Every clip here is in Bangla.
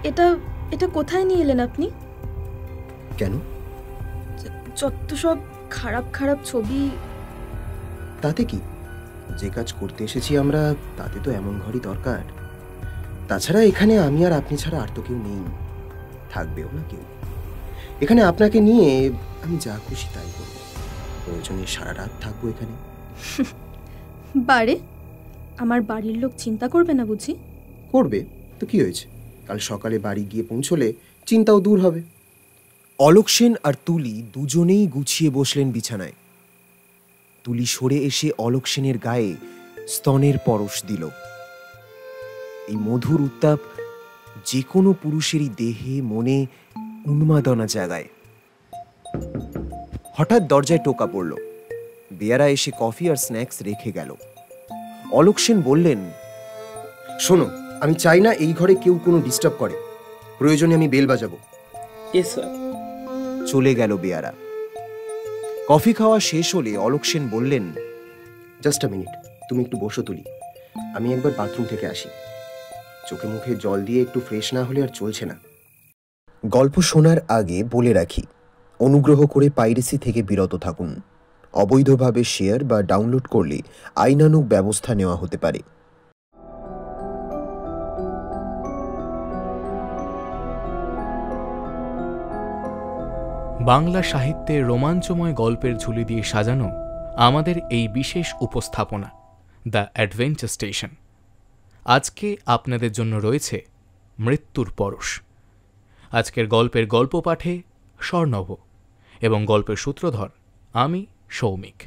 এটা এটা কোথায় নিয়ে এলেন আপনি? কেন? যত সব খারাপ খারাপ ছবি। তাতে কি, যে কাজ করতে এসেছি আমরা তাতে তো এমন ঘরই দরকার। তাছাড়া এখানে আমি আর আপনি ছাড়া আর তো কেউ নেই, থাকবেও না কেউ। এখানে আপনাকে নিয়ে আমি যা খুশি তাই করব, প্রয়োজনে সারা রাত থাকবো এখানে। বারে, আমার বাড়ির লোক চিন্তা করবে না বুঝি? করবে তো কি হয়েছে, কাল সকালে বাড়ি গিয়ে পৌঁছলে চিন্তাও দূর হবে। অলোক সেন আর তুলি দুজনেই গুছিয়ে বসলেন বিছানায়। তুলি সরে এসে অলোক সেনের গায়ে স্তনের পরশ দিল। এই মধুর উত্তাপ যে কোনো পুরুষেরই দেহে মনে উন্মাদনা জাগায়। হঠাৎ দরজায় টোকা পড়ল। বেয়ারা এসে কফি আর স্ন্যাক্স রেখে গেল। অলোক সেন বললেন, শোনো, আমি চাই না এই ঘরে কেউ কোনো ডিস্টার্ব করে, প্রয়োজনে আমি বেল বাজাবো। চলে গেল বেয়ারা। কফি খাওয়া শেষ হলে অলোক সেন বললেন, জাস্ট আ মিনিট, তুমি একটু বসো তুলি, আমি একবার বাথরুম থেকে আসি। চোখে মুখে জল দিয়ে একটু ফ্রেশ না হলে আর চলছে না। গল্প শোনার আগে বলে রাখি, অনুগ্রহ করে পাইরেসি থেকে বিরত থাকুন। অবৈধভাবে শেয়ার বা ডাউনলোড করলে আইনানুগ ব্যবস্থা নেওয়া হতে পারে। বাংলা সাহিত্যের রোমাঞ্চময় গল্পের ঝুলি দিয়ে সাজানো আমাদের এই বিশেষ উপস্থাপনা দ্য অ্যাডভেঞ্চার স্টেশন। আজকে আপনাদের জন্য রয়েছে মৃত্যুর পরশ। আজকের গল্পের গল্প পাঠে স্বর্ণভ এবং গল্পের সূত্রধর আমি সৌমিক।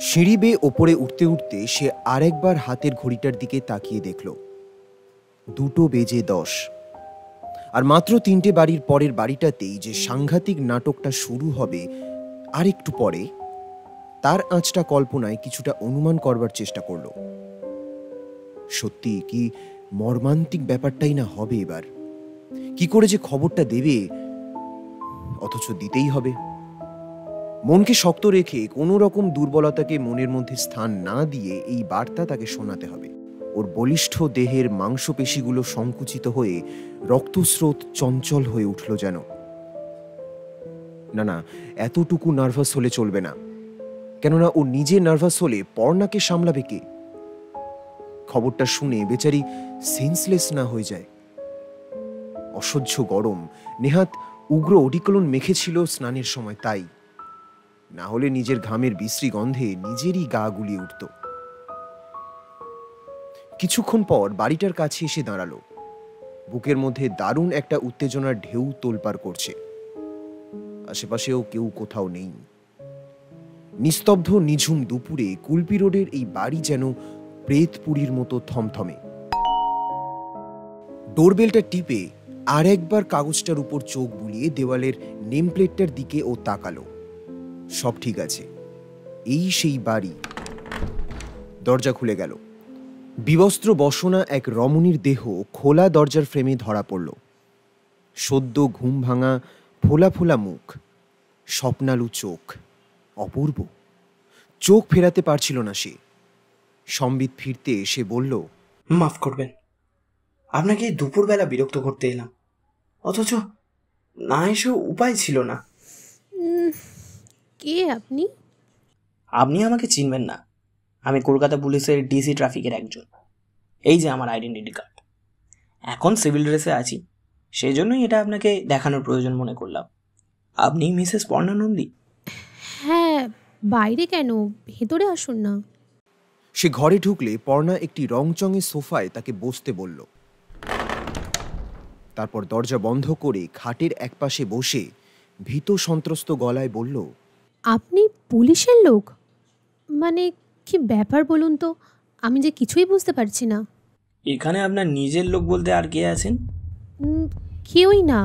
সিঁড়ি বেয়ে ওপরে উঠতে উঠতে সে আরেকবার হাতের ঘড়িটার দিকে তাকিয়ে দেখল, 2:10। আর মাত্র 3টে বাড়ির পরের বাড়িটাতেই যে সাংঘাতিক নাটকটা শুরু হবে আরেকটু পরে, তার আঁচটা কল্পনায় কিছুটা অনুমান করবার চেষ্টা করল। সত্যি কি মর্মান্তিক ব্যাপারটাই না হবে এবার? কি করে যে খবরটা দেবে, অথচ দিতেই হবে। মনকে শক্ত রেখে কোনো রকম দুর্বলতাকে মনের মধ্যে স্থান না দিয়ে এই বার্তা তাকে শোনাতে হবে। ওর বলিষ্ঠ দেহের মাংসপেশিগুলো সংকুচিত হয়ে রক্তস্রোত চঞ্চল হয়ে উঠল যেন। না, এতটুকু নার্ভাস হলে চলবে না, কেননা ও নিজে নার্ভাস হলে পর্ণাকে সামলাবে কে? খবরটা শুনে বেচারি সেন্সলেস না হয়ে যায়। অসহ্য গরম, নেহাত উগ্র অডিকলন মেখেছিল স্নানের সময়, তাই না হলে নিজের ঘামের বিশ্রী গন্ধে নিজেরই গা গুলিয়ে উঠত। কিছুক্ষণ পর বাড়িটার কাছে এসে দাঁড়ালো। বুকের মধ্যে দারুণ একটা উত্তেজনার ঢেউ তোলপাড় করছে। আশেপাশেও কেউ কোথাও নেই। নিস্তব্ধ নিঝুম দুপুরে কুলপি রোডের এই বাড়ি যেন প্রেতপুরীর মতো থমথমে। ডোরবেলটা টিপে আর একবার কাগজটার উপর চোখ বুলিয়ে দেওয়ালের নেম প্লেটটার দিকে ও তাকালো। সব ঠিক আছে, এই সেই বাড়ি। দরজা খুলে গেল। বিবস্ত্র বসনা এক রমণীর দেহ খোলা দরজার ফ্রেমে ধরা পড়ল। সদ্য ঘুম ভাঙা ফোলা ফোলা মুখ, স্বপ্নালু চোখ, অপূর্ব। চোখ ফেরাতে পারছিল না সে। সম্বিত ফিরতে সে বলল, মাফ করবেন, আপনাকে দুপুরবেলা বিরক্ত করতে এলাম, অথচ না এসেও উপায় ছিল না। কে আপনি? আপনি আমাকে চিনবেন না, আমি কলকাতা পুলিশের ডিসি ট্রাফিকের একজন। এই যে আমার আইডেন্টিটি কার্ড। এখন সিভিল ড্রেসে আছি, সেই জন্যই এটা আপনাকে দেখানোর প্রয়োজন মনে করলাম। আপনি মিসেস পর্ণা নন্দী? হ্যাঁ, বাইরে কেন, ভেতরে আসুন না। সে ঘরে ঢুকলে পর্ণা একটি রংচঙে সোফায় তাকে বসতে বলল। তারপর দরজা বন্ধ করে খাটের একপাশে বসে ভীত সন্ত্রস্ত গলায় বলল, আপনি পুলিশের লোক? মানে কি ব্যাপার বলুন তো, আমি যে কিছুই বুঝতে পারছি না। এখানে আপনার নিজের লোক বলতে আর কে আছেন? কেউই না।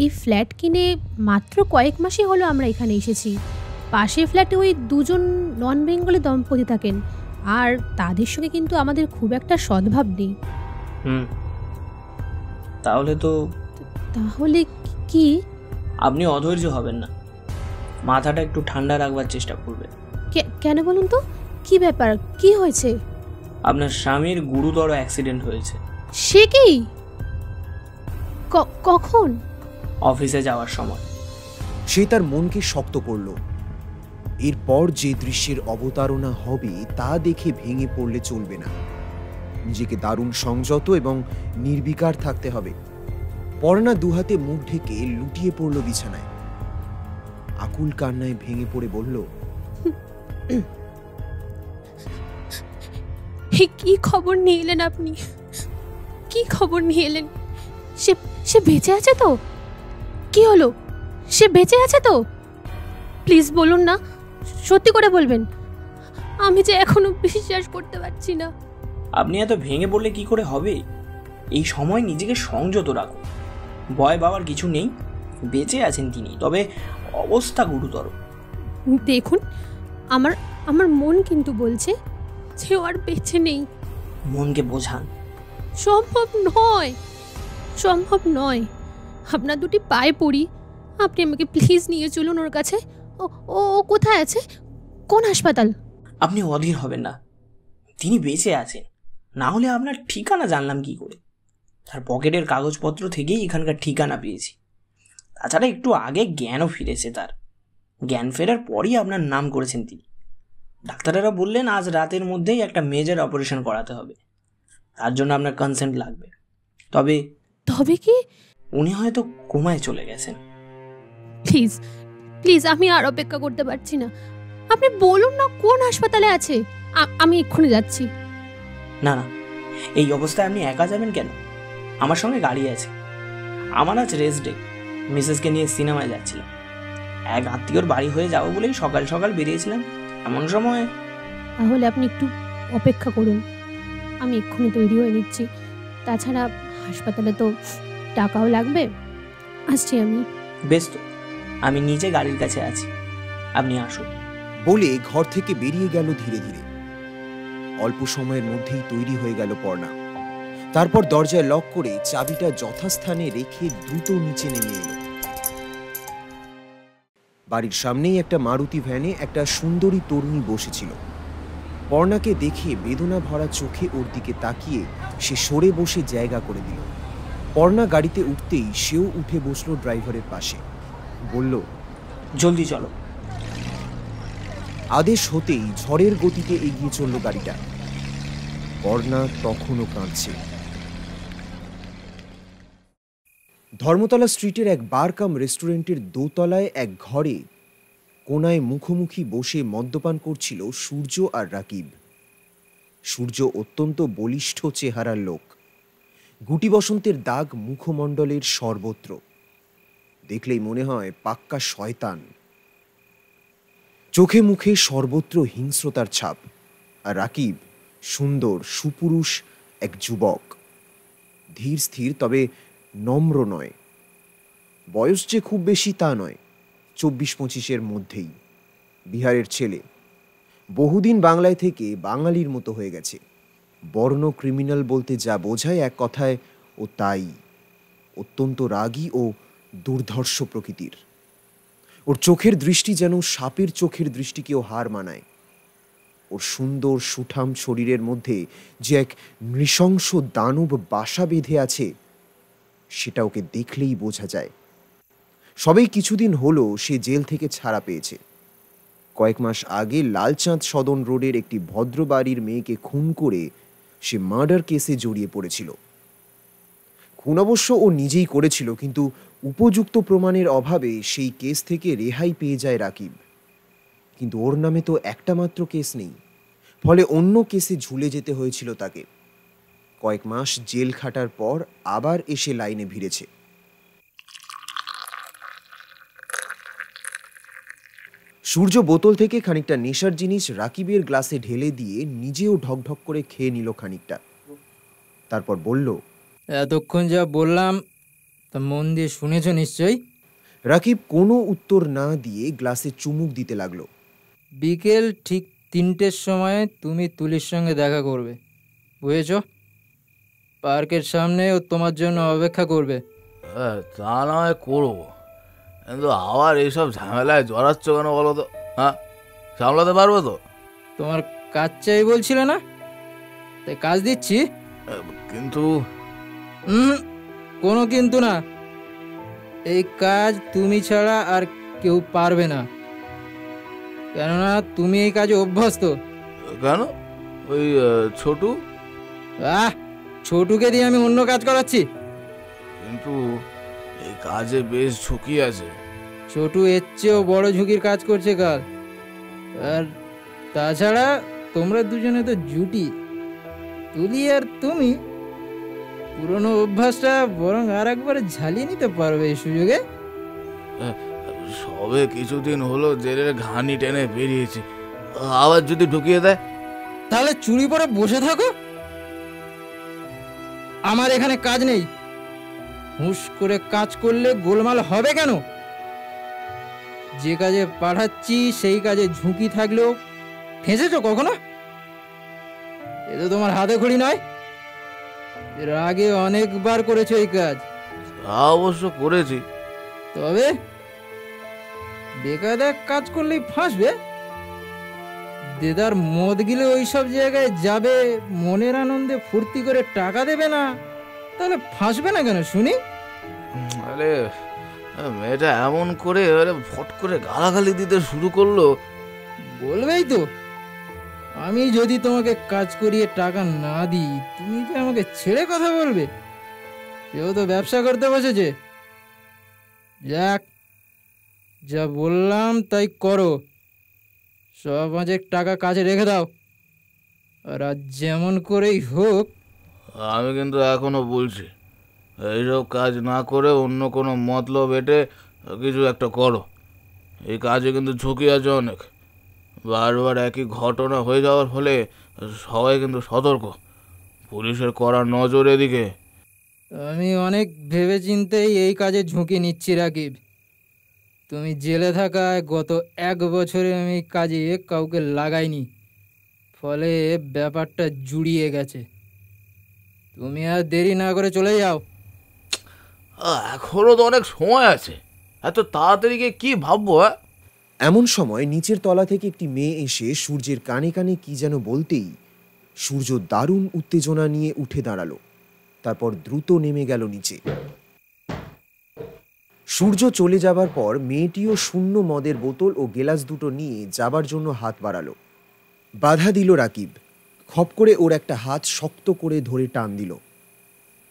এই ফ্ল্যাট কিনে মাত্র কয়েক মাসই হলো আমরা এখানে এসেছি। পাশের ফ্ল্যাটে ওই দুজন নন বেঙ্গলি দম্পতি থাকেন, আর তাদের সঙ্গে কিন্তু আমাদের খুব একটা সদ্ভাব নেই। তাহলে কি? আপনি অধৈর্য হবেন না, মাথাটা একটু ঠান্ডা রাখবার চেষ্টা করবেন। কেন বলুন তো, কি ব্যাপার, কি হয়েছে? আপনার স্বামীর গুরুতর অ্যাক্সিডেন্ট হয়েছে। সে কি? কখন? অফিসে যাওয়ার সময়। সে তার মনকে শক্ত করল। এরপর যে দৃশ্যের অবতারণা হবে তা দেখে ভেঙে পড়লে চলবে না। নিজেকে দারুণ সংযত এবং নির্বিকার থাকতে হবে। পর্ণা দুহাতে মুখ ঢেকে লুটিয়ে পড়ল বিছানায়। আকুল কান্নায় ভেঙে পড়ে বলল, কি খবর নিয়ে এলেন আপনি? কি খবর নিয়ে এলেন? সে বেঁচে আছে তো? কি হলো? সে বেঁচে আছে তো? প্লিজ বলুন না, সত্যি করে বলবেন। আমি যে এখনো বিশ্বাস করতে পারছি না। আপনি এত ভেঙে পড়লে কি করে হবে? এই সময় নিজেকে সংযত রাখুন। ভয় পাওয়ার কিছু নেই, বেঁচে আছেন তিনি, তবে অবস্থা গুরুতর। দেখুন, আমার মন কিন্তু বলছে যে ও আর বেঁচে নেই। মনকে বোঝান। সম্ভব নয়। আপনার দুটি পায়ে পড়ি, আপনি আমাকে প্লিজ নিয়ে চলুন ওর কাছে। ও কোথায় আছে? কোন হাসপাতাল? আপনি অধীর হবেন না, তিনি বেঁচে আছেন। না হলে আপনার ঠিকানা জানলাম কি করে? তার পকেটের কাগজপত্র থেকেই এখানকার ঠিকানা পেয়েছি। তাছাড়া একটু আগে জ্ঞানও ফিরেছে তার। জ্ঞান ফেরার পরই আপনার নাম করেছেন তিনি। ডাক্তারেরা বললেন আজ রাতের মধ্যেই একটা মেজর অপারেশন করাতে হবে। তার জন্য আপনার কনসেন্ট লাগবে। তবে কি? উনি হয়তো কোমায় চলে গেছেন। প্লিজ আমি আর অপেক্ষা করতে পারছি না। আপনি বলুন না কোন হাসপাতালে আছে। আমি এক্ষুনি যাচ্ছি। না, এই অবস্থায় আপনি একা যাবেন কেন? আমার সঙ্গে গাড়ি আছে। আমার আজ রেস্ট ডে। মিসেসকে নিয়ে সিনেমায় যাচ্ছিলাম। এক আত্মীয়র বাড়ি হয়ে যাবো বলেই সকাল সকাল বেরিয়েছিলাম। এমন সময়। তাহলে আপনি একটু অপেক্ষা করুন, আমি এক্ষুনি তৈরি হয়ে নিচ্ছি। তাছাড়া হাসপাতালে তো টাকাও লাগবে। আসছি আমি। বেশ তো, আমি নিচে গাড়ির কাছে আছি, আপনি আসুন। বলে ঘর থেকে বেরিয়ে গেল ধীরে ধীরে। অল্প সময়ের মধ্যেই তৈরি হয়ে গেল পর্ণা। তারপর দরজায় লক করে চাবিটা যথাস্থানে রেখে দ্রুত নিচে নেমে এলো। বাড়ির সামনেই একটা মারুতি ভ্যানে একটা সুন্দরী তরুণী বসেছিল। পর্ণাকে দেখে বেদনা ভরা চোখে ওর দিকে তাকিয়ে সে সরে বসে জায়গা করে দিল। পর্ণা গাড়িতে উঠতেই সেও উঠে বসলো ড্রাইভারের পাশে। বলল, জলদি চলো। আদেশ হতেই ঝড়ের গতিতে এগিয়ে চলল গাড়িটা। পর্ণা তখনও কাঁদছে। ধর্মতলা স্ট্রিটের এক বার কাম রেস্টুরেন্টের দোতলায় এক ঘরে কোনায় মুখোমুখি বসে মদ্যপান করছিল সূর্য আর রাকিব। সূর্য অত্যন্ত বলিষ্ঠ চেহারার লোক। গুটি বসন্তের দাগ মুখমণ্ডলের সর্বত্র। দেখলেই মনে হয় পাক্কা শয়তান। চোখে মুখে সর্বত্র হিংস্রতার ছাপ। আর রাকিব সুন্দর সুপুরুষ এক যুবক, ধীর স্থির তবে নম্র নয়। বয়স যে খুব বেশি তা নয়, 24-25-এর মধ্যেই। বিহারের ছেলে, বহুদিন বাংলায় থেকে বাঙালির মতো হয়ে গেছে। বর্ণ ক্রিমিনাল বলতে যা বোঝায় এক কথায় ও তাই। অত্যন্ত রাগী ও দুর্ধর্ষ প্রকৃতির। ওর চোখের দৃষ্টি যেন সাপের চোখের দৃষ্টিকেও হার মানায়। ওর সুন্দর সুঠাম শরীরের মধ্যে যে এক নৃশংস দানব বাসা বেঁধে আছে সেটা ওকে দেখলেই বোঝা যায়। সবেই কিছুদিন হলো সে জেল থেকে ছাড়া পেয়েছে। কয়েক মাস আগে লালচাঁদ সদন রোডের একটি ভদ্র বাড়ির মেয়েকে খুন করে সে মার্ডার কেসে জড়িয়ে পড়েছিল। খুন অবশ্য ও নিজেই করেছিল, কিন্তু উপযুক্ত প্রমাণের অভাবে সেই কেস থেকে রেহাই পেয়ে যায় রাকিব। কিন্তু ওর নামে তো একটা মাত্র কেস নেই, ফলে অন্য কেসে ঝুলে যেতে হয়েছিল তাকে। কয়েক মাস জেল খাটার পর আবার এসে লাইনে ভিড়েছে। সূর্য বোতল থেকে খানিকটা নেশার জিনিস রাকিবের গ্লাসে ঢেলে দিয়ে নিজেও ঢকঢক করে খেয়ে নিল খানিকটা। তারপর বলল, এতক্ষণ যা বললাম তা মন দিয়ে শুনেছ নিশ্চয়ই? রাকিব কোনো উত্তর না দিয়ে গ্লাসে চুমুক দিতে লাগলো। বিকেল ঠিক 3টের সময় তুমি তুলির সঙ্গে দেখা করবে, বুঝেছ? পার্কের সামনে ও তোমার জন্য অপেক্ষা করবে। তা না হয় করবো, কিন্তু আবার এইসব ঝামেলায় জড়াচ্ছ কেন বলো তো? হ্যাঁ, সামলাতে পারবো তো? তোমার কাজ চাই বলছিলে না? তাই কাজ দিচ্ছি। কিন্তু কোনো কিন্তু না, এই কাজ তুমি ছাড়া আর কেউ পারবে না, কেননা তুমি এই কাজে অভ্যস্ত। কেন? ওই ছোটু? ছোটুকে দিয়ে আমি অন্য কাজ করাচ্ছি। কিন্তু এই কাজে বেশ ঝুঁকি আছে। ছোটু এর চেয়েও বড় ঝুঁকির কাজ করছে কাল। আর তাছাড়া তোমরা দুজনে তো জুটি, তুলি আর তুমি। পুরনো অভ্যাসটা বরং আর একবারে ঝালিয়ে নিতে পারবে এই সুযোগে। সবে কিছুদিন হলো জেলের ঘানি টেনে বেরিয়েছি, আবার যদি ঢুকিয়ে দেয়? তাহলে চুরি পরে বসে থাকো। আমার এখানে কাজ নেই। হুঁশ করে কাজ করলে গোলমাল হবে কেন? যে কাজে পাঠাচ্ছি সেই কাজে ঝুঁকি থাকলেও ফেঁসেছো কখনো? এ তো তোমার হাতে খড়ি নয়। এর আগে অনেকবার করেছো এই কাজ। অবশ্য করেছি। তবে বেকায়দা কাজ করলেই ফাঁসবে। দেদার মদ গিলে ওইসব জায়গায় যাবে, মনের আনন্দে ফুর্তি করে টাকা দেবে না, তাহলে ফাঁসবে না কেন শুনি? আরে মেয়েটা এমন করে ফট করে গালাগালি দিতে শুরু করলো। বলবেই তো, আমি যদি তোমাকে কাজ করিয়ে টাকা না দিই তুমি কি আমাকে ছেড়ে কথা বলবে? কেউ তো ব্যবসা করতে বসেছে। যাক, যা বললাম তাই করো। 100-5 টাকা কাজে রেখে দাও, আর আজ যেমন করেই হোক। আমি কিন্তু এখনো বলছি, এইসব কাজ না করে অন্য কোনো মতলব এটে কিছু একটা করো। এই কাজে কিন্তু ঝুঁকি আছে অনেক। বারবার একই ঘটনা হয়ে যাওয়ার ফলে সবাই কিন্তু সতর্ক। পুলিশের কড়া নজর এদিকে। আমি অনেক ভেবেচিন্তেই এই কাজে ঝুঁকি নিচ্ছি রাকিব। তুমি জেলে থাকায় গত 1 বছরে আমি কাজে কাউকে লাগাইনি, ফলে ব্যাপারটা জুড়িয়ে গেছে। তুমি আর দেরি না করে চলে যাও। এখনো তো অনেক সময় আছে, এত তাড়াতাড়ি গিয়ে কি ভাববো? এমন সময় নিচের তলা থেকে একটি মেয়ে এসে সূর্যের কানে কানে কি যেন বলতেই সূর্য দারুণ উত্তেজনা নিয়ে উঠে দাঁড়ালো। তারপর দ্রুত নেমে গেল নিচে। সূর্য চলে যাবার পর মেয়েটিও শূন্য মদের বোতল ও গেলাস দুটো নিয়ে যাবার জন্য হাত বাড়ালো। বাধা দিল রাকিব। খপ করে ওর একটা হাত শক্ত করে ধরে টান দিল।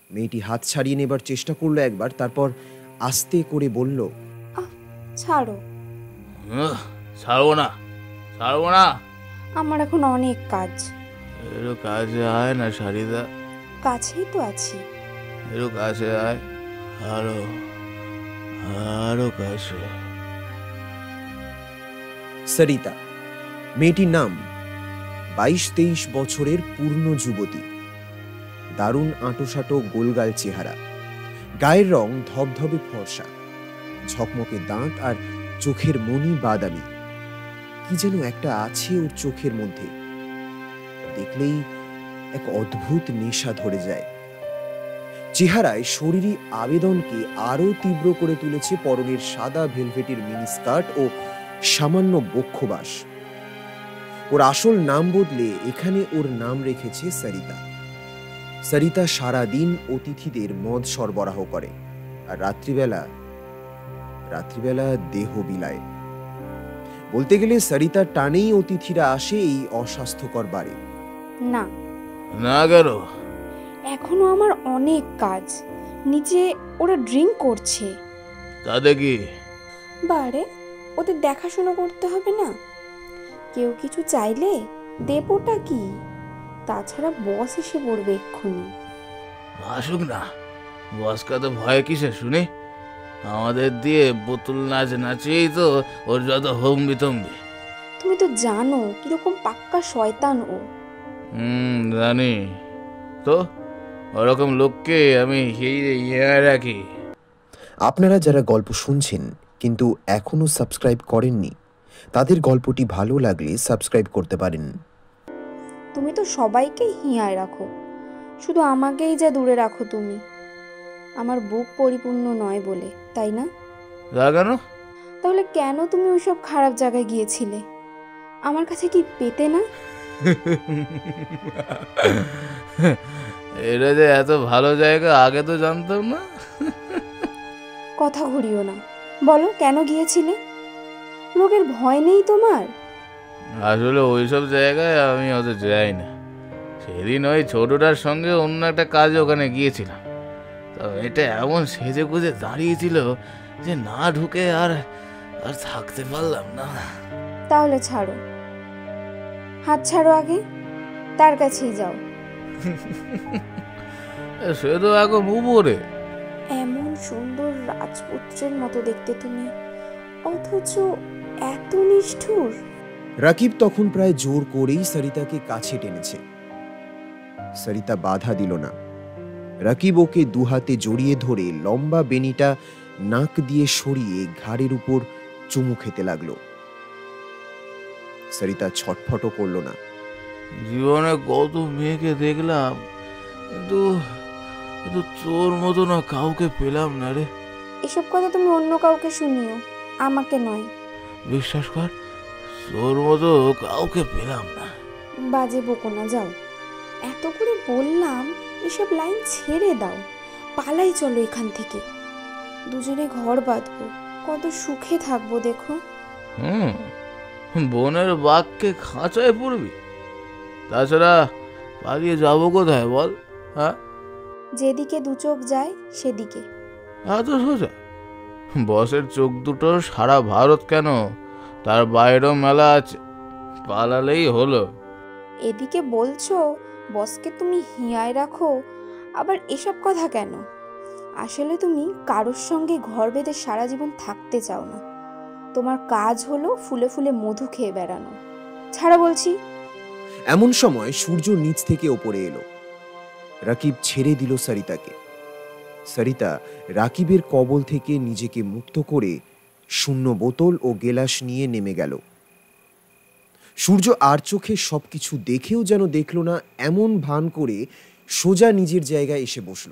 মেয়েটি হাত ছাড়িয়ে নেবার চেষ্টা করলো একবার, তারপর আস্তে করে বলল, ছাড়ো। ছাড়বো না, ছাড়বো না। আমার এখন অনেক কাজ। এরও কাজে আয় না সারিদা। কাছেই তো আছি। এরও কাছে আয়, আরো আরো কাছে। সরিতা মেয়েটির নাম। 22-23 বছরের পূর্ণ যুবতী। দারুণ আঁটোসাঁটো গোলগাল চেহারা, গায়ের রং ধবধবে ফর্সা, ঝকমকে দাঁত আর চোখের মনি বাদামি। কি যেন একটা আছে ওর চোখের মধ্যে, দেখলেই এক অদ্ভুত নেশা ধরে যায়। চেহারায় শরীরী আবেদনকে আরো তীব্র করে তুলেছে পরনের সাদা ভেলভেটের মিনি স্কার্ট ও সামান্য বক্ষবাস। ওর আসল নাম বদলে এখানে ওর নাম রেখেছে সরিতা। সরিতা সারাদিন অতিথিদের মদ সরবরাহ করে, আর রাত্রিবেলা দেহ বিলায়। বলতে গেলে সরিতার টানেই অতিথিরা আসে এই অস্বাস্থ্যকর বারে। না না কেন? এখনো আমার অনেক কাজ। নিচে ওরা ড্রিঙ্ক করছে। তাতে কি? বারে ওদের দেখাশোনা করতে হবে না? কেউ কিছু চাইলে দেবটা কি? তাছাড়া বস এসে পড়বে এক্ষুনি। আসুক না, বসকা তো ভয় কিসে শুনি? আমাদের দিয়ে বোতল নাচ নাচিয়েই তো ওর যত হম্বি তম্বি। তুমি তো জানো কিরকম পাক্কা শয়তান ও। জানি তো, ওরকম লোককে আমি হিয়ে রাখি। আপনারা যারা গল্প শুনছেন কিন্তু এখনো সাবস্ক্রাইব করেননি, তাদের গল্পটি ভালো লাগলে সাবস্ক্রাইব করতে পারেন। তুমি তো সবাইকে হিয়ায় রাখো, শুধু আমাকেই যা দূরে রাখো তুমি। আমার বুক পরিপূর্ণ নয় বলে, তাই না? কেন? তাহলে কেন তুমি ওইসব খারাপ জায়গায় গিয়েছিলে? আমার কাছে কি পেতে না? এটা যে এত ভালো জায়গা আগে তো জানতাম না। কথা ঘুরিও না, বলো কেন গিয়েছিলে? লোকের ভয় নেই তোমার? আসলে ওইসব জায়গায় আমি অত যাই না। সেদিন ওই ছোটটার সঙ্গে অন্য একটা কাজে ওখানে গিয়েছিলাম। তো এটা এমন সেজে গুজে দাঁড়িয়েছিল যে না ঢুকে আর আর থাকতে পারলাম না। তাহলে ছাড়ো, হাত ছাড়ো আগে, তার কাছেই যাও। সে তো এখন উপরে। এমন সুন্দর রাজপুত্রের মতো দেখতে তুমি, অথচ এত নিষ্ঠুর। রাকিব তখন প্রায় জোর করেই সরিতাকে কাছে টেনেছে। সরিতা বাধা দিল না। রাকিব ওকে দুহাতে জড়িয়ে ধরে লম্বা বেনিটা নাক দিয়ে সরিয়ে ঘাড়ের উপর চুমু খেতে লাগলো। সরিতা ছটফটও করলো না। জীবনে কত মেয়েকে দেখলাম, কিন্তু কিন্তু তোর মতো না কাউকে পেলাম না রে। এসব কথা তুমি অন্য কাউকে শুনিও, আমাকে নয়। বিশ্বাস কর, তোর মতো কাউকে পেলাম না। বাজে বকো না, যাও। এত করে বললাম, এসব লাইন ছেড়ে দাও, পালাই চলো এখান থেকে। দুজনে ঘর বাঁধবো, কত সুখে থাকবো দেখো। বোনের বাঘকে খাঁচায় পড়বি? তাছাড়া পালিয়ে যাবো কোথায় বল? হ্যাঁ, যেদিকে দু চোখ যায় সেদিকে। এত সোজা? বসের চোখ দুটো সারা ভারত কেন, তার বাইরেও মেলা আছে, পালালেই হলো। এদিকে বলছো বসকে তুমি হিয়ায় রাখো, আবার এসব কথা কেন? আসলে তুমি কারোর সঙ্গে ঘর বেঁধে সারা জীবন থাকতে চাও না। তোমার কাজ হলো ফুলে ফুলে মধু খেয়ে বেড়ানো। ছাড়া বলছি। এমন সময় সূর্য নিচ থেকে ওপরে এলো। রাকিব ছেড়ে দিল সরিতাকে। সরিতা রাকিবের কবল থেকে নিজেকে মুক্ত করে শূন্য বোতল ও গেলাস নিয়ে নেমে গেল। সূর্য আর চোখে সবকিছু দেখেও যেন দেখল না এমন ভান করে সোজা নিজের জায়গায় এসে বসল।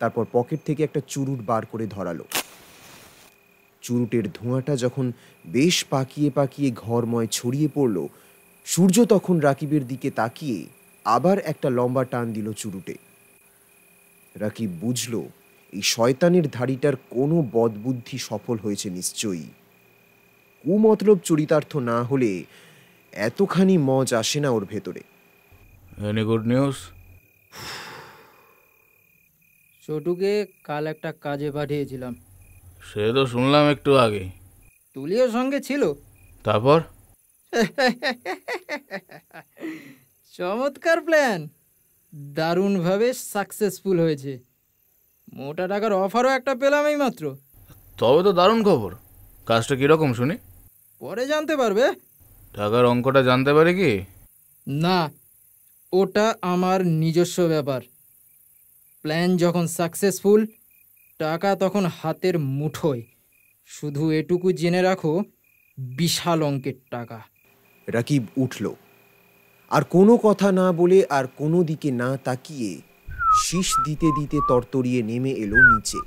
তারপর পকেট থেকে একটা চুরুট বার করে ধরালো। চুরুটের ধোঁয়াটা যখন বেশ পাকিয়ে পাকিয়ে ঘরময় ছড়িয়ে পড়ল, সূর্য তখন রাকিবের দিকে তাকিয়ে আবার একটা লম্বা টান দিল চুরুটে। রাকিব বুঝল এই শয়তানের ধাড়িটার কোনো বদবুদ্ধি সফল হয়েছে নিশ্চয়ই। কুমতলব চরিতার্থ না হলে এতখানি মজ আসে না ওর ভেতরে। Any good news? ছোটুকে কাল একটা কাজে পাঠিয়েছিলাম। সে তো শুনলাম একটু আগে। তুলিও সঙ্গে ছিল। তারপর? চমৎকার প্ল্যান, দারুণভাবে সাকসেসফুল হয়েছে। মোটা টাকার অফারও একটা পেলাম এই মাত্র। তবে তো দারুণ খবর। কাজটা কিরকম শুনি? পরে জানতে পারবে। টাকার অঙ্কটা জানতে পারি কি? না, ওটা আমার নিজস্ব ব্যাপার। প্ল্যান যখন সাকসেসফুল, টাকা তখন হাতের মুঠোয়। শুধু এটুকু জেনে রাখো, বিশাল অঙ্কের টাকা। রাকিব উঠল, আর কোনো কথা না বলে আর কোনো দিকে না তাকিয়ে শীষ দিতে দিতে তরতরিয়ে নেমে এলো নিচে।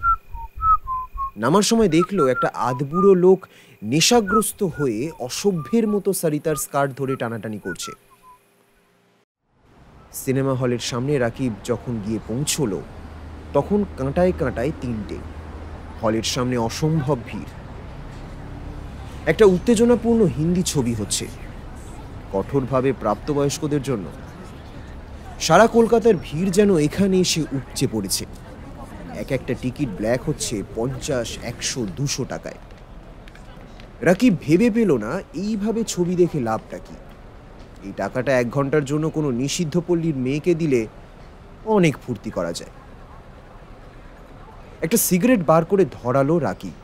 নামার সময় দেখলো একটা আধবুড়ো লোক নেশাগ্রস্ত হয়ে অসভ্যের মতো সরিতার স্কার্ট ধরে টানাটানি করছে। সিনেমা হলের সামনে রাকিব যখন গিয়ে পৌঁছলো, তখন কাঁটায় কাঁটায় তিনটে। হলের সামনে অসম্ভব ভিড়। একটা উত্তেজনাপূর্ণ হিন্দি ছবি হচ্ছে, কঠোরভাবে প্রাপ্তবয়স্কদের জন্য। সারা কলকাতার ভিড় যেন এখানে এসে উপচে পড়েছে। এক একটা টিকিট ব্ল্যাক হচ্ছে 50, 100, 200 টাকায়। রাকিব ভেবে পেল না এইভাবে ছবি দেখে লাভটা কি। এই টাকাটা 1 ঘন্টার জন্য কোনো নিষিদ্ধ পল্লীর মেয়েকে দিলে অনেক ফুর্তি করা যায়। একটা সিগারেট বার করে ধরালো রাকিব।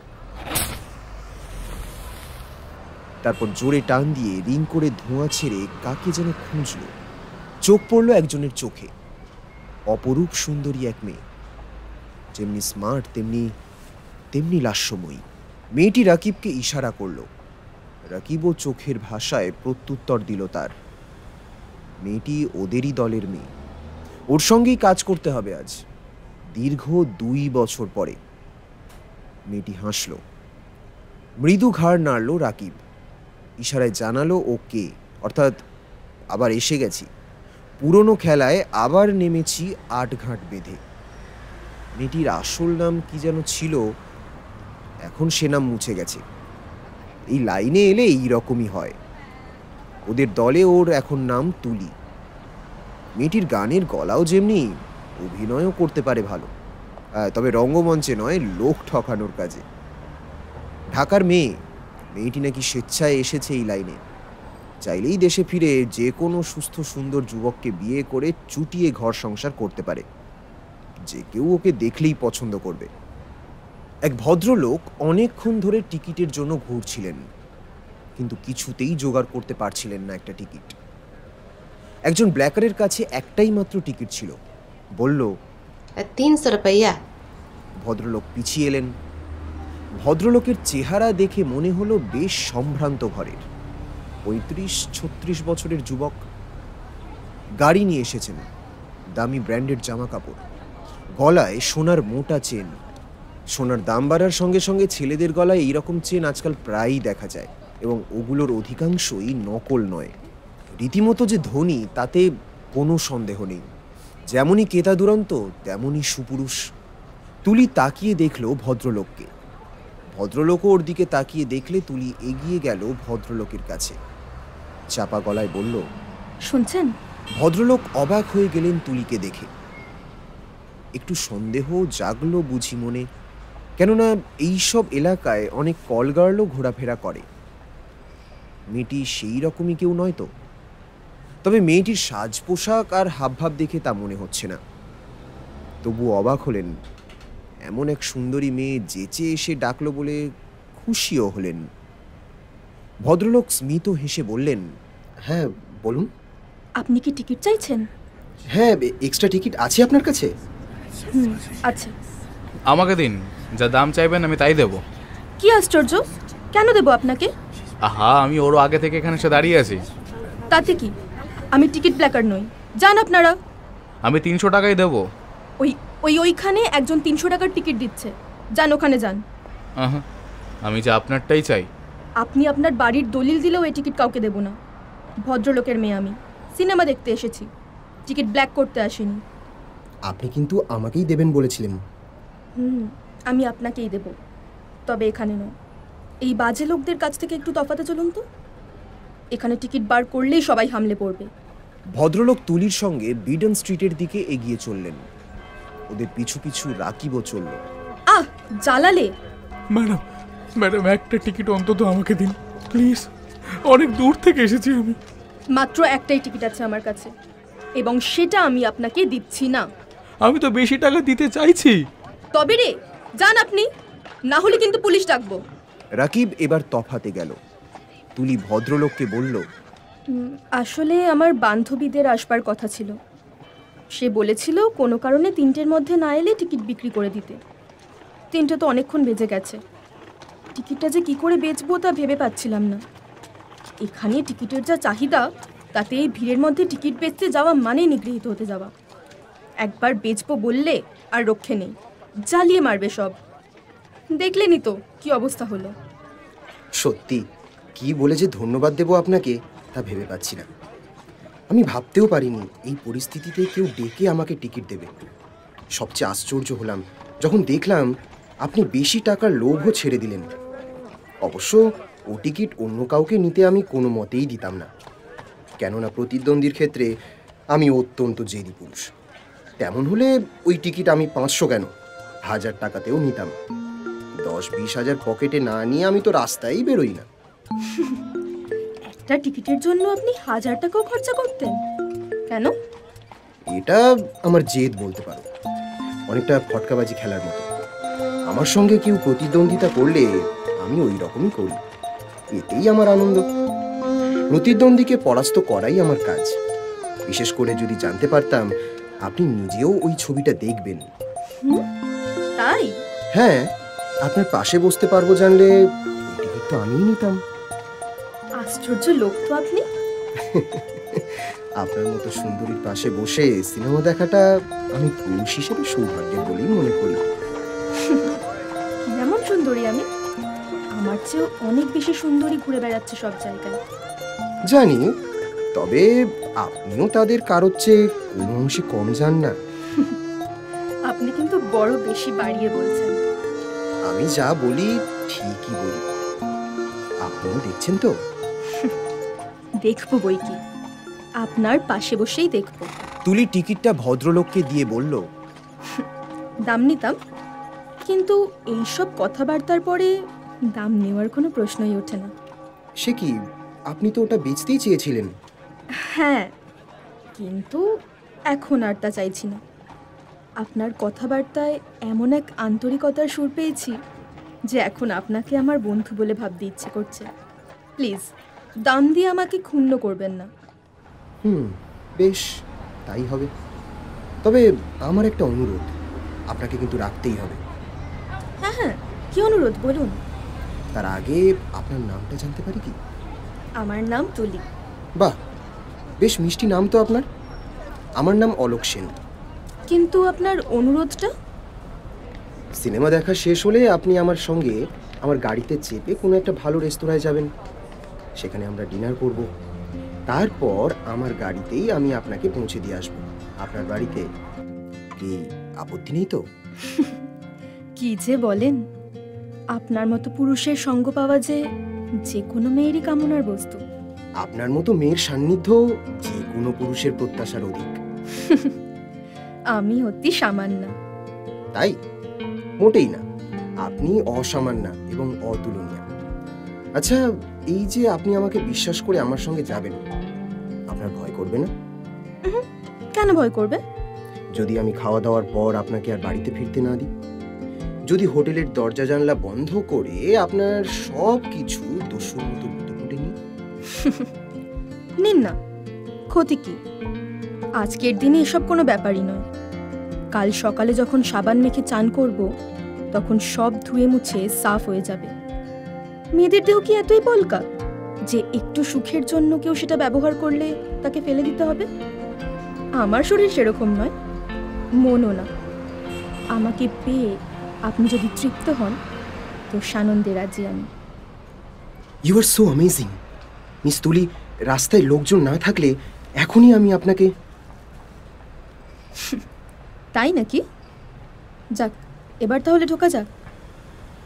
তারপর জোরে টান দিয়ে রিং করে ধোঁয়া ছেড়ে কাকে যেন খুঁজল। চোখ পড়ল একজনের চোখে। অপরূপ সুন্দরী এক মেয়ে, যেমনি স্মার্ট তেমনি তেমনি লাস্যময়ী। মেয়েটি রাকিবকে ইশারা করল। রাকিবও চোখের ভাষায় প্রত্যুত্তর দিল তার। মেয়েটি ওদেরই দলের মেয়ে, ওর সঙ্গেই কাজ করতে হবে আজ, দীর্ঘ 2 বছর পরে। মেয়েটি হাসল, মৃদু ঘাড় নাড়ল রাকিব, ইশারায় জানালো ও কে, অর্থাৎ আবার এসে গেছি। পুরনো খেলায় আবার নেমেছি আটঘাট বেঁধে। মেয়েটির আসল নাম কি যেন ছিল, এখন সে নাম মুছে গেছে। এই লাইনে এলে এই রকমই হয়। ওদের দলে ওর এখন নাম তুলি। মেয়েটির গানের গলাও যেমনি, অভিনয়ও করতে পারে ভালো, তবে রঙ্গমঞ্চে নয়, লোক ঠকানোর কাজে। ঢাকার মেয়ে, মেয়েটি নাকি স্বেচ্ছায় এসেছে এই লাইনে। চাইলেই দেশে ফিরে যে কোনো সুস্থ সুন্দর যুবককে বিয়ে করে চুটিয়ে ঘর সংসার করতে পারে। যে কেউ ওকে দেখলেই পছন্দ করবে। এক ভদ্রলোক অনেকক্ষণ ধরে টিকিটের জন্য ঘুরছিলেন, কিন্তু কিছুতেই জোগাড় করতে পারছিলেন না একটা টিকিট। একজন ব্ল্যাকারের কাছে একটাই মাত্র টিকিট ছিল। বলল, 300 रुपया। ভদ্রলোক পিছিয়ে এলেন। ভদ্রলোকের চেহারা দেখে মনে হলো বেশ সম্ভ্রান্ত ঘরের, 35-36 বছরের যুবক। গাড়ি নিয়ে এসেছেন, দামি ব্র্যান্ডেড জামা কাপড়, গলায় সোনার মোটা চেন। সোনার দাম বাড়ার সঙ্গে সঙ্গে ছেলেদের গলায় এইরকম চেন আজকাল প্রায়ই দেখা যায়, এবং ওগুলোর অধিকাংশই নকল নয়। রীতিমতো যে ধনী তাতে কোনো সন্দেহ নেই। যেমনই কেতা দুরন্ত তেমনই সুপুরুষ। তুলি তাকিয়ে দেখল ভদ্রলোককে। ভদ্রলোকও ওর দিকে তাকিয়ে দেখলে তুলি এগিয়ে গেল ভদ্রলোকের কাছে। চাপা গলায় বলল, শুনছেন? ভদ্রলোক অবাক হয়ে গেলেন তুলিকে দেখে। একটু সন্দেহ জাগলো বুঝি মনে, কেননা এইসব এলাকায় অনেক কলগার্লও ঘোরাফেরা করে। মেয়েটি সেই রকমই কেউ নয় তো? তবে মেয়েটির সাজ পোশাক আর হাবভাব দেখে তা মনে হচ্ছে না। তবু অবাক হলেন। এমন এক সুন্দরী মেয়ে যেচে এসে ডাকলো বলে খুশিও হলেন। ভদ্রলোক স্মিত হেসে বললেন, হ্যাঁ বলুন। আপনি কি টিকিট চাইছেন? হ্যাঁ, এক্সট্রা টিকিট আছে আপনার কাছে? আচ্ছা। আমাকে দিন, যা দাম চাইবেন আমি তাই দেব। কি আশ্চর্য, কেন দেব আপনাকে? আহা, আমি ওরও আগে থেকে এখানে এসে দাঁড়িয়ে আছি। তাতে কি, আমি টিকিট ব্ল্যাকার নই। যান আপনারা। আমি 300 টাকাই দেবো। ওইখানে একজন 300 টাকার টিকিট দিচ্ছে, যান ওখানে যান। আহা, আমি যে আপনারটাই চাই। আপনি আপনার বাড়ির দলিল দিলেও এই টিকিট কাউকে দেব না। ভদ্রলোকের মেয়ে আমি, সিনেমা দেখতে এসেছি, টিকিট ব্ল্যাক করতে আসিনি। আপনি কিন্তু আমাকেই দেবেন বলেছিলেন। আমি আপনাকেই দেব, তবে এখানে নয়। এই বাজে লোকদের কাছ থেকে একটু তফাতে চলুন তো। এখানে টিকিট বার করলেই সবাই হামলে পড়বে। ভদ্রলোক তুলির সঙ্গে বিডন স্ট্রিটের দিকে এগিয়ে চললেন। ওদের পিছু পিছু রাকিবও চলল। জ্বালালে। ম্যাডাম একটা টিকিট অন্তত আমাকে দিন প্লিজ, অনেক দূর থেকে এসেছি আমি। মাত্র একটাই টিকিট আছে আমার কাছে, এবং সেটা আমি আপনাকে দিচ্ছি না। আমি তো বেশি টাকা দিতে চাইছি। তবে রে, যান আপনি, না হলে কিন্তু পুলিশ ডাকবো। রাকিব এবার তফাতে গেল। তুলি ভদ্রলোককে বলল, আসলে আমার বান্ধবীদের আসবার কথা ছিল। সে বলেছিল কোনো কারণে 3টের মধ্যে না এলে টিকিট বিক্রি করে দিতে। 3টে তো অনেকক্ষণ বেজে গেছে। টিকিটটা যে কি করে বেচবো তা ভেবে পাচ্ছিলাম না। এখানে টিকিটের যা চাহিদা, তাতে এই ভিড়ের মধ্যে টিকিট বেচতে যাওয়া মানেই নিগৃহীত হতে যাওয়া। একবার বেচবো বললে আর রক্ষে নেই, জ্বালিয়ে মারবে সব। দেখলেনই তো কি অবস্থা হলো। সত্যি কি বলে যে ধন্যবাদ দেব আপনাকে তা ভেবে পাচ্ছি না। আমি ভাবতেও পারিনি এই পরিস্থিতিতে কেউ ডেকে আমাকে টিকিট দেবে। সবচেয়ে আশ্চর্য হলাম যখন দেখলাম আপনি বেশি টাকার লোভও ছেড়ে দিলেন। অবশ্য ও টিকিট অন্য কাউকে নিতে আমি কোনো মতেই দিতাম না, কেননা প্রতিদ্বন্দ্বীর ক্ষেত্রে আমি অত্যন্ত জেদি পুরুষ। তেমন হলে ওই টিকিট আমি 500 কেন 1000 টাকাতেও নিতাম। 10-20 হাজার পকেটে না নিয়ে আমি তো রাস্তায় বেরোই না। একটা টিকিটের জন্য আপনি 1000 টাকাও খরচা করতেন কেন? এটা আমার জেদ বলতে পারো, অনেকটা ফটকাবাজি খেলার মতো। আমার সঙ্গে কেউ প্রতিদ্বন্দ্বিতা করলে আমি ওই রকমই করি, এতেই আমার আনন্দ। প্রতিদ্বন্দ্বীকে পরাস্ত করাই আমার কাজ। বিশেষ করে যদি জানতে পারতাম আপনি নিজেও ওই ছবিটা দেখবেন। তাই? হ্যাঁ, আপনার পাশে বসতে পারবো জানলে টিকিট তো আমিই নিতাম। আশ্চর্য লোক তো আপনি। আপনার মতো সুন্দরীর পাশে বসে সিনেমা দেখাটা আমি পুরুষ হিসেবে সৌভাগ্যের বলেই মনে করি। যেমন সুন্দরী আমি, আমার চেয়েও অনেক বেশি সুন্দরী ঘুরে বেড়াচ্ছে সব জায়গায়। জানি, তবে আপনিও তাদের কারোর চেয়ে কোনো অংশে কম যান না। আপনি কিন্তু বড় বেশি বাড়িয়ে বলছেন। আমি যা বলি ঠিকই বলি। আপনিও দেখছেন তো? দেখবো বই কি, আপনার পাশে বসেই দেখবো। তুলি টিকিটটা ভদ্রলোককে দিয়ে বলল, দাম নিতাম, কিন্তু এইসব কথাবার্তার পরে দাম নেওয়ার কোনো প্রশ্নই ওঠে না। সে কি, আপনি তো ওটা বেচতেই চেয়েছিলেন। হ্যাঁ, কিন্তু এখন আর তা চাইছি না। আপনার কথাবার্তায় এমন এক আন্তরিকতার সুর পেয়েছি যে এখন আপনাকে আমার বন্ধু বলে ভাবতে ইচ্ছে করছে। প্লিজ দাম দিয়ে আমাকে ক্ষুণ্ণ করবেন না। বেশ, তাই হবে। তবে আমার একটা অনুরোধ, আপনাকে কিন্তু রাখতেই হবে। হ্যাঁ হ্যাঁ, কি অনুরোধ বলুন। তার আগে আপনার নামটা জানতে পারি কি? আমার নাম তুলি। বাহ, বেশ মিষ্টি নাম তো আপনার। আমার নাম অলোক সেন। কিন্তু আপনার অনুরোধটা? সিনেমা দেখা শেষ হলে আপনি আমার সঙ্গে আমার গাড়িতে চেপে কোনো একটা ভালো রেস্তোরাঁয় যাবেন। সেখানে আমরা ডিনার করব। তারপর আমার গাড়িতেই আমি আপনাকে পৌঁছে দিয়ে আসবো আপনার বাড়িতে। কি আপত্তি নেই তো? কি যে বলেন, আপনার মতো পুরুষের সঙ্গ পাওয়া যে কোনো মেয়েরই কামনার বস্তু। আপনার মতো মেয়ের সান্নিধ্য যে কোনো পুরুষের প্রত্যাশার অধিক। আমি অতি সামান্য। তাই? মোটেই না, আপনি অসামান্য এবং অতুলনীয়। আচ্ছা, এই যে আপনি আমাকে বিশ্বাস করে আমার সঙ্গে যাবেন, আপনার ভয় করবে না? কেন ভয় করবে? যদি আমি খাওয়া দাওয়ার পর আপনাকে আর বাড়িতে ফিরতে না দিই, যদি হোটেলের দরজা জানলা বন্ধ করে আপনার সব কিছু দস্যুর মতো লুটে পুটে নিই? নিন না, ক্ষতি কি? আজকের দিনে এসব কোনো ব্যাপারই নয়। কাল সকালে যখন সাবান মেখে চান করব, তখন সব ধুয়ে মুছে সাফ হয়ে যাবে। মেয়েদের দেহ কি এতই বলকা যে একটু সুখের জন্য কেউ সেটা ব্যবহার করলে তাকে ফেলে দিতে হবে? আমার শরীর সেরকম নয়, মনও না। আমাকে পেয়ে আপনি যদি তৃপ্ত হন তো সানন্দে রাজি আমি। You are so amazing miss Tuli. রাস্তায় লোকজন না থাকলে এখনই আমি আপনাকে। তাই নাকি? যাক, এবার তাহলে ঢোকা যাক।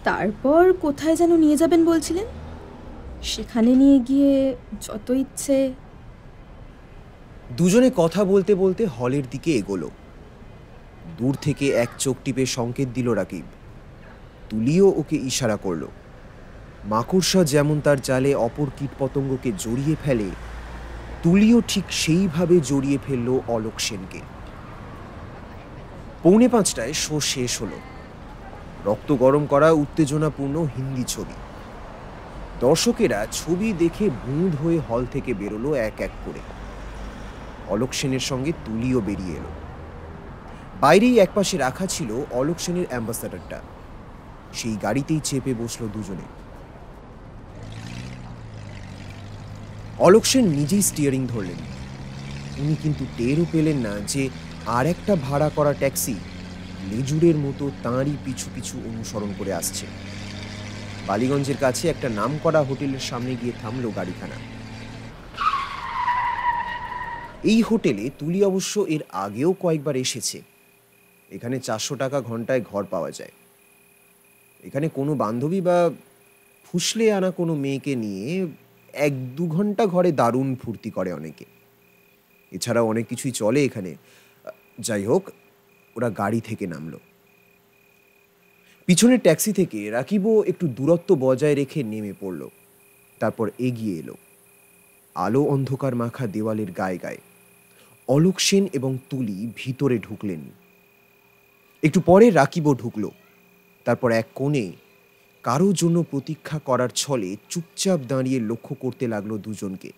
তারপর কোথায় যেন নিয়ে যাবেন বলছিলেন? সেখানে নিয়ে গিয়ে যত ইচ্ছে। দুজনে কথা বলতে বলতে হলের দিকে এগোলো। দূর থেকে এক চোখ টিপে সংকেত দিল রাকিব। তুলিও ওকে ইশারা করল। মাকড়সা যেমন তার জালে অপর কীটপতঙ্গকে জড়িয়ে ফেলে, তুলিও ঠিক সেইভাবে জড়িয়ে ফেলল অলোক সেনকে। 4:45 শো শেষ হলো। রক্ত গরম করা উত্তেজনাপূর্ণ হিন্দি ছবি। দর্শকেরা ছবি দেখে বুঁদ হয়ে হল থেকে বেরোলো এক এক করে। অলোক সেনের সঙ্গে তুলিও বেরিয়ে এলো। বাইরেই একপাশে রাখা ছিল অলোক সেনের অ্যাম্বাসাডারটা। সেই গাড়িতেই চেপে বসলো দুজনে। অলোক সেন নিজেই স্টিয়ারিং ধরলেন। উনি কিন্তু টেরও পেলেন না যে আর একটা ভাড়া করা ট্যাক্সি লেজুরের মতো তাঁরই পিছু পিছু অনুসরণ করে আসছে। বালিগঞ্জের কাছে একটা নামকরা হোটেলের সামনে গিয়ে থামলো গাড়িখানা। এই হোটেলে তুলি অবশ্য এর আগেও কয়েকবার এসেছে। এখানে 400 টাকা ঘন্টায় ঘর পাওয়া যায়। এখানে কোনো বান্ধবী বা ফুসলে আনা কোনো মেয়েকে নিয়ে 1-2 ঘন্টা ঘরে দারুণ ফুর্তি করে অনেকে। এছাড়াও অনেক কিছুই চলে এখানে। যাই হোক, ওরা গাড়ি থেকে নামলো। পিছনের ট্যাক্সি থেকে রাকিবও একটু দূরত্ব বজায় রেখে নেমে পড়ল। তারপর এগিয়ে এলো। আলো অন্ধকার মাখা দেওয়ালের গায়ে গায়ে অলোক সেন এবং তুলি ভিতরে ঢুকলেন। একটু পরে রাকিবও ঢুকল। তারপর এক কোণে কারো জন্য প্রতীক্ষা করার ছলে চুপচাপ দাঁড়িয়ে লক্ষ্য করতে লাগলো দুজনকে।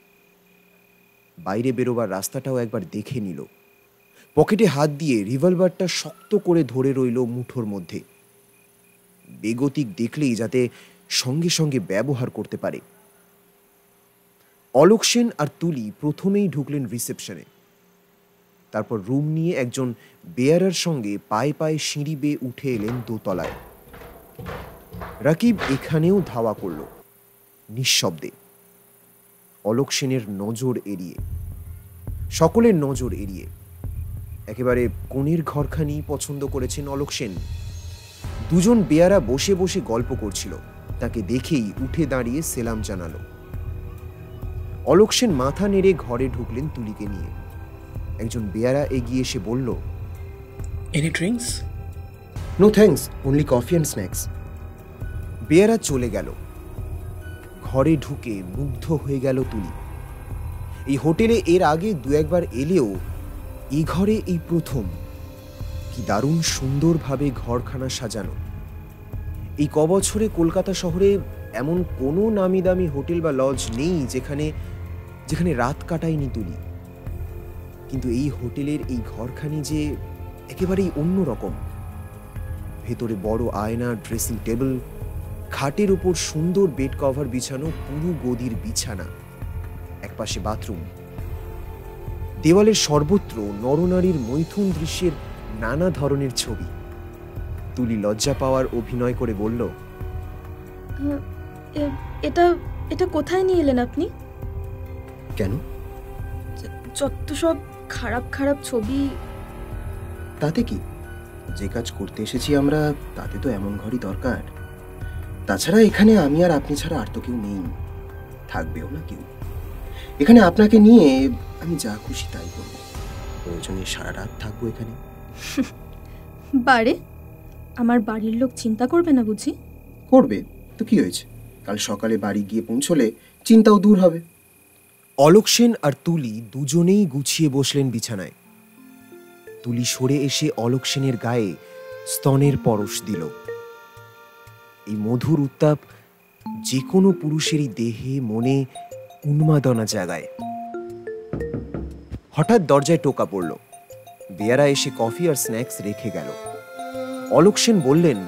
বাইরে বেরোবার রাস্তাটাও একবার দেখে নিল। পকেটে হাত দিয়ে রিভলভারটা শক্ত করে ধরে রইল মুঠোর মধ্যে, বেগতিক দেখলেই যাতে সঙ্গে সঙ্গে ব্যবহার করতে পারে। অলোক সেন আর তুলি প্রথমেই ঢুকলেন রিসেপশনে। তারপর রুম নিয়ে একজন বেয়ারার সঙ্গে পায়ে পায়ে সিঁড়ি বেয়ে উঠে এলেন দোতলায়। রাকিব এখানেও ধাওয়া করল নিঃশব্দে, অলোক সেনের নজর এড়িয়ে। সকলের নজর এড়িয়ে একেবারে কোণের ঘরখানি পছন্দ করেছেন অলোক সেন। দুজন বেয়ারা বসে বসে গল্প করছিল, তাকে দেখেই উঠে দাঁড়িয়ে সেলাম জানালো। অলোক সেন মাথা নেড়ে ঘরে ঢুকলেন তুলিকে নিয়ে। একজন বেয়ারা এগিয়ে এসে বলল, any drinks? No thanks, only coffee and snacks. বেয়ারা চলে গেল। ঘরে ঢুকে মুগ্ধ হয়ে গেল তুলি। এই হোটেলে এর আগে দু একবার এলেও এই ঘরে এই প্রথম। কি দারুণ সুন্দরভাবে ঘরখানা সাজানো। এই কবছরে কলকাতা শহরে এমন কোনো নামি দামি হোটেল বা লজ নেই যেখানে যেখানে রাত কাটায়নি তুলি। কিন্তু এই হোটেলের এই ঘরখানি যে একেবারেই অন্যরকম। ভেতরে বড় আয়না, ড্রেসিং টেবিল, খাটের উপর সুন্দর বেড কভার বিছানো পুরু গদির বিছানা, একপাশে বাথরুম। দেওয়ালের সর্বত্র নরনারীর মৈথুন দৃশ্যের নানা ধরনের ছবি। তুলি লজ্জা পাওয়ার অভিনয় করে বলল, এটা এটা কোথায় নিয়ে এলেন আপনি? কেন? যত সব খারাপ খারাপ ছবি। তাতে কি, যে কাজ করতে এসেছি আমরা তাতে তো এমন ঘরই দরকার। তাছাড়া এখানে আমি আর আপনি ছাড়া আর তো কেউ নেই, থাকবেও না কেউ। এখানে আপনাকে নিয়ে আমি যা খুশি তাই করব, প্রয়োজনে সারা রাত থাকবো এখানে। বারে, আমার বাড়ির লোক চিন্তা করবে না বুঝি? করবে তো কি হয়েছে, কাল সকালে বাড়ি গিয়ে পৌঁছলে চিন্তাও দূর হবে। অলোক সেন আর তুলি দুজনেই গুছিয়ে বসলেন বিছানায়। তুলি সরে এসে অলোক সেনের গায়ে স্তনের পরশ দিল। এই মধুর উত্তাপ যে কোনো পুরুষেরই দেহে মনে উন্মাদনা জাগায়। হঠাৎ দরজায় টোকা পড়ল। বেয়ারা এসে কফি আর স্ন্যাক্স রেখে গেল। অলোক সেন বললেন,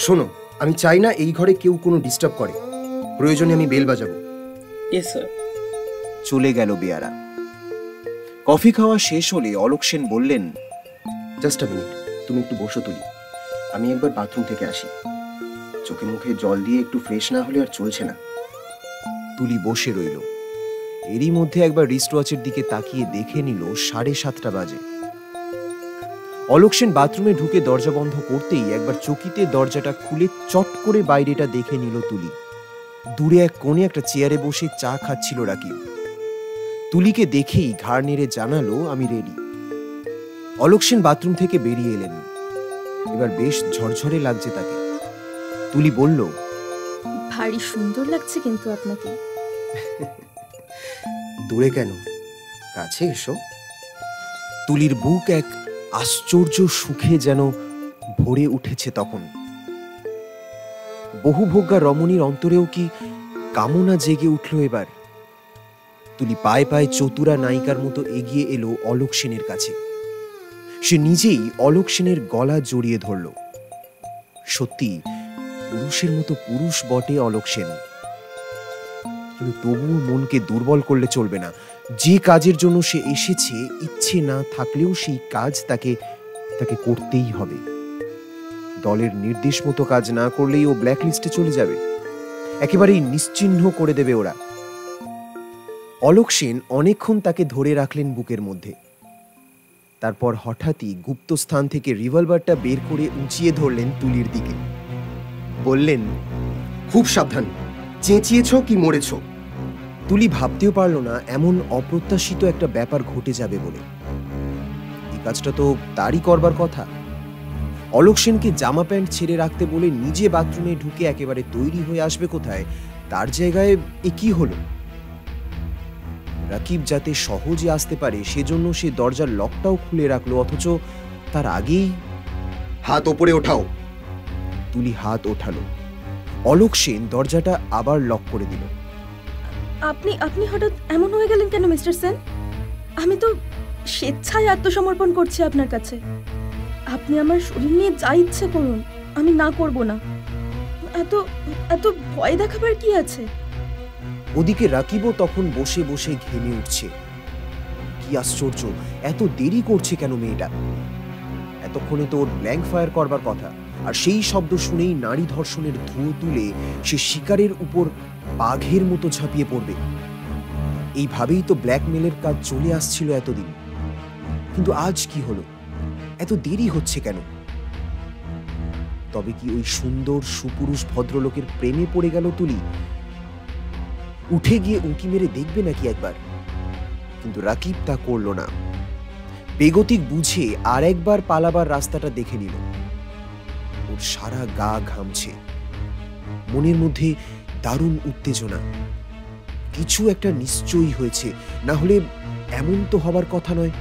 শোনো, আমি চাই না এই ঘরে কেউ কোনো ডিস্টার্ব করে, প্রয়োজনে আমি বেল বাজাবো। Yes sir. চলে গেল বেয়ারা। কফি খাওয়া শেষ হলে অলোক সেন বললেন, জাস্ট আ মিনিট, তুমি একটু বসো তুলি, আমি একবার বাথরুম থেকে আসি। চোখে মুখে জল দিয়ে একটু ফ্রেশ না হলে আর চলছে না। তুলি বসে রইল। এরই মধ্যে একবার রিস্ট ওয়াচের দিকে তাকিয়ে দেখে নিল 7:30 বাজে। অলোক সেন বাথরুমে ঢুকে দরজা বন্ধ করতেই একবার চকিতে দরজাটা খুলে চট করে বাইরেটা দেখে নিল তুলি। দূরে এক কোণে একটা চেয়ারে বসে চা খাচ্ছিল রাকিব। তুলিকে দেখেই ঘাড় নেড়ে জানালো, আমি রেডি। অলোক সেন বাথরুম থেকে বেরিয়ে এলেন। এবার বেশ ঝরঝরে লাগছে তাকে। তুলি বলল, ভারী সুন্দর লাগছে কিন্তু আপনাকে। দূরে কেন, কাছে এসো। তুলির বুক এক আশ্চর্য সুখে যেন ভরে উঠেছে তখন। বহুভোগ্যা রমণীর অন্তরেও কি কামনা জেগে উঠল এবার। তুলি পায়ে পায়ে চতুরা নায়িকার মতো এগিয়ে এলো অলোক সেনের কাছে। সে নিজেই অলোক সেনের গলা জড়িয়ে ধরল। সত্যি পুরুষের মতো পুরুষ বটে অলোক সেন, কিন্তু তবুও মনকে দুর্বল করলে চলবে না। যে কাজের জন্য সে এসেছে, ইচ্ছে না থাকলেও সেই কাজ তাকে তাকে করতেই হবে। দলের নির্দেশ মতো কাজ না করলেই ও ব্ল্যাকলিস্টে চলে যাবে, একেবারেই নিশ্চিহ্ন করে দেবে ওরা। অলোক সেন অনেকক্ষণ তাকে ধরে রাখলেন বুকের মধ্যে। তারপর হঠাৎই গুপ্ত স্থান থেকে রিভলভারটা বের করে উঁচিয়ে ধরলেন তুলির দিকে। বললেন, খুব সাবধান, চেঁচিয়েছ কি মরেছ। তুলি ভাবতেও পারল না এমন অপ্রত্যাশিত একটা ব্যাপার ঘটে যাবে বলে। এই কাজটা তো তারই করবার কথা। অলোক সেনকে জামা প্যান্ট ছেড়ে রাখতে বলে নিজে বাথরুমে ঢুকে একেবারে তৈরি হয়ে আসবে কোথায়, তার জায়গায় এ কি হলো? রাকিব যাতে সহজে আসতে পারে সেজন্য সে দরজার লকটাও খুলে রাখলো, অথচ তার আগেই। হাত ওপরে ওঠাও। তুলি হাত ওঠালো। অলোক সেন দরজাটা আবার লক করে দিল। আপনি আপনি হঠাৎ এমন হয়ে গেলেন কেন মিস্টার সেন? আমি তো স্বেচ্ছায় আত্মসমর্পণ করছি আপনার কাছে। আপনি আমার শরীর নিয়ে যা ইচ্ছে করুন, আমি না করব না। এত এত ভয় দেখাবার কি আছে? ওদিকে রাকিবও তখন বসে বসে ঘেমে উঠছে। কি আশ্চর্য, এত দেরি করছে কেন মেয়েটা? এতক্ষণে তো ওর ব্ল্যাঙ্ক ফায়ার করবার কথা, আর সেই শব্দ শুনেই নারী ধর্ষণের ধুয়ো তুলে সে শিকারের উপর বাঘের মতো ঝাঁপিয়ে পড়বে। এইভাবেই তো ব্ল্যাকমেলের কাজ চলে আসছিল এতদিন। কিন্তু আজ কি হলো? এত দেরি হচ্ছে কেন? তবে কি ওই সুন্দর সুপুরুষ ভদ্রলোকের প্রেমে পড়ে গেল তুলি? উঠে গিয়ে উঁকি মেরে দেখবে নাকি একবার? কিন্তু রাকিব তা করল না। বেগতিক বুঝে আর একবার পালাবার রাস্তাটা দেখে নিল। ওর সারা গা ঘামছে, মনের মধ্যে দারুণ উত্তেজনা। কিছু একটা নিশ্চয়ই হয়েছে, না হলে এমন তো হবার কথা নয়।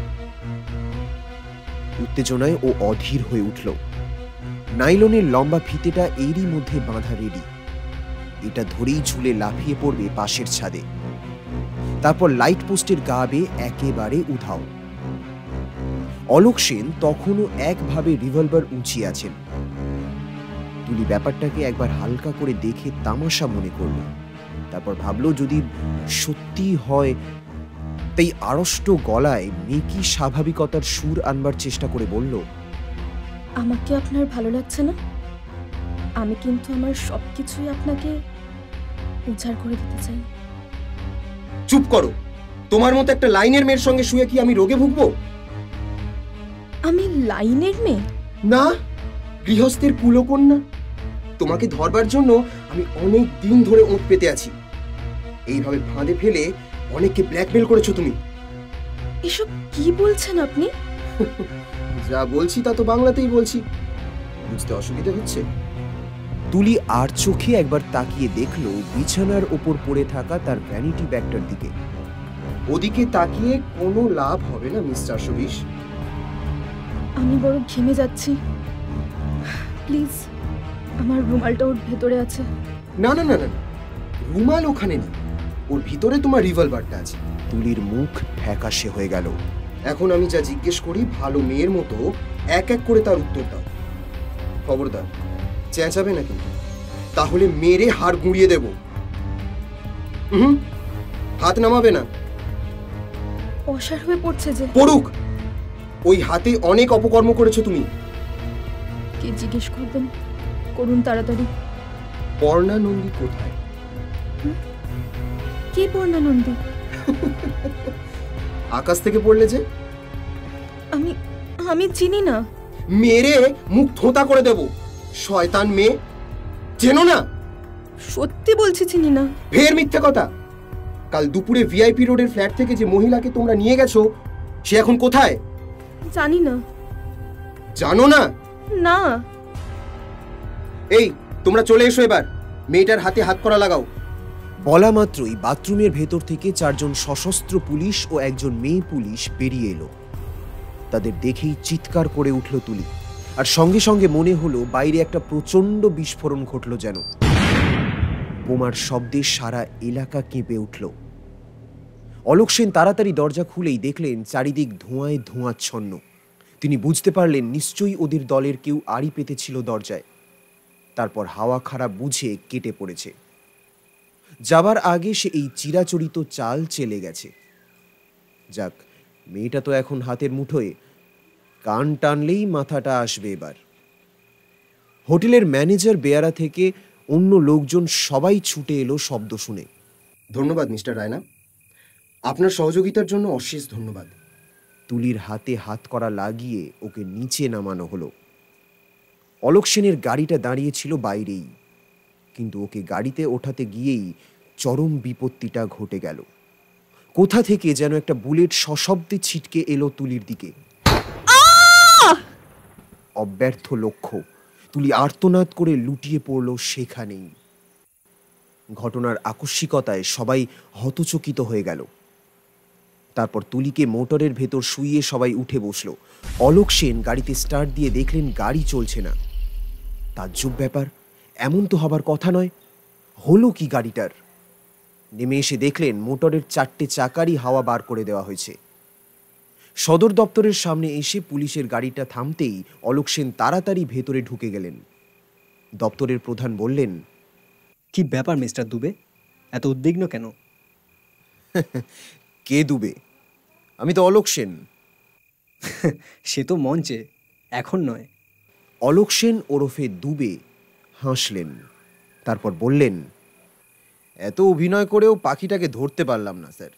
উত্তেজনায় ও অধীর হয়ে উঠল। নাইলনের লম্বা ফিতেটা এরই মধ্যে বাঁধা রেডি। এটা ধরেই ঝুলে লাফিয়ে পড়বে পাশের ছাদে। তারপর লাইট পোস্টের গা বেয়ে একেবারে উধাও। অলোক সেন তখনও একভাবে রিভলভার উঁচিয়ে আছেন। তুলি ব্যাপারটাকে একবার হালকা করে দেখে তামাশা মনে করল। তারপর ভাবল যদি সত্যি হয়, তাই আড়ষ্ট গলায় মেকি স্বাভাবিকতার সুর আনবার চেষ্টা করে বলল, আমাকে আপনার ভালো লাগছে না? আমি কিন্তু আমার সবকিছুই আপনাকে উজাড় করে দিতে চাই। চুপ করো। তোমার মতো একটা লাইনের মেয়ের সঙ্গে শুয়ে কি আমি রোগে ভুগবো? আমি লাইনের মেয়ে না, গৃহস্থের কুলকন্যা। তোমাকে ধরবার জন্য আমি অনেক দিন ধরে ওঁত পেতে আছি। এইভাবে ফাঁদে ফেলে অনেককে ব্ল্যাকমেল করেছো তুমি। এসব কি বলছেন আপনি? যা বলছি তা তো বাংলাতেই বলছি, বুঝতে অসুবিধা হচ্ছে? তুলি আর চোখে একবার তাকিয়ে দেখল বিছানার ওপর পড়ে থাকা তার ভ্যানিটি ব্যাগটার দিকে। ওদিকে তাকিয়ে কোনো লাভ হবে না মিস 420। আমি বড় ঘেমে যাচ্ছি, প্লিজ আমার রুমালটা ওর ভেতরে আছে। না না না না, রুমাল ওখানে নেই, ওর ভিতরে তোমার রিভলভারটা আছে। তুলির মুখ ফ্যাকাশে হয়ে গেল। এখন আমি যা জিজ্ঞেস করি ভালো মেয়ের মতো এক এক করে তার উত্তর দাও। খবরদার চেঁচাবে না কিন্তু, তাহলে মেরে হাড় গুঁড়িয়ে দেব। হাত নামাবে না। অসাড় হয়ে পড়ছে যে। পড়ুক, ওই হাতে অনেক অপকর্ম করেছো তুমি। কে জিজ্ঞেস করবেন? করুন তাড়াতাড়ি। পর্ণা নন্দী কোথায়? কে পর্ণা নন্দী? আকাশ থেকে পড়লে যে। আমি আমি চিনি না। মেরে মুখ থোঁতা করে দেব, শয়তান মেয়ে। চেনো না? সত্যি বলছি চিনি না। ফের মিথ্যে কথা। কাল দুপুরে ভিআইপি রোডের ফ্ল্যাট থেকে যে মহিলাকে তোমরা নিয়ে গেছো, সে এখন কোথায়? জানি না। জানো না? না। এই তোমরা চলে এসো এবার, মেয়েটার হাতে হাত করা লাগাও। বলা মাত্রই বাথরুমের ভেতর থেকে 4 জন সশস্ত্র পুলিশ ও একজন মেয়ে পুলিশ বেরিয়ে এলো। তাদের দেখেই চিৎকার করে উঠল তুলি, আর সঙ্গে সঙ্গে মনে হলো বাইরে একটা প্রচন্ড বিস্ফোরণ ঘটল যেন। বোমার শব্দে সারা এলাকা কেঁপে উঠল। অলোক সেন তাড়াতাড়ি দরজা খুলেই দেখলেন চারিদিক ধোঁয়ায় ধোঁয়াচ্ছন্ন। তিনি বুঝতে পারলেন নিশ্চয়ই ওদের দলের কেউ আড়ি পেতেছিল দরজায়। তারপর হাওয়া খারাপ বুঝে কেটে পড়েছে। যাবার আগে সে এই চিরাচরিত চাল চেলে গেছে। যাক, মেয়েটা তো এখন হাতের মুঠোয়, কান টানলেই মাথাটা আসবে এবার। হোটেলের ম্যানেজার বেয়ারা থেকে অন্য লোকজন সবাই ছুটে এলো শব্দ শুনে। ধন্যবাদ মিস্টার রায়না, আপনার সহযোগিতার জন্য অশেষ ধন্যবাদ। তুলির হাতে হাত করা লাগিয়ে ওকে নিচে নামানো হলো। অলোক সেনের গাড়িটা দাঁড়িয়েছিল বাইরেই, কিন্তু ওকে গাড়িতে ওঠাতে গিয়েই চরম বিপত্তিটা ঘটে গেল। কোথা থেকে যেন একটা বুলেট সশব্দে ছিটকে এলো তুলির দিকে। অব্যর্থ লক্ষ্য। তুলি আর্তনাদ করে লুটিয়ে পড়ল সেখানেই। ঘটনার আকস্মিকতায় সবাই হতচকিত হয়ে গেল। তারপর তুলিকে মোটরের ভেতর শুইয়ে সবাই উঠে বসল। অলোক সেন গাড়িতে স্টার্ট দিয়ে দেখলেন গাড়ি চলছে না। তাজ্জব ব্যাপার, এমন তো হবার কথা নয়। হলো কি গাড়িটার? নেমে এসে দেখলেন মোটরের 4টে চাকারই হাওয়া বার করে দেওয়া হয়েছে। সদর দপ্তরের সামনে এসে পুলিশের গাড়িটা থামতেই অলোক সেন তাড়াতাড়ি ভেতরে ঢুকে গেলেন। দপ্তরের প্রধান বললেন, কি ব্যাপার মিস্টার দুবে, এত উদ্বিগ্ন কেন? কে দুবে? আমি তো অলোক সেন। সে তো মঞ্চে, এখন নয়। অলোক সেন ওরফে দুবে হাসলেন। তারপর বললেন, এত অভিনয় করেও পাখিটাকে ধরতে পারলাম না স্যার।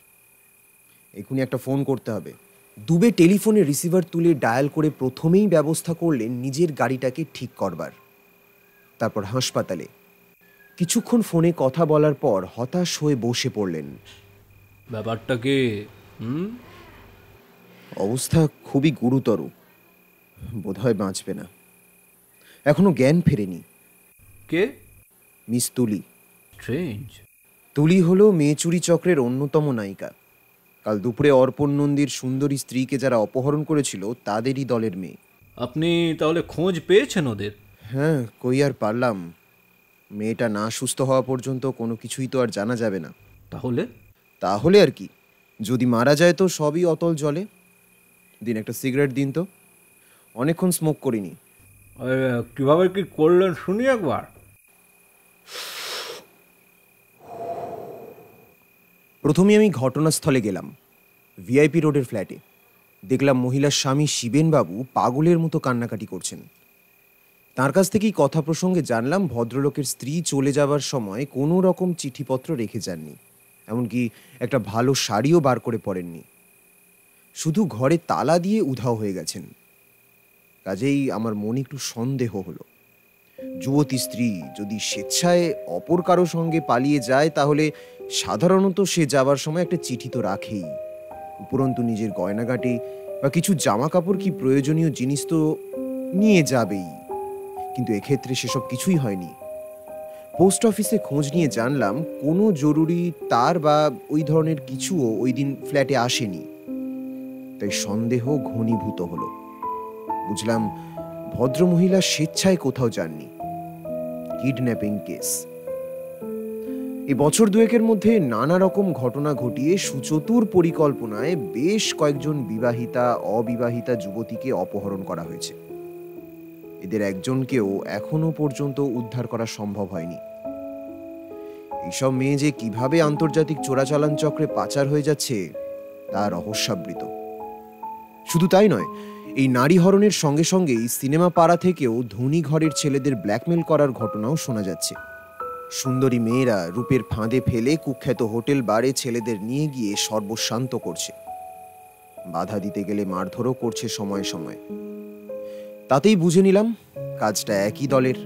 এখনই একটা ফোন করতে হবে। দুবে টেলিফোনে রিসিভার তুলে ডায়াল করে প্রথমেই ব্যবস্থা করলেন নিজের গাড়িটাকে ঠিক করবার। তারপর হাসপাতালে কিছুক্ষণ ফোনে কথা বলার পর হতাশ হয়ে বসে পড়লেন। ব্যাপারটা কি? অবস্থা খুবই গুরুতর, বোধহয় বাঁচবে না। এখনো জ্ঞান ফেরেনি। কে? মিস তুলি। স্ট্রেঞ্জ। তুলি হলো মেয়ে চুরি চক্রের অন্যতম নায়িকা। কাল দুপুরে অর্পণ নন্দীর সুন্দরী স্ত্রীকে যারা অপহরণ করেছিল তাদেরই দলের মেয়ে। আপনি তাহলে খোঁজ পেয়েছেন ওদের? হ্যাঁ, কই আর পারলাম। মেয়েটা না সুস্থ হওয়া পর্যন্ত কোনো কিছুই তো আর জানা যাবে না। তাহলে আর কি, যদি মারা যায় তো সবই অতল জলে। দিন একটা সিগারেট দিন তো, অনেকক্ষণ স্মোক করিনি। কিভাবে কি করলেন শুনি একবার। প্রথমে আমি ঘটনাস্থলে গেলাম, ভিআইপি রোডের ফ্ল্যাটে। দেখলাম মহিলার স্বামী শিবেনবাবু পাগলের মতো কান্নাকাটি করছেন। তার কাছ থেকেই কথা প্রসঙ্গে জানলাম ভদ্রলোকের স্ত্রী চলে যাবার সময় কোনো রকম চিঠিপত্র রেখে যাননি, এমনকি একটা ভালো শাড়িও বার করে পরেননি। শুধু ঘরে তালা দিয়ে উধাও হয়ে গেছেন। কাজেই আমার মনে একটু সন্দেহ হলো, যুবতী স্ত্রী যদি স্বেচ্ছায় অপর কারো সঙ্গে পালিয়ে যায় তাহলে সাধারণত সে যাবার সময় একটা চিঠি তো রাখেই, উপরন্তু নিজের গয়নাগাটি বা কিছু জামা কাপড় কি প্রয়োজনীয় জিনিস তো নিয়ে যাবেই। কিন্তু এক্ষেত্রে সেসব কিছুই হয়নি। পোস্ট অফিসে খোঁজ নিয়ে জানলাম কোনো জরুরি তার বা ওই ধরনের কিছুও ওই দিন ফ্ল্যাটে আসেনি। তাই সন্দেহ ঘনীভূত হলো। বুঝলাম ভদ্রমহিলা স্বেচ্ছায় কোথাও যাননি। Kidnapping case. এই বছর দুয়েকের মধ্যে নানা রকম ঘটনা ঘটিয়ে সুচতুর পরিকল্পনায় বেশ কয়েকজন বিবাহিতা অবিবাহিতা যুবতীকে অপহরণ করা হয়েছে। এদের একজনকেও এখনো পর্যন্ত উদ্ধার করা সম্ভব হয়নি। এইসব মেয়ে যে কিভাবে আন্তর্জাতিক চোরাচালান চক্রে পাচার হয়ে যাচ্ছে তা রহস্যাবৃত। শুধু তাই নয়, এই নারী হরণের সঙ্গে সঙ্গেই সিনেমা পাড়া থেকেও ধনী ঘরের ছেলেদের ব্ল্যাকমেল করার ঘটনাও শোনা যাচ্ছে। সুন্দরী মেয়েরা রূপের ফাঁদে ফেলে কুখ্যাত হোটেল বারে ছেলেদের নিয়ে গিয়ে সর্বশান্ত করছে। বাধা দিতে গেলে মারধরও করছে সময়ে সময়ে। তাতেই বুঝে নিলাম কাজটা একই দলের।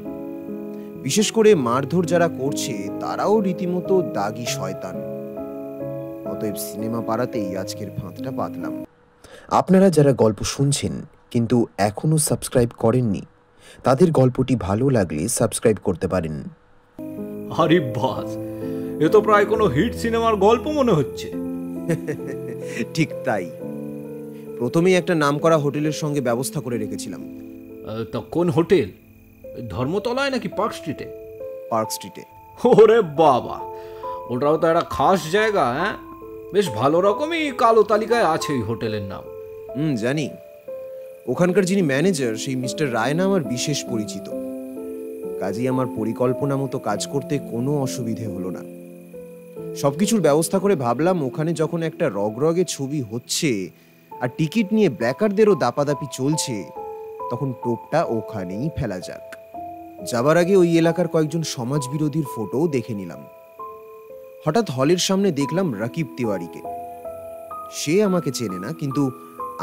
বিশেষ করে মারধর যারা করছে তারাও রীতিমতো দাগী শয়তান। অতএব সিনেমা পাড়াতেই আজকের ফাঁদটা পাতলাম। আপনারা যারা গল্প শুনছেন কিন্তু এখনো সাবস্ক্রাইব করেননি, তাদের গল্পটি ভালো লাগলে সাবস্ক্রাইব করতে পারেন। আরে বাস, এ তো প্রায় কোনো হিট সিনেমার গল্প মনে হচ্ছে। ঠিক তাই। প্রথমেই একটা নামকরা হোটেলের সঙ্গে ব্যবস্থা করে রেখেছিলাম। তা কোন হোটেল? ধর্মতলায় নাকি পার্ক স্ট্রিটে? পার্ক স্ট্রিটে। ওরে বাবা, ওটাও তো একটা খাস জায়গা। হ্যাঁ, বেশ ভালো রকমই কালো তালিকায় আছে ওই হোটেলের নাম। জানি। ওখানকার যিনি ম্যানেজার সেই মিস্টার রায়না আমার বিশেষ পরিচিত। কাজেই আমার পরিকল্পনা মতো কাজ করতে কোনো অসুবিধে হলো না। সবকিছুর ব্যবস্থা করে ভাবলাম ওখানে যখন একটা রগরগে ছবি হচ্ছে আর টিকিট নিয়ে ব্ল্যাকারদেরও দাপাদাপি চলছে, তখন টোপটা ওখানেই ফেলা যাক। যাবার আগে ওই এলাকার কয়েকজন সমাজ বিরোধীর ফটোও দেখে নিলাম। হঠাৎ হলের সামনে দেখলাম রাকিব তিওয়ারিকে। সে আমাকে চেনে না, কিন্তু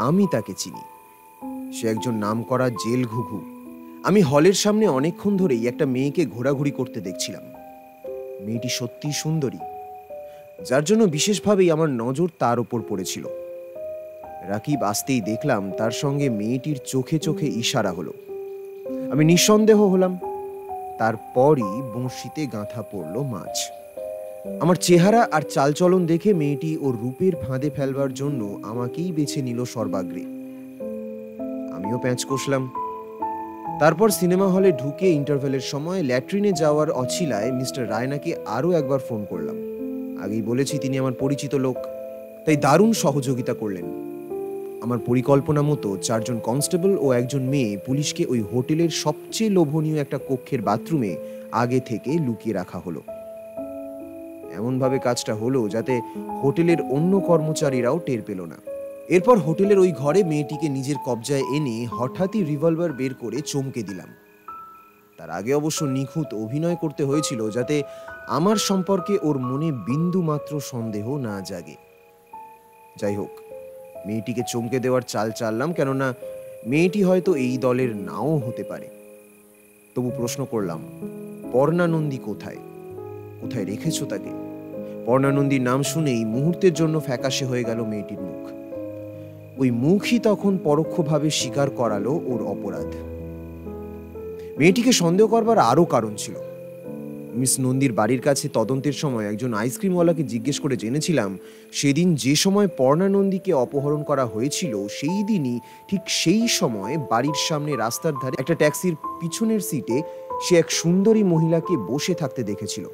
আমি তাকে চিনি। সে একজন নামকরা জেল ঘুঘু। আমি হলের সামনে অনেকক্ষণ ধরেই একটা মেয়েকে ঘোরাঘুরি করতে দেখছিলাম। মেয়েটি সত্যি সুন্দরী, যার জন্য বিশেষভাবেই আমার নজর তার উপর পড়েছিল। রাকিব আসতেই দেখলাম তার সঙ্গে মেয়েটির চোখে চোখে ইশারা হলো। আমি নিঃসন্দেহ হলাম। তারপরই বঁড়শিতে গাঁথা পড়ল মাছ। আমার চেহারা আর চালচলন দেখে মেয়েটি ওর রূপের ফাঁদে ফেলবার জন্য আমাকেই বেছে নিল সর্বাগ্রে। আমিও প্যাঁচ কষলাম। তারপর সিনেমা হলে ঢুকে ইন্টারভেলের সময় ল্যাট্রিনে যাওয়ার অছিলায় মিস্টার রায়নাকে আরও একবার ফোন করলাম। আগেই বলেছি তিনি আমার পরিচিত লোক, তাই দারুণ সহযোগিতা করলেন। আমার পরিকল্পনা মতো 4 জন কনস্টেবল ও একজন মেয়ে পুলিশকে ওই হোটেলের সবচেয়ে লোভনীয় একটা কক্ষের বাথরুমে আগে থেকে লুকিয়ে রাখা হলো। এমনভাবে কাজটা হলো যাতে হোটেলের অন্য কর্মচারীরাও টের পেল না। এরপর হোটেলের ওই ঘরে মেয়েটিকে নিজের কবজায় এনে হঠাৎই রিভলভার বের করে চমকে দিলাম। তার আগে অবশ্য নিখুঁত অভিনয় করতে হয়েছিল যাতে আমার সম্পর্কে ওর মনে বিন্দু মাত্র সন্দেহ না জাগে। যাই হোক, মেয়েটিকে চমকে দেওয়ার চাল চাললাম, কেননা মেয়েটি হয়তো এই দলের নাও হতে পারে। তবু প্রশ্ন করলাম, পর্ণানন্দী কোথায়? কোথায় রেখেছো তাকে? পর্ণানন্দীর নাম শুনেই মুহূর্তের জন্য ফ্যাকাশে হয়ে গেল মেয়েটির মুখ। ওই মুখই তখন পরোক্ষভাবে স্বীকার করালো ওর অপরাধ। মেয়েটিকে সন্দেহ করবার আরও কারণ ছিল। মিস নন্দীর বাড়ির কাছে তদন্তের সময় একজন আইসক্রিমওয়ালাকে জিজ্ঞেস করে জেনেছিলাম, সেদিন যে সময় পর্ণা নন্দীকে অপহরণ করা হয়েছিল সেই দিনই ঠিক সেই সময় বাড়ির সামনে রাস্তার ধারে একটা ট্যাক্সির পিছনের সিটে সে এক সুন্দরী মহিলাকে বসে থাকতে দেখেছিল,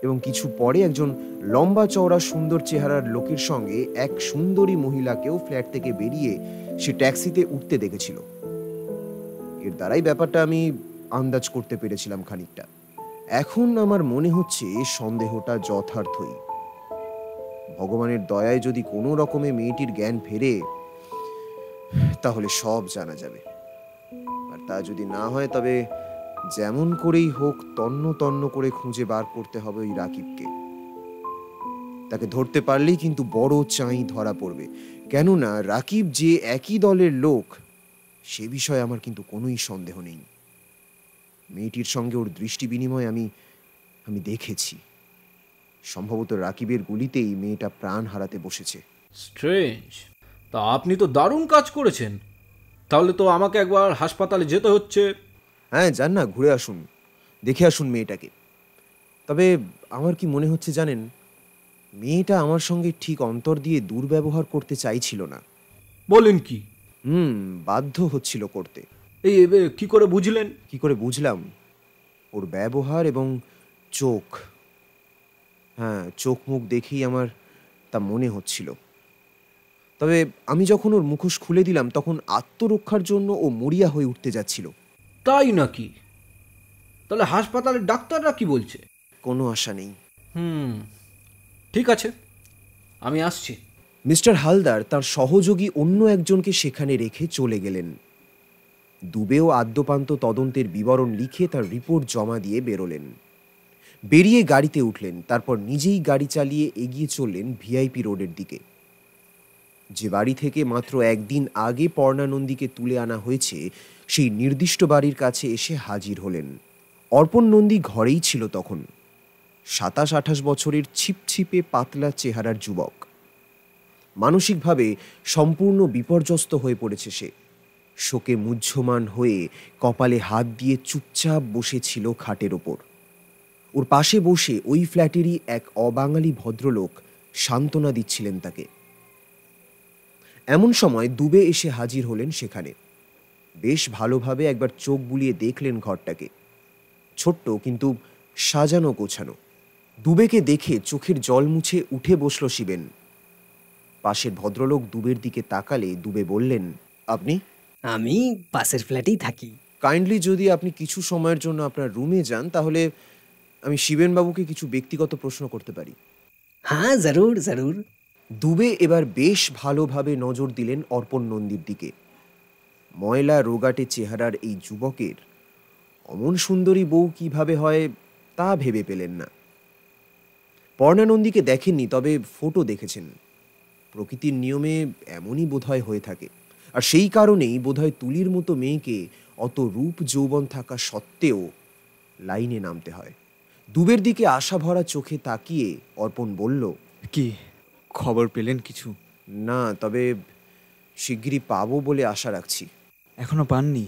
এবং কিছু পরে একজন লম্বা চওড়া সুন্দর চেহারার লোকের সঙ্গে এক সুন্দরী মহিলাকেও ফ্ল্যাট থেকে বেরিয়ে সে ট্যাক্সিতে উঠতে দেখেছিল। এর দ্বারাই ব্যাপারটা আমি আন্দাজ করতে পেরেছিলাম খানিকটা। এখন আমার মনে হচ্ছে সন্দেহটা যথার্থই। ভগবানের দয়ায় যদি কোনো রকমে মেয়েটির জ্ঞান ফেরে তাহলে সব জানা যাবে, আর তা যদি না হয় তবে যেমন করেই হোক তন্ন তন্ন করে খুঁজে বার করতে হবে ওই রাকিবকে। তাকে ধরতে পারলেই কিন্তু বড় চাই ধরা পড়বে, কেননা রাকিব যে একই দলের লোক সে বিষয়ে আমার কিন্তু কোনোই সন্দেহ নেই। মেয়েটির সঙ্গে ওর দৃষ্টি বিনিময় আমি দেখেছি। সম্ভবত রাকিবের গুলিতেই মেয়েটা প্রাণ হারাতে বসেছে। স্ট্রেঞ্জ। তা আপনি তো দারুণ কাজ করেছেন। তাহলে তো আমাকে একবার হাসপাতালে যেতে হচ্ছে। হ্যাঁ, যান না, ঘুরে আসুন, দেখে আসুন মেয়েটাকে। তবে আমার কি মনে হচ্ছে জানেন, মেয়েটা আমার সঙ্গে ঠিক অন্তর দিয়ে দুর্ব্যবহার করতে চাইছিল না। বলেন কি? বাধ্য হচ্ছিল করতে। এই কি করে বুঝলেন? কি করে বুঝলাম? ওর ব্যবহার এবং চোখ। হ্যাঁ, চোখ মুখ দেখেই আমার তা মনে হচ্ছিল। তবে আমি যখন ওর মুখোশ খুলে দিলাম তখন আত্মরক্ষার জন্য ও মরিয়া হয়ে উঠতে যাচ্ছিল। তাই নাকি? তাহলে হাসপাতালের ডাক্তাররা কি বলছে? কোনো আশা নেই। ঠিক আছে, আমি আসছি। মিস্টার হালদার তার সহযোগী অন্য একজনকে সেখানে রেখে চলে গেলেন। দুবেও আদ্যপান্ত তদন্তের বিবরণ লিখে তার রিপোর্ট জমা দিয়ে বেরোলেন। বেরিয়ে গাড়িতে উঠলেন, তারপর নিজেই গাড়ি চালিয়ে এগিয়ে চললেন ভিআইপি রোডের দিকে। যে বাড়ি থেকে মাত্র একদিন আগে পর্ণা নন্দীকে তুলে আনা হয়েছে সেই নির্দিষ্ট বাড়ির কাছে এসে হাজির হলেন। অর্পণ নন্দী ঘরেই ছিল তখন। 27-28 বছরের ছিপছিপে পাতলা চেহারার যুবক। মানসিকভাবে সম্পূর্ণ বিপর্যস্ত হয়ে পড়েছে সে। শোকে মুহ্যমান হয়ে কপালে হাত দিয়ে চুপচাপ বসেছিল খাটের ওপর। ওর পাশে বসে ওই ফ্ল্যাটেরই এক অবাঙালি ভদ্রলোক সান্ত্বনা দিচ্ছিলেন তাকে। এমন সময় দুবে এসে হাজির হলেন সেখানে। বেশ ভালোভাবে একবার চোখ বুলিয়ে দেখলেন ঘরটাকে। ছোট্ট কিন্তু সাজানো গোছানো। দুবেকে দেখে চোখের জল মুছে উঠে বসল শিবেন। পাশের ভদ্রলোক দুবের দিকে তাকালে দুবে বললেন, আপনি? আমি পাশের ফ্ল্যাটেই থাকি। কাইন্ডলি যদি আপনি কিছু সময়ের জন্য আপনার রুমে যান তাহলে আমি শিবেনবাবুকে কিছু ব্যক্তিগত প্রশ্ন করতে পারি। হ্যাঁ, জরুর জরুর। দুবে এবার বেশ ভালোভাবে নজর দিলেন অর্পণ নন্দীর দিকে। ময়লা রোগাটে চেহারার এই যুবকের অমন সুন্দরী বউ কিভাবে হয় তা ভেবে পেলেন না। পর্ণা নন্দীকে দেখেননি, তবে ফটো দেখেছেন। প্রকৃতির নিয়মে এমনই বোধহয় হয়ে থাকে, আর সেই কারণেই বোধহয় তুলির মতো মেয়েকে অত রূপ যৌবন থাকা সত্ত্বেও লাইনে নামতে হয়। দুবের দিকে আশা ভরা চোখে তাকিয়ে অর্পণ বলল, কি খবর পেলেন কিছু? না, তবে শিগগিরই পাবো বলে আশা রাখছি। এখনো পাননি?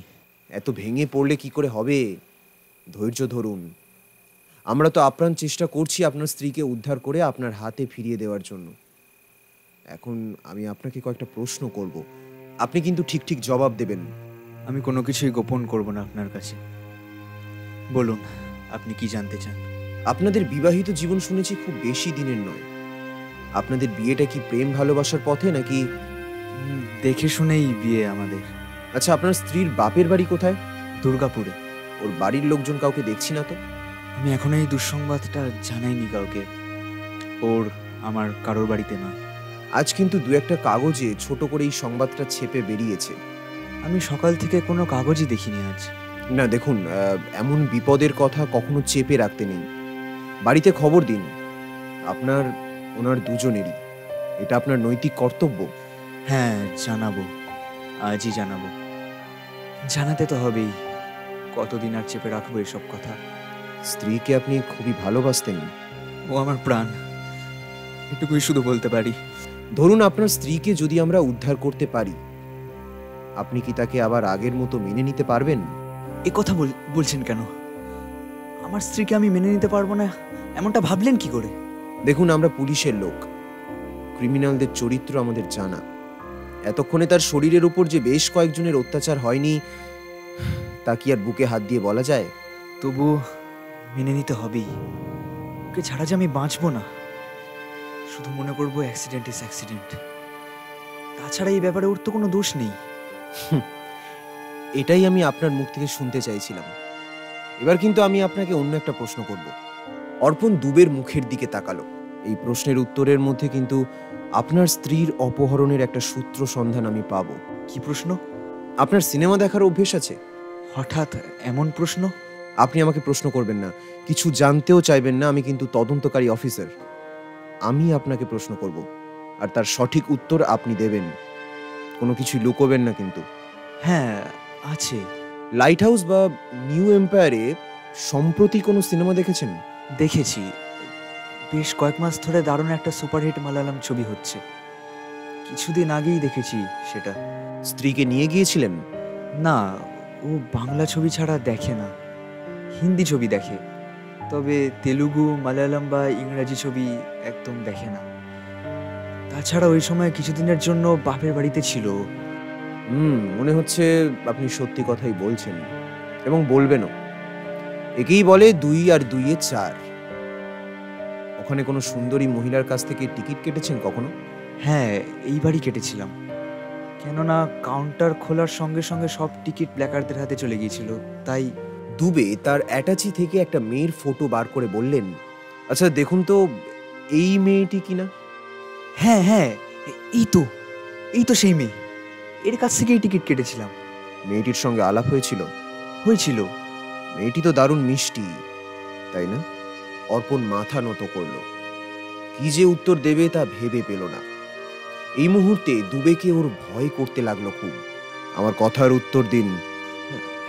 এত ভেঙে পড়লে কি করে হবে? ধৈর্য ধরুন। আমরা তো আপ্রাণ চেষ্টা করছি আপনার স্ত্রীকে উদ্ধার করে আপনার হাতে ফিরিয়ে দেওয়ার জন্য। এখন আমি আপনাকে কয়েকটা প্রশ্ন করব, আপনি কিন্তু ঠিক ঠিক জবাব দেবেন। আমি কোনো কিছুই গোপন করব না আপনার কাছে। বলুন, আপনি কি জানতে চান? আপনাদের বিবাহিত জীবন শুনেছি খুব বেশি দিনের নয়। আপনাদের বিয়েটা কি প্রেম ভালোবাসার পথে নাকি? দেখে শুনেই বিয়ে আমাদের। আচ্ছা, আপনার স্ত্রীর বাপের বাড়ি কোথায়? দুর্গাপুরে। ওর বাড়ির লোকজন কাউকে দেখছি না তো? আমি এখনো এই দুঃসংবাদটা জানাইনি কাউকে। ওর আমার কারোর বাড়িতে না। আজ কিন্তু দু একটা কাগজে ছোট করে এই সংবাদটা ছেপে বেরিয়েছে। আমি সকাল থেকে কোনো কাগজই দেখিনি আজ। না দেখুন, এমন বিপদের কথা কখনো চেপে রাখতে নেই। বাড়িতে খবর দিন, আপনার ওনার দুজনেরই। এটা আপনার নৈতিক কর্তব্য। হ্যাঁ, জানাবো, আজই জানাবো। জানাতে তো হবেই, কতদিন আর চেপে রাখবো এসব কথা। স্ত্রীকে আপনি খুবই ভালোবাসতেন। ও আমার প্রাণ, এটুকুই শুধু বলতে পারি। ধরুন আপনার স্ত্রীকে যদি আমরা উদ্ধার করতে পারি, আপনি কি তাকে আবার আগের মতো মেনে নিতে পারবেন? এ কথা বলছেন কেন? আমার স্ত্রীকে আমি মেনে নিতে পারবো না এমনটা ভাবলেন কি করে? দেখুন, আমরা পুলিশের লোক, ক্রিমিনালদের চরিত্র আমাদের জানা। এতক্ষণে তার শরীরের উপর যে বেশ কয়েকজনের অত্যাচার হয়নি তা কি আর বুকে হাত দিয়ে বলা যায়? তবু মেনে নিতে হবেই। ওকে ছাড়া যে আমি বাঁচবো না। শুধু মনে করবো অ্যাক্সিডেন্ট ইজ অ্যাক্সিডেন্ট। তাছাড়া এই ব্যাপারে ওর তো কোনো দোষ নেই। এটাই আমি আপনার মুখ থেকে শুনতে চাইছিলাম। এবার কিন্তু আমি আপনাকে অন্য একটা প্রশ্ন করব। অর্পণ দুবের মুখের দিকে তাকালো। এই প্রশ্নের উত্তরের মধ্যে কিন্তু আপনার স্ত্রীর অপহরণের একটা সূত্র সন্ধান আমি পাবো। কি প্রশ্ন? আপনার সিনেমা দেখার অভ্যেস আছে? হঠাৎ এমন প্রশ্ন? আপনি আমাকে প্রশ্ন করবেন না, কিছু জানতেও চাইবেন না। আমি কিন্তু তদন্তকারী অফিসার। আমি আপনাকে প্রশ্ন করব, আর তার সঠিক উত্তর আপনি দেবেন। কোনো কিছু লুকোবেন না কিন্তু। হ্যাঁ, আছে। লাইট হাউস বা নিউ এম্পায়ারে সম্প্রতি কোনো সিনেমা দেখেছেন? দেখেছি। বেশ কয়েক মাস ধরে দারুণ একটা সুপারহিট মালায়ালাম ছবি হচ্ছে। কিছুদিন আগেই দেখেছি সেটা। স্ত্রীকে নিয়ে গিয়েছিলেন? না, ও বাংলা ছবি ছাড়া দেখে না, হিন্দি ছবি দেখে। তবে তেলুগু, মালায়ালাম বা ইংরাজি ছবি একদম দেখে না। তাছাড়া ওই সময় কিছুদিনের জন্য বাপের বাড়িতে ছিল। মনে হচ্ছে আপনি সত্যি কথাই বলছেন, এবং বলবেনও। একেই বলে 2 আর 2 এ 4। ওখানে কোনো সুন্দরী মহিলার কাছ থেকে টিকিট কেটেছেন কখনো? হ্যাঁ, এইবারই কেটেছিলাম। কেননা কাউন্টার খোলার সঙ্গে সঙ্গে সব টিকিট প্ল্যাকারদের হাতে চলে গিয়েছিল। তাই দুবে তার অ্যাটাচি থেকে একটা মেয়ের ফটো বার করে বললেন, আচ্ছা দেখুন তো, এই মেয়েটি কিনা? হ্যাঁ হ্যাঁ, এই তো সেই মেয়ে। এর কাছ থেকেই টিকিট কেটেছিলাম। মেয়েটির সঙ্গে আলাপ হয়েছিল? হয়েছিল। মেয়েটি তো দারুণ মিষ্টি, তাই না? অর্পণ মাথা নত করল। কি যে উত্তর দেবে তা ভেবে পেল না। এই মুহূর্তে দুবেকে ওর ভয় করতে লাগলো খুব। আমার কথার উত্তর দিন।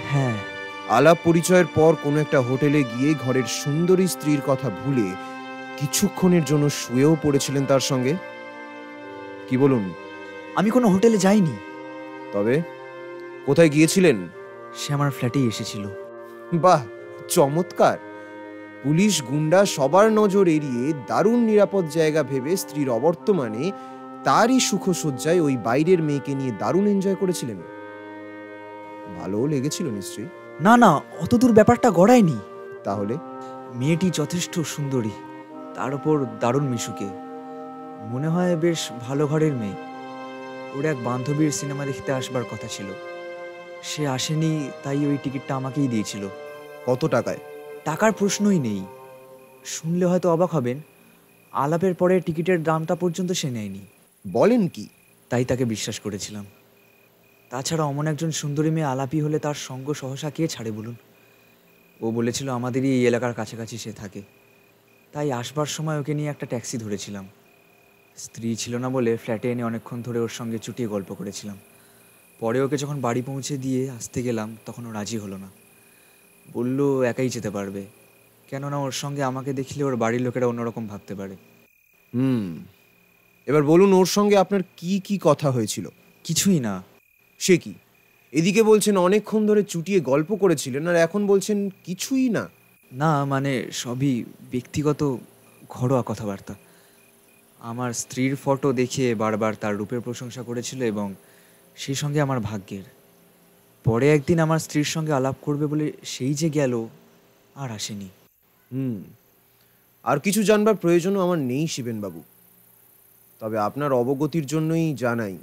হ্যাঁ। আলাপ পরিচয়ের পর কোনো একটা হোটেলে গিয়ে ঘরের সুন্দরী স্ত্রীর কথা ভুলে কিছুক্ষণের জন্য শুয়েও পড়েছিলেন তার সঙ্গে। কি বলুন? আমি কোনো হোটেলে যাইনি। তবে কোথায় গিয়েছিলেন? সে আমার ফ্ল্যাটেই এসেছিল। বাহ, চমৎকার। পুলিশ, গুন্ডা সবার নজর এড়িয়ে দারুণ নিরাপদ জায়গা ভেবে স্ত্রীর অবর্তমানে তারই সুখসজ্জায় ওই বাইরের মেয়েকে নিয়ে দারুণ এনজয় করেছিলেন। ভালো লেগেছিল নিশ্চয়ই? না না, অতদূর ব্যাপারটা গড়ায়নি। তাহলে? মেয়েটি যথেষ্ট সুন্দরী, তার উপর দারুণ মিশুকে। মনে হয় বেশ ভালো ঘরের মেয়ে। ওর এক বান্ধবীর সিনেমা দেখতে আসবার কথা ছিল, সে আসেনি, তাই ওই টিকিটটা আমাকেই দিয়েছিল। কত টাকায়? টাকার প্রশ্নই নেই। শুনলে হয়তো অবাক হবেন, আলাপের পরে টিকিটের দামটা পর্যন্ত সে নেয়নি। বলেন কি? তাই তাকে বিশ্বাস করেছিলাম। তাছাড়া অমন একজন সুন্দরী মেয়ে আলাপি হলে তার সঙ্গ সহসা কে ছাড়ে বলুন? ও বলেছিল আমাদেরই এই এলাকার কাছাকাছি সে থাকে। তাই আসবার সময় ওকে নিয়ে একটা ট্যাক্সি ধরেছিলাম। স্ত্রী ছিল না বলে ফ্ল্যাটে এনে অনেকক্ষণ ধরে ওর সঙ্গে চুটিয়ে গল্প করেছিলাম। পরে ওকে যখন বাড়ি পৌঁছে দিয়ে আসতে গেলাম তখন ও রাজি হলো না। বলল একাই যেতে পারবে, কেননা ওর সঙ্গে আমাকে দেখলে ওর বাড়ির লোকেরা অন্যরকম ভাবতে পারে। এবার বলুন, ওর সঙ্গে আপনার কি কি কথা হয়েছিল? কিছুই না। সে কি? এদিকে বলছেন অনেকক্ষণ ধরে চুটিয়ে গল্প করেছিলেন, আর এখন বলছেন কিছুই না। না মানে সবই ব্যক্তিগত ঘরোয়া কথাবার্তা। আমার স্ত্রীর ফটো দেখে বারবার তার রূপের প্রশংসা করেছিল, এবং সেই সঙ্গে আমার ভাগ্যের। পরে একদিন আমার স্ত্রীর সঙ্গে আলাপ করবে বলে সেই যে গেল, আর আসেনি। আর কিছু জানবার প্রয়োজনও আমার নেই শিবেনবাবু। তবে আপনার অবগতির জন্যই জানাই,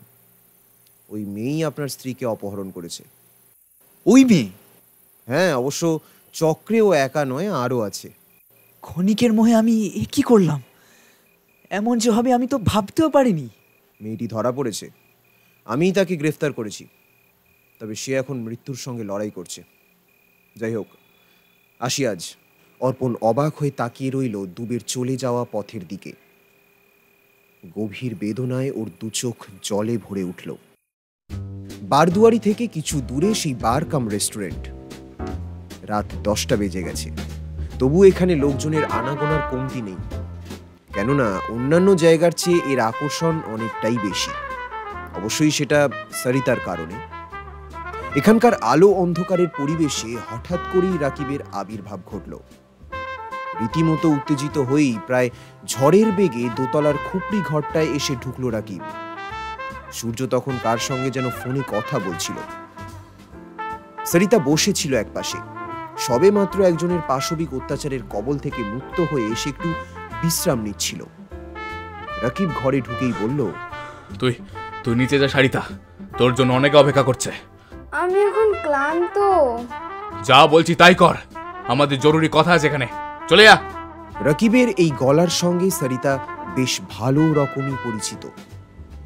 ওই মেয়েই আপনার স্ত্রীকে অপহরণ করেছে। ওই মেয়ে? হ্যাঁ, অবশ্য চক্রে ও একা নয়, আরও আছে। ক্ষণিকের মোহে আমি এ কি করলাম? এমন যে হবে আমি তো ভাবতেও পারিনি। মেয়েটি ধরা পড়েছে, আমিই তাকে গ্রেফতার করেছি। তবে সে এখন মৃত্যুর সঙ্গে লড়াই করছে। যাই হোক, আসি আজ। অর্পণ অবাক হয়ে তাকিয়ে রইল দুবের চলে যাওয়া পথের দিকে। গভীর বেদনায় ওর দুচোখ জলে ভরে উঠল। বারদুয়ারি থেকে কিছু দূরে সেই বার কাম রেস্টুরেন্ট। রাত 10টা বেজে গেছে, তবু এখানে লোকজনের আনাগোনার কমতি নেই, কেননা অন্যান্য জায়গার চেয়ে এর আকর্ষণ অনেকটাই বেশি। অবশ্যই সেটা সরিতার কারণে। এখানকার আলো অন্ধকারের পরিবেশে হঠাৎ করেই রাকিবের আবির্ভাব ঘটল। রীতিমতো উত্তেজিত হয়েই প্রায় ঝড়ের বেগে দোতলার খুপড়ি ঘরটায় এসে ঢুকল রাকিব। সূর্য তখন কার সঙ্গে যেন ফোনে কথা বলছিল। সরিতা বসেছিল একপাশে, সবে মাত্র একজনের পাশবিক অত্যাচারের কবল থেকে মুক্ত হয়ে এসে একটু বিশ্রাম নিচ্ছিল। রাকিব ঘরে ঢুকেই বলল, তুই তুই নিচে যা সরিতা, তোর জন্য অনেকে অপেক্ষা করছে। আমি এখন ক্লান্ত। যা বলছি তাই কর, আমাদের জরুরি কথা আছে এখানে, চলে যা। রাকিবের এই গলার সঙ্গে সরিতা বেশ ভালো রকমই পরিচিত,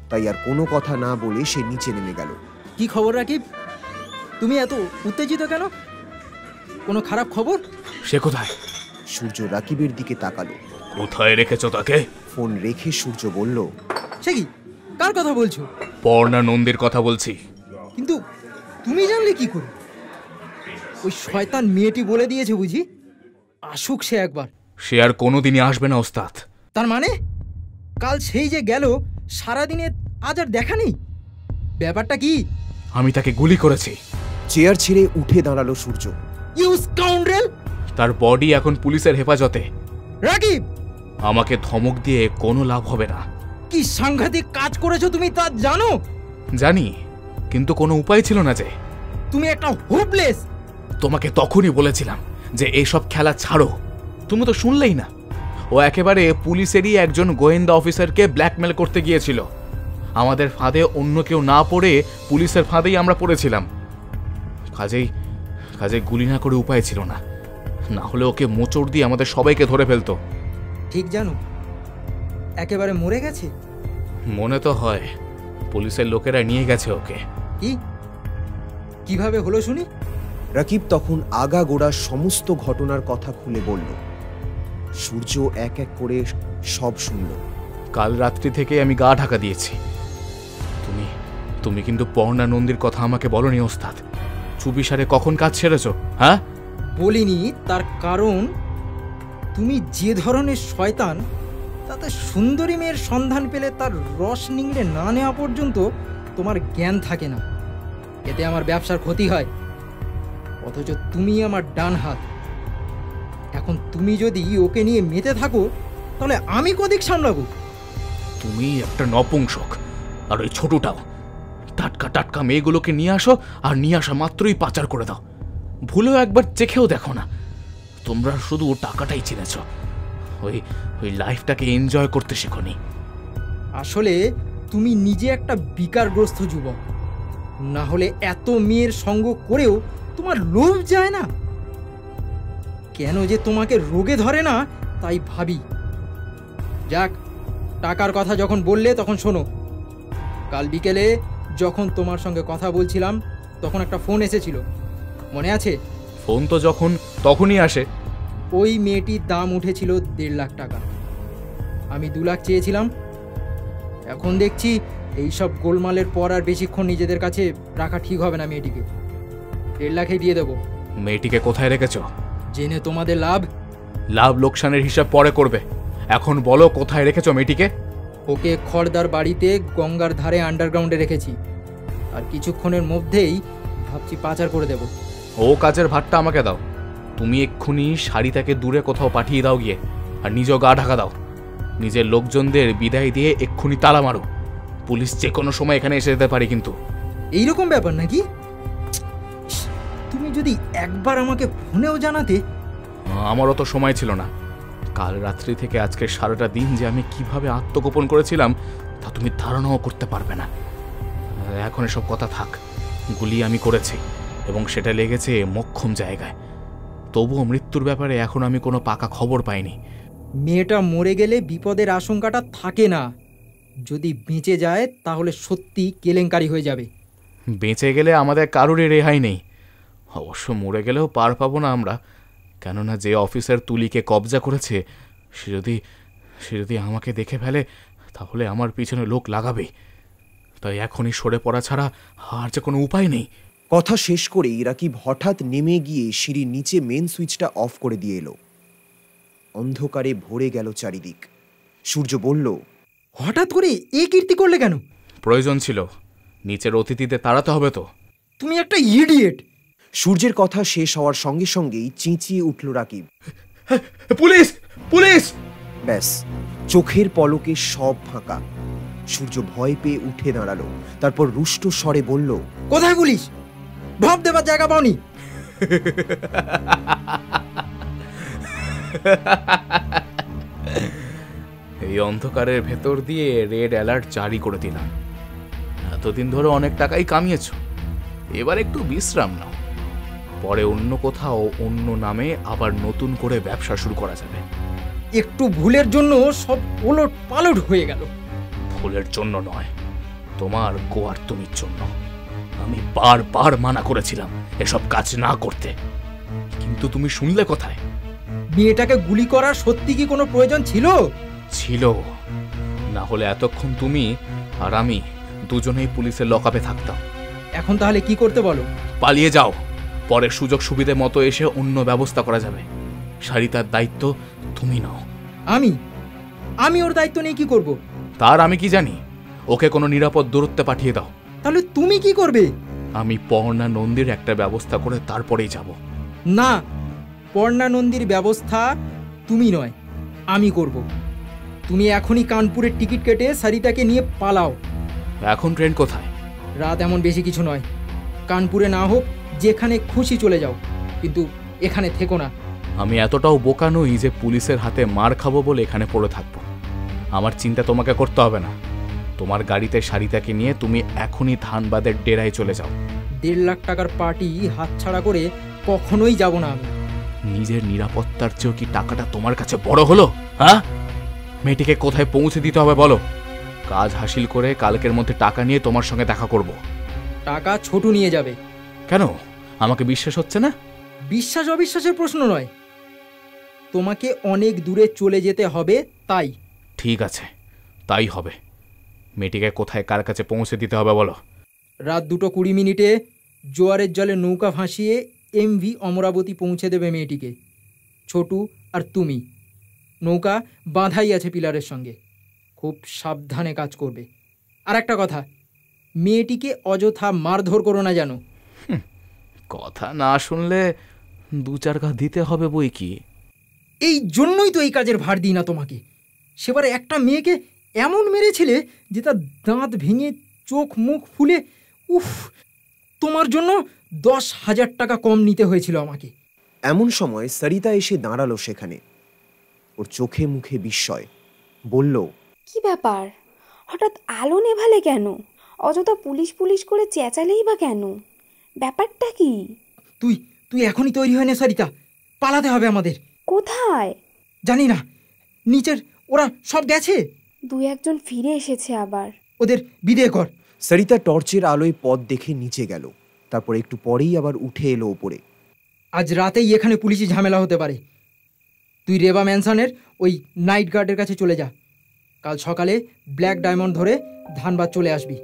তাই আর কোনো কথা না বলে সে নিচে নেমে গেল। কি খবর রাকিব? তুমি এত উত্তেজিত কেন? কোনো খারাপ খবর? সে কোথায়? সূর্য রাকিবের দিকে তাকালো। কোথায় রেখেছো তাকে? ফোন রেখে সূর্য বলল, সে কি, কার কথা বলছো? পর্ণা নন্দীর কথা বলছি। কিন্তু তুমি জানলে কি করে? ওই শয়তান মেয়েটি বলে দিয়েছে বুঝি? আসুক সে একবার। সে আর কোনোদিনই আসবে না ওস্তাদ। তার মানে কাল সেই যে গেল, সারাদিনে আজ আর দেখা নেই, ব্যাপারটা কি? আমি তাকে গুলি করেছি। চেয়ার ছেড়ে উঠে দাঁড়ালো সূর্য। You scoundrel! তার বডি এখন পুলিশের হেফাজতে। রাকিব! আমাকে ধমক দিয়ে কোনো লাভ হবে না। কি সাংঘাতিক কাজ করেছো তুমি তা জানো? জানি, কিন্তু কোনো উপায় ছিল না যে। তুমি একটা হোপলেস। তোমাকে তখনই বলেছিলাম যে এইসব খেলা ছাড়ো, তুমি তো শুনলেই না। ও একেবারে পুলিশেরই একজন গোয়েন্দা অফিসারকে ব্ল্যাকমেল করতে গিয়েছিল। আমাদের ফাঁদে অন্য কেউ না পড়ে পুলিশের ফাঁদেই আমরা পড়েছিলাম। কাজেই গুলি না করে উপায় ছিল না, না হলে ওকে মোচড় দিয়ে আমাদের সবাইকে ধরে ফেলতো। ঠিক জানো, একেবারে মরে গেছে। মনে তো হয় পুলিশের লোকেরা নিয়ে গেছে ওকে। কিভাবে হলো শুনি? রাকিব তখন আগাগোড়া সমস্ত ঘটনার কথা খুলে বলল। সূর্য এক এক করে সব শুনল। কাল রাত্রি থেকে আমি গা ঢাকা দিয়েছি। তুমি কিন্তু পর্ণা নন্দীর কথা আমাকে বলনি ওস্তাদ। চুপিসারে কখন কাজ ছেড়েছ? হ্যাঁ, বলিনি। তার কারণ তুমি যে ধরনের শয়তান, তাতে সুন্দরী মেয়ের সন্ধান পেলে তার রস নিংড়ে না নেওয়া পর্যন্ত তোমার জ্ঞান থাকে না। এতে আমার ব্যবসার ক্ষতি হয়, অথচ তুমি আমার ডান হাত। এখন তুমি যদি ওকে নিয়ে মেতে থাকো, তাহলে আমি কদিক সামলাবো? তুমি একটা নপুংসক, আর ওই ছোটটাও। টাটকা টাটকা মেয়েগুলোকে নিয়ে আসো, আর নিয়ে আসা মাত্রই পাচার করে দাও। ভুলেও একবার চেখেও দেখো না। তোমরা শুধু টাকাটাই চিনেছ, ওই লাইফটাকে এনজয় করতে শেখোনি। আসলে তুমি নিজে একটা বিকারগ্রস্ত যুবক, না হলে এত মেয়ের সঙ্গ করেও তোমার লোভ যায় না। কেন যে তোমাকে রোগে ধরে না তাই ভাবি। যাক, টাকার কথা যখন বললে তখন শোনো। কাল বিকেলে যখন তোমার সঙ্গে কথা বলছিলাম, তখন একটা ফোন এসেছিল, মনে আছে? ফোন তো যখন তখনই আসে। ওই মেয়েটির দাম উঠেছিল 1.5 লাখ টাকা। আমি 2 লাখ চেয়েছিলাম। এখন দেখছি এইসব গোলমালের পর আর বেশিক্ষণ নিজেদের কাছে রাখা ঠিক হবে না মেয়েটিকে। 1.5 লাখে দিয়ে দেবো। মেয়েটিকে কোথায় রেখেছ? জেনে তোমাদের লাভ লোকসানের হিসাব পরে করবে। এখন বলো কোথায় রেখেছ মেয়েটিকে? ওকে খড়দার বাড়িতে গঙ্গার ধারে আন্ডারগ্রাউন্ডে রেখেছি, আর কিছুক্ষণের মধ্যেই ভাবছি পাচার করে দেব। ও কাজের ভাতটা আমাকে দাও। তুমি এক্ষুনি শাড়িটাকে দূরে কোথাও পাঠিয়ে দাও গিয়ে, আর নিজেও গা ঢাকা দাও। নিজের লোকজনদের বিদায় দিয়ে এক্ষুনি তালা মারো। পুলিশ যে কোনো সময় এখানে এসে যেতে পারে। কিন্তু এইরকম ব্যাপার নাকি? তুমি যদি একবার আমাকে ফোনেও জানাতে। আমারও তো সময় ছিল না। কাল রাত্রি থেকে আজকে সারাটা দিন যে আমি কিভাবে আত্মগোপন করেছিলাম তা তুমি ধারণাও করতে পারবে না। এখন এসব কথা থাক। গুলি আমি করেছি, এবং সেটা লেগেছে মোক্ষম জায়গায়। তবুও মৃত্যুর ব্যাপারে এখন আমি কোনো পাকা খবর পাইনি। মেয়েটা মরে গেলে বিপদের আশঙ্কাটা থাকে না। যদি বেঁচে যায় তাহলে সত্যি কেলেঙ্কারি হয়ে যাবে। বেঁচে গেলে আমাদের কারোরই রেহাই নেই। অবশ্য মরে গেলেও পার পাবো না আমরা, কেননা যে অফিসার তুলিকে কবজা করেছে সে যদি আমাকে দেখে ফেলে, তাহলে আমার পিছনে লোক লাগাবে, তাই এখনই সরে পড়া ছাড়া আর যে কোনো উপায় নেই। কথা শেষ করেই রাকিব হঠাৎ নেমে গিয়ে সিঁড়ির নিচে মেন সুইচটা অফ করে দিয়ে এলো। অন্ধকারে ভরে গেল চারিদিক। সূর্য বলল, হঠাৎ করে এ কীর্তি করলে কেন? প্রয়োজন ছিল, নিচের অতিথিদের তাড়াতে হবে তো। তুমি একটা ইডিয়েট। সূর্যের কথা শেষ হওয়ার সঙ্গে সঙ্গেই চেঁচিয়ে উঠল রাকিব, পুলিশ পুলিশ! ব্যাস, চোখের পলকে সব ফাঁকা। সূর্য ভয় পেয়ে উঠে দাঁড়ালো, তারপর রুষ্ট স্বরে বলল, কোথায় পুলিশ? ভাব দেবার জায়গা পাওনি? এই অন্ধকারের ভেতর দিয়ে রেড অ্যালার্ট জারি করে দিলাম। এতদিন ধরে অনেক টাকাই কামিয়েছ, এবার একটু বিশ্রাম নাও। পরে অন্য কোথাও অন্য নামে আবার নতুন করে ব্যবসা শুরু করা যাবে। একটু ভুলের জন্য সব ওলট পালট হয়ে গেল। ভুলের জন্য নয়, তোমার গোয়ার তুমির জন্য। আমি বারবার মানা করেছিলাম এসব কাজ না করতে, কিন্তু তুমি শুনলে কোথায়? মেয়েটাকে গুলি করার সত্যি কি কোনো প্রয়োজন ছিল? ছিল, না হলে এতক্ষণ তুমি আর আমি দুজনেই পুলিশের লকআপে থাকতাম। এখন তাহলে কি করতে বলো? পালিয়ে যাও, পরে সুযোগ সুবিধে মতো এসে অন্য ব্যবস্থা করা যাবে। সারিতার দায়িত্ব তুমি নাও। আমি ওর দায়িত্ব নিয়ে কি করব? তার আমি কি জানি? ওকে কোনো নিরাপদ দূরত্বে পাঠিয়ে দাও। তাহলে তুমি কি করবে? আমি পর্ণা নন্দীর একটা ব্যবস্থা করে তারপরেই যাব। না, পর্ণা নন্দীর ব্যবস্থা তুমি নয়, আমি করব। তুমি এখনই কানপুরের টিকিট কেটে সারিতাকে নিয়ে পালাও। এখন ট্রেন কোথায়? রাত এমন বেশি কিছু নয়, কানপুরে না হোক যেখানে খুশি চলে যাও, কিন্তু এখানে থেকো না। আমি এতটাও বোকা নই যে পুলিশের হাতে মার খাবো বলে এখানে পড়ে থাকবো। আমার চিন্তা তোমাকে করতে হবে না। তোমার গাড়িতে সারিতাকে নিয়ে তুমি এখনই ধানবাদের ডেরায় চলে যাও। 1.5 লাখ টাকার পার্টি হাতছাড়া করে কখনোই যাব না আমি। নিজের নিরাপত্তার চেয়েও কি টাকাটা তোমার কাছে বড় হলো? হ্যাঁ, মেয়েটিকে কোথায় পৌঁছে দিতে হবে বলো। কাজ হাসিল করে কালকের মধ্যে টাকা নিয়ে তোমার সঙ্গে দেখা করব। টাকা ছোটু নিয়ে যাবে। কেন, আমাকে বিশ্বাস হচ্ছে না? বিশ্বাস অবিশ্বাসের প্রশ্ন নয়, তোমাকে অনেক দূরে চলে যেতে হবে তাই। ঠিক আছে, তাই হবে। মেয়েটিকে কোথায় কার কাছে পৌঁছে দিতে হবে বলো। রাত 2:20 জোয়ারের জলে নৌকা ভাসিয়ে MV অমরাবতী পৌঁছে দেবে মেয়েটিকে। ছোটু আর তুমি। নৌকা বাঁধাই আছে পিলারের সঙ্গে, খুব সাবধানে কাজ করবে। আর একটা কথা, মেয়েটিকে অযথা মারধর করো না যেন। কথা না শুনলে 2-4 ঘা দিতে হবে বই কি। এই জন্যই তো এই কাজের ভার দিই না তোমাকে। সেবারে একটা মেয়েকে এমন মেরেছিলে যে তার দাঁত ভেঙে চোখ মুখ ফুলে, উফ, তোমার জন্য 10,000 টাকা কম নিতে হয়েছিল আমাকে। এমন সময় সরিতা এসে দাঁড়ালো সেখানে। ওর চোখে মুখে বিস্ময়। বলল, কি ব্যাপার, হঠাৎ আলো নেভালে কেন? অযথা পুলিশ পুলিশ করে চেঁচালেই বা কেন? ব্যাপারটা কি? তুই এখনই তৈরি হয় না সরিতা, পালাতে হবে আমাদের। কোথায় জানি না, নিচের ওরা সব গেছে। 2-1 ফিরে এসেছে আবার। ওদের বিদায় কর। সরিতা টর্চের আলোয় পথ দেখে নিচে গেল, তারপর একটু পরেই আবার উঠে এলো ওপরে। আজ রাতেই এখানে পুলিশি ঝামেলা হতে পারে। তুই রেবা ম্যানসনের ওই নাইট গার্ডের কাছে চলে যা। কাল সকালে ব্ল্যাক ডায়মন্ড ধরে ধানবাদ চলে আসবি।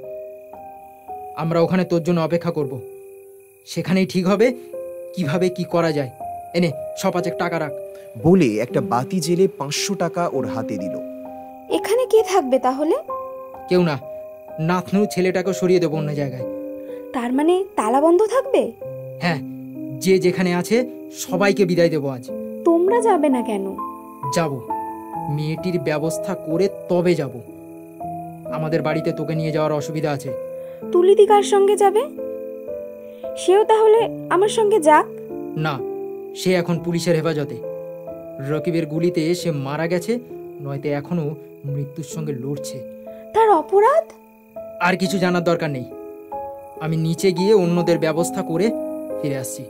আমরা ওখানে তোর জন্য অপেক্ষা করব। সেখানেই ঠিক হবে কিভাবে কি করা যায়। এনে 5 টাকা রাখ। বলে একটা বাতি জেলে 500 টাকা ওর হাতে দিল। এখানে কে থাকবে তাহলে? কেউ না, নাতনু ছেলেটাকে সরিয়ে দেবো অন্য জায়গায়। তার মানে তালা বন্ধ থাকবে? হ্যাঁ, যে যেখানে আছে সবাইকে বিদায় দেবো আজ। তোমরা যাবে না কেন? যাব, মেয়েটির ব্যবস্থা করে তবে যাব। আমাদের বাড়িতে তোকে নিয়ে যাওয়ার অসুবিধা আছে। তুলিদি কার সঙ্গে যাবে? সেও তাহলে আমার সঙ্গে যাক। না, সে এখন পুলিশের হেফাজতে। রকিবের গুলিতে সে মারা গেছে, নয়তো এখনো মৃত্যুর সঙ্গে লড়ছে। তার অপরাধ? আর কিছু জানার দরকার নেই। আমি নিচে গিয়ে অন্যদের ব্যবস্থা করে ফিরে আসছি।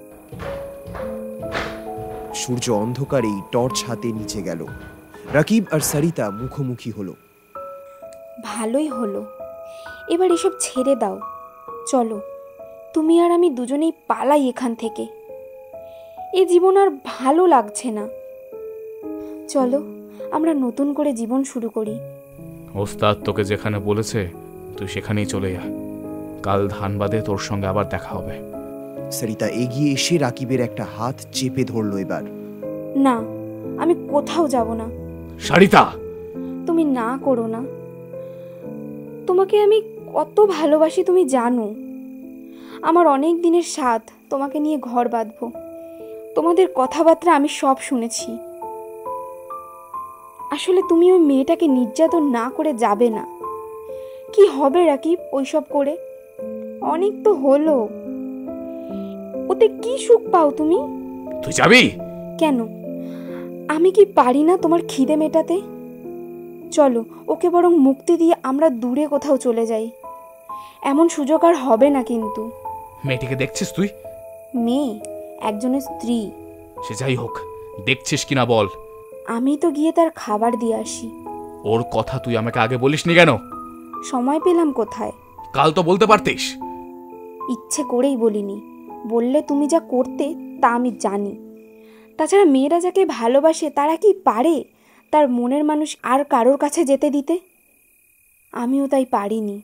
সূর্য অন্ধকারেই টর্চ হাতে নিচে গেল। রাকিব আর সরিতা মুখোমুখি হলো। ভালোই হলো, এবার এসব ছেড়ে দাও। চলো, তুমি আর আমি দুজনেই পালাই এখান থেকে। এ জীবন আর ভালো লাগছে না। চলো, আমরা নতুন করে জীবন শুরু করি। ওস্তাদ তোকে যেখানে বলেছে তুই সেখানেই চলে যা। কাল ধানবাদে তোর সঙ্গে আবার দেখা হবে। সরিতা এগিয়ে এসে রাকিবের একটা হাত চেপে ধরলো এবার। না, আমি কোথাও যাব না। সারিতা, তুমি না করো না। তোমাকে আমি কত ভালোবাসি তুমি জানো। আমার অনেক দিনের স্বাদ তোমাকে নিয়ে ঘর বাঁধবো। তোমাদের কথাবার্তা আমি সব শুনেছি। আসলে তুমি ওই মেয়েটাকে নির্যাতন না করে যাবে না। কি হবে রাকিব ওইসব করে? অনেক তো হলো, ওতে কি সুখ পাও তুমি? তুই যাবি কেন? আমি কি পারি না তোমার খিদে মেটাতে? চলো, ওকে বরং মুক্তি দিয়ে আমরা দূরে কোথাও চলে যাই। এমন সুযোগ আর হবে না কিন্তু। মেয়েটিকে দেখছিস তুই? মেয়ে একজনের স্ত্রী। সে যাই হোক, দেখছিস কিনা বল। আমি তো গিয়ে তার খাবার দিয়ে আসি। ওর কথা তুই আমাকে আগে বলিসনি কেন? সময় পেলাম কোথায়? কাল তো বলতে পারতিস। ইচ্ছে করেই বলিনি। বললে তুমি যা করতে তা আমি জানি। তাছাড়া মেয়েরা যাকে ভালোবাসে তারা কি পারে তার মনের মানুষ আর কারোর কাছে যেতে দিতে? আমিও তাই পারিনি।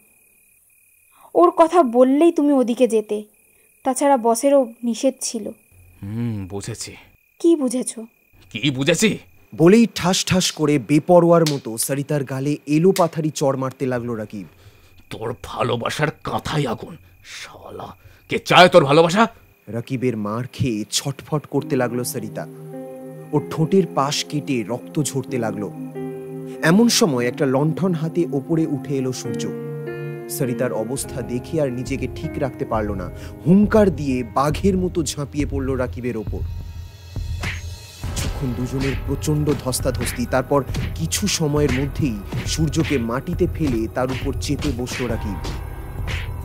ওর কথা বললেই তুমি ওদিকে যেতে। তাছাড়া বসেরও নিষেধ ছিল। বুঝেছি। কি বুঝেছো? কি বুঝেছি বলেই ঠাস ঠাস করে বেপরোয়ার মতো সরিতার গালে এলো পাথারি চড় মারতে লাগলো রাকিব। তোর ভালোবাসার কাঁথাই আগুন শালা। কে চায় তোর ভালোবাসা? রাকিবের মার খেয়ে ছটফট করতে লাগলো সরিতা। ওর ঠোঁটের পাশ কেটে রক্ত ঝরতে লাগলো। এমন সময় একটা লণ্ঠন হাতে ওপরে উঠে এলো সূর্য। সরিতার অবস্থা দেখে আর নিজেকে ঠিক রাখতে পারল না। হুঙ্কার দিয়ে বাঘের মতো ঝাঁপিয়ে পড়ল রাকিবের ওপর। কিছুক্ষণ দুজনের প্রচন্ড ধস্তাধস্তি। তারপর কিছু সময়ের মধ্যেই সূর্যকে মাটিতে ফেলে তার উপর চেপে বসল রাকিব।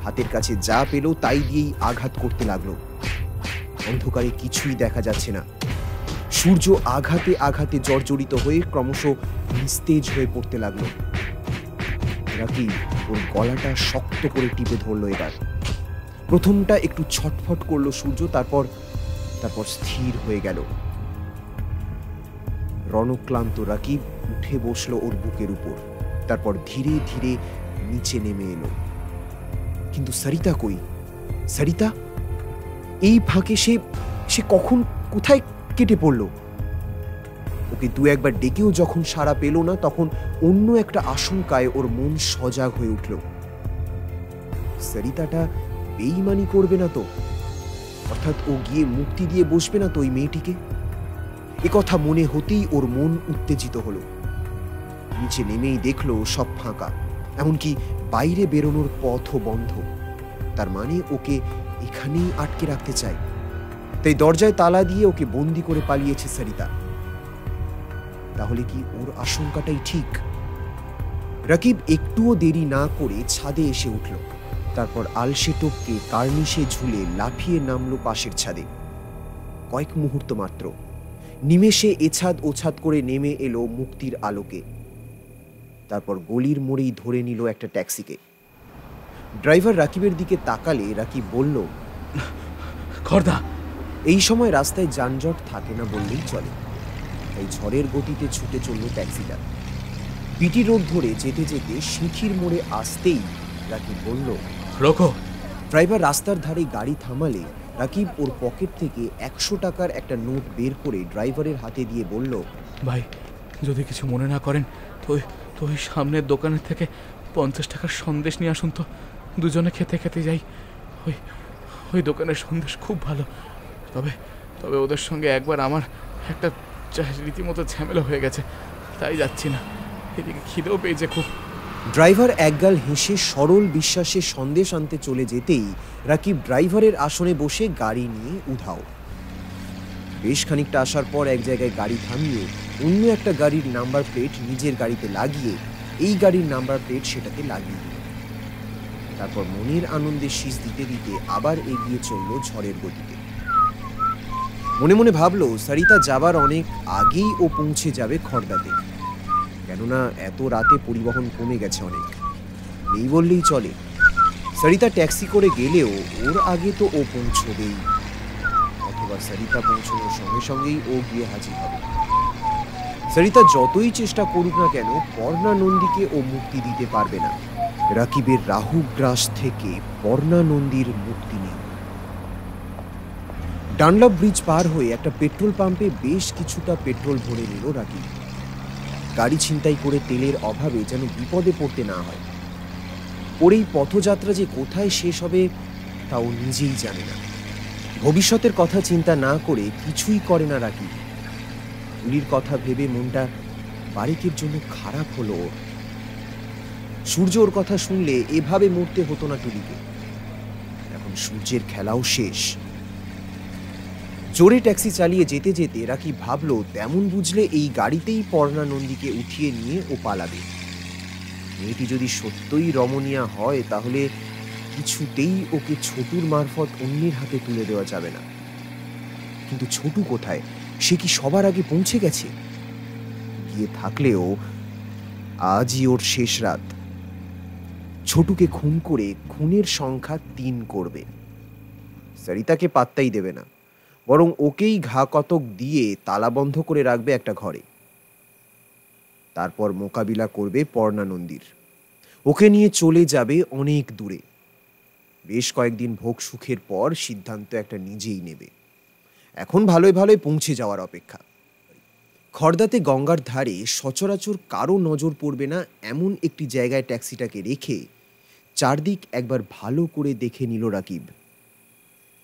হাতের কাছে যা পেল তাই দিয়েই আঘাত করতে লাগলো। অন্ধকারে কিছুই দেখা যাচ্ছে না। সূর্য আঘাতে আঘাতে জর্জরিত হয়ে ক্রমশ নিস্তেজ হয়ে পড়তে লাগলো। রাকিব ওর গলাটা শক্ত করে টিপে ধরলো এবার। প্রথমটা একটু ছটফট করলো সূর্য, তারপর স্থির হয়ে গেল। রণক্লান্ত রাকিব উঠে বসলো ওর বুকের উপর। তারপর ধীরে ধীরে নিচে নেমে এলো। কিন্তু সরিতা কই? সরিতা এই ফাঁকে সে কখন কোথায় কেটে পড়ল? ওকে দু একবার ডেকেও যখন সাড়া পেল না, তখন অন্য একটা আশঙ্কায় ওর মন সজাগ হয়ে উঠল। সরিতাটা বেইমানি করবে না তো? অর্থাৎ ও গিয়ে মুক্তি দিয়ে বসবে না তো ওই মেয়েটিকে? এ কথা মনে হতেই ওর মন উত্তেজিত হলো। নিচে নেমেই দেখলো সব ফাঁকা, এমনকি বাইরে বেরোনোর পথও বন্ধ। তার মানে ওকে এখানেই আটকে রাখতে চায়। তাই দরজায় তালা দিয়ে ওকে বন্দি করে পালিয়েছে সরিতা। তাহলে কি ওর আশঙ্কাটাই ঠিক? রাকিব একটুও দেরি না করে ছাদে এসে উঠল। তারপর আলসে টপকে কার্নিশে ঝুলে লাফিয়ে নামলো পাশের ছাদে। কয়েক মুহূর্ত মাত্র। নিমেষে এছাদ ওছাদ করে নেমে এলো মুক্তির আলোকে। তারপর গলির মোড়েই ধরে নিল একটা ট্যাক্সিকে। ড্রাইভার রাকিবের দিকে তাকালে রাকিব বলল, খর্দা। এই সময় রাস্তায় যানজট থাকে না বললেই চলে। তাই ঝড়ের গতিতে ছুটে চলল ট্যাক্সিটা। পিটি রোড ধরে যেতে যেতে সিঁথির মোড়ে আসতেই রাকিব বলল, রোকো। ড্রাইভার রাস্তার ধারে গাড়ি থামালে রাকিব ওর পকেট থেকে 100 টাকার একটা নোট বের করে ড্রাইভারের হাতে দিয়ে বলল, ভাই যদি কিছু মনে না করেন তো ওই সামনের দোকানের থেকে 50 টাকার সন্দেশ নিয়ে আসুন তো। দুজনে খেতে খেতে যাই। ওই দোকানের সন্দেশ খুব ভালো। তবে ওদের সঙ্গে একবার আমার একটা রীতিমতো ঝামেলা হয়ে গেছে, তাই যাচ্ছি না। এদিকে খিদেও পেয়েছে খুব। ড্রাইভার একগাল হেসে সরল বিশ্বাসে সন্দেশ আনতে চলে যেতেই রাকিব ড্রাইভারের আসনে বসে গাড়ি নিয়ে উধাও। বেশ খানিকটা আসার পর এক জায়গায় গাড়ি থামিয়ে অন্য একটা গাড়ির নাম্বার প্লেট নিজের গাড়িতে লাগিয়ে এই গাড়ির নাম্বার প্লেট সেটাতে লাগিয়ে দিল। তারপর মনের আনন্দে শীষ দিতে দিতে আবার এগিয়ে চলল ঝড়ের গতিতে। মনে মনে ভাবলো সরিতা যাবার অনেক আগেই ও পৌঁছে যাবে খড়দাতে। কেননা এত রাতে পরিবহন কমে গেছে অনেক, নেই বললেই চলে। সরিতা ট্যাক্সি করে গেলেও ওর আগে তো ও পৌঁছবেই, অথবা সরিতা পৌঁছানোর সঙ্গে সঙ্গেই ও গিয়ে হাজির হবে। সরিতা যতই চেষ্টা করুক না কেন পর্ণা নন্দীকে ও মুক্তি দিতে পারবে না। রাকিবের রাহুগ্রাস থেকে পর্ণা নন্দীর মুক্তি নেই। ডানলপ ব্রিজ পার হয়ে একটা পেট্রোল পাম্পে বেশ কিছুটা পেট্রোল ভরে নিল রাকিব। গাড়ি ছিনতাই করে তেলের অভাবে যেন বিপদে পড়তে না হয়। ওর এই পথযাত্রা যে কোথায় শেষ হবে তা ও নিজেই জানে না। ভবিষ্যতের কথা চিন্তা না করে কিছুই করে না রাকিব। তুলির কথা ভেবে মনটা বারিকের জন্য খারাপ হলো ওর। সূর্য ওর কথা শুনলে এভাবে মরতে হতো না তুলিকে। এখন সূর্যের খেলাও শেষ। জোরে ট্যাক্সি চালিয়ে যেতে যেতে রাকিব ভাবলো তেমন বুঝলে এই গাড়িতেই পর্ণা নন্দীকে উঠিয়ে নিয়ে ও পালাবে। মেয়েটি যদি সত্যই রমণীয়া হয় তাহলে কিছুতেই ওকে ছোটুর মারফত অন্যের হাতে তুলে দেওয়া যাবে না। কিন্তু ছোটু কোথায়? সে কি সবার আগে পৌঁছে গেছে? গিয়ে থাকলেও আজই ওর শেষ রাত। ছোটুকে খুন করে খুনের সংখ্যা 3 করবে। সরিতাকে পাত্তাই দেবে না, বরং ওকেই ঘা কতক দিয়ে তালা বন্ধ করে রাখবে একটা ঘরে। তারপর মোকাবিলা করবে পর্ণা নন্দীর। ওকে নিয়ে চলে যাবে অনেক দূরে। বেশ কয়েকদিন ভোগ সুখের পর সিদ্ধান্ত একটা নিজেই নেবে। এখন ভালোই ভালোই পৌঁছে যাওয়ার অপেক্ষা। খড়দাতে গঙ্গার ধারে সচরাচর কারো নজর পড়বে না এমন একটি জায়গায় ট্যাক্সিটাকে রেখে চারদিক একবার ভালো করে দেখে নিল রাকিব।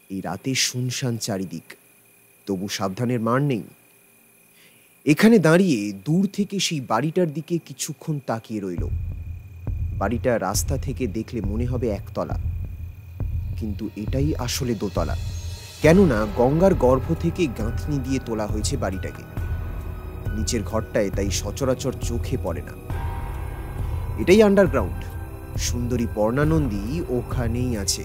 এই রাতে শুনশান চারিদিক, তবু সাবধানের মার নেই। এখানে দাঁড়িয়ে দূর থেকে সেই বাড়িটার দিকে কিছুক্ষণ তাকিয়ে রইল। বাড়িটা রাস্তা থেকে দেখলে মনে হবে একতলা, কিন্তু এটাই আসলে দোতলা। কেননা গঙ্গার গর্ভ থেকে গাঁথনি দিয়ে তোলা হয়েছে বাড়িটাকে। নিচের ঘরটায় তাই সচরাচর চোখে পড়ে না। এটাই আন্ডারগ্রাউন্ড। সুন্দরী পর্ণা নন্দী ওখানেই আছে।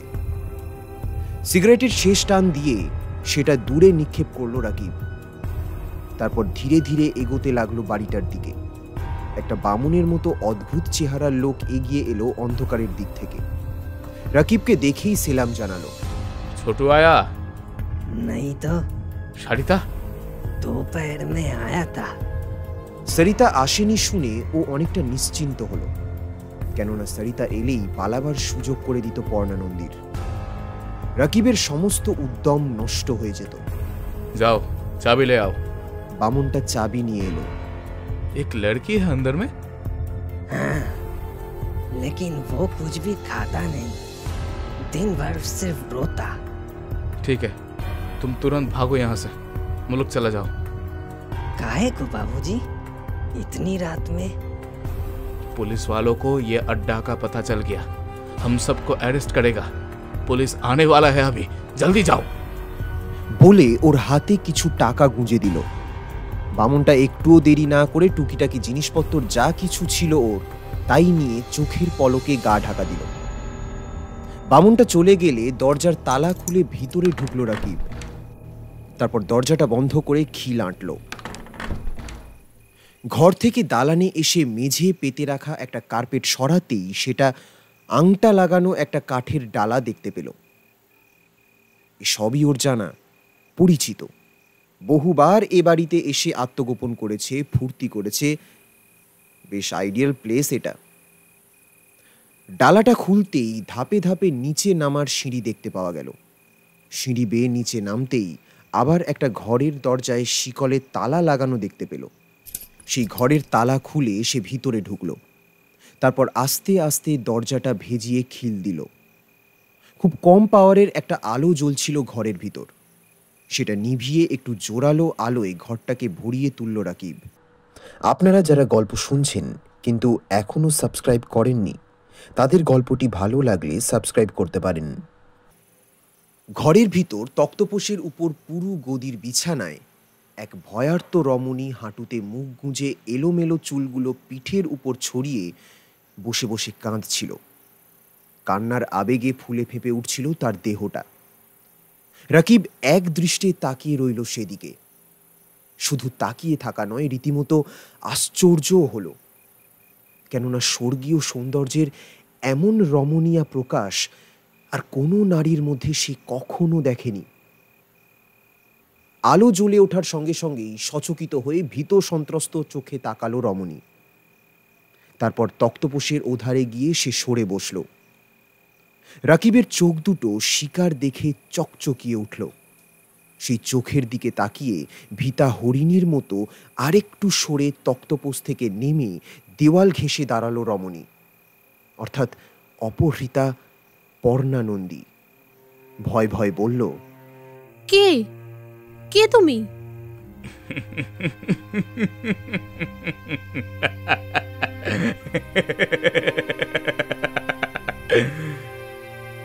সিগারেটের শেষ টান দিয়ে সেটা দূরে নিক্ষেপ করলো রাকিব। তারপর ধীরে ধীরে এগোতে লাগলো বাড়িটার দিকে। একটা বামুনের মতো অদ্ভুত চেহারার লোক এগিয়ে এলো অন্ধকারের দিক থেকে। রাকিবকে দেখেই সেলাম জানালো। ছোটু আয়া? नहीं तो সারিতা? दोपहर में आया था। সরিতা আসেনি শুনে ও অনেকটা নিশ্চিন্ত হলো, কেননা সরিতা এলেই পালাবার সুযোগ করে দিত পর্ণা নন্দীর। রাকিবের সমস্ত উদ্যম নষ্ট হয়ে যেত। যাও চাবি ले आओ। বামনটা চাবি নিয়ে এলো। एक लड़की है अंदर में? हाँ, लेकिन वो कुछ भी खाता नहीं, दिन भर सिर्फ रोता। ठीक है, तुम तुरंत भागो यहाँ से, मुल्क चला जाओ। काहे को बाबूजी, इतनी रात में? पुलिस वालों को ये अड्डा का पता चल गया, हम सबको अरेस्ट करेगा। पुलिस आने वाला है अभी, जल्दी जाओ। বলে ওর হাতে কিছু টাকা গুঁজে দিল। বামনটা একটুও দেরি না করে টুকিটাকি জিনিসপত্র যা কিছু ছিল ওর তাই নিয়ে চোখের পলকে গা ঢাকা দিল। বামনটা চলে গেলে দরজার তালা খুলে ভিতরে ঢুকলো রাকিব। তারপর দরজাটা বন্ধ করে খিল আঁটল। ঘর থেকে দালানে এসে মেঝে পেতে রাখা একটা কার্পেট সরাতেই সেটা আংটা লাগানো একটা কাঠের ডালা দেখতে পেল। সবই ওর জানা, পরিচিত। বহুবার এ বাড়িতে এসে আত্মগোপন করেছে, ফুর্তি করেছে। বেশ আইডিয়াল প্লেস এটা। ডালাটা খুলতেই ধাপে ধাপে নিচে নামার সিঁড়ি দেখতে পাওয়া গেল। সিঁড়ি বেয়ে নিচে নামতেই আবার একটা ঘরের দরজায় শিকলের তালা লাগানো দেখতে পেল। সেই ঘরের তালা খুলে সে ভিতরে ঢুকল। তারপর আস্তে আস্তে দরজাটা ভেজিয়ে খিল দিল। খুব কম পাওয়ারের একটা আলো জ্বলছিল ঘরের ভিতর। সেটা নিভিয়ে একটু জোরালো আলোয় ঘরটাকে ভরিয়ে তুলল রাকিব। আপনারা যারা গল্প শুনছেন কিন্তু এখনো সাবস্ক্রাইব করেননি, তাদের গল্পটি ভালো লাগলে সাবস্ক্রাইব করতে পারেন। ঘরের ভিতর তক্তপোষের উপর পুরু গদির বিছানায় এক ভয়ার্ত রমণী হাঁটুতে মুখ গুঁজে এলোমেলো চুলগুলো পিঠের উপর ছড়িয়ে বসে বসে কাঁদছিল। কান্নার আবেগে ফুলে ফেঁপে উঠছিল তার দেহটা। রাকিব এক দৃষ্টে তাকিয়ে রইল সেদিকে। শুধু তাকিয়ে থাকা নয়, রীতিমতো আশ্চর্যও হলো, কেননা স্বর্গীয় সৌন্দর্যের এমন রমণীয়া প্রকাশ আর কোনো নারীর মধ্যে সে কখনো দেখেনি। আলো জ্বলে ওঠার সঙ্গে সঙ্গেই সচকিত হয়ে ভীত সন্ত্রস্ত চোখে তাকালো রমণী। তারপর তক্তপোষের ওধারে গিয়ে সে সরে বসল। রাকিবের চোখ দুটো শিকার দেখে চকচকিয়ে উঠল। সেই চোখের দিকে তাকিয়ে ভীতা হরিণীর মতো আরেকটু সরে তক্তপোষ থেকে নেমে দেওয়াল ঘেঁষে দাঁড়ালো রমণী, অর্থাৎ অপহৃতা পর্ণা নন্দী। ভয় ভয় বলল, কে কে তুমি?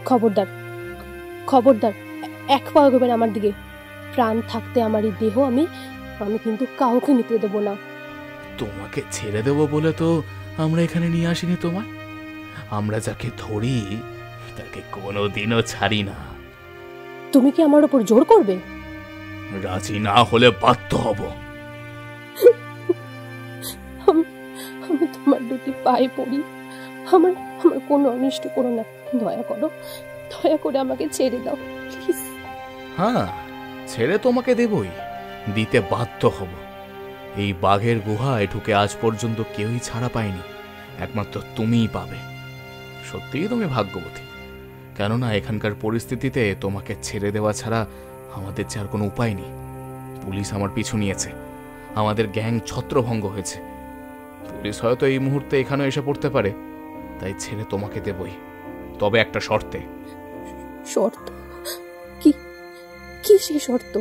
খবরদার খবরদার, এক পা এগোবেন আমার দিকে। প্রাণ থাকতে আমার এই দেহ আমি কিন্তু কাউকে নিতে দেবো না। তোমাকে ছেড়ে দেবো বলে তো আমরা এখানে নিয়ে আসিনি তোমায়। আমরা যাকে ধরি তাকে কোনোদিনও ছাড়ি না। তুমি কি আমার উপর জোর করবে? রাজি না হলে বাধ্য হব। আমি তোমার দুটি পায়ে পড়ি, আমার কোনো অনিষ্ট করো না। দয়া করে আমাকে ছেড়ে দাও প্লিজ। হ্যাঁ, ছেড়ে তোমাকে দেবই, দিতে বাধ্য হব। এই বাঘের গুহায় ঢুকে আজ পর্যন্ত কেউই ছাড়া পায়নি, একমাত্র তুমিই পাবে। সত্যিই তুমি ভাগ্যবতী, কেননা এখানকার পরিস্থিতিতে তোমাকে ছেড়ে দেওয়া ছাড়া আমাদের যে আর কোনো উপায় নেই। পুলিশ আমার পিছু নিয়েছে, আমাদের গ্যাং ছত্রভঙ্গ হয়েছে। পুলিশ হয়তো এই মুহূর্তে এখানে এসে পড়তে পারে, তাই ছেড়ে তোমাকে দেবই, তবে একটা শর্তে। শর্ত? কি সেই শর্ত?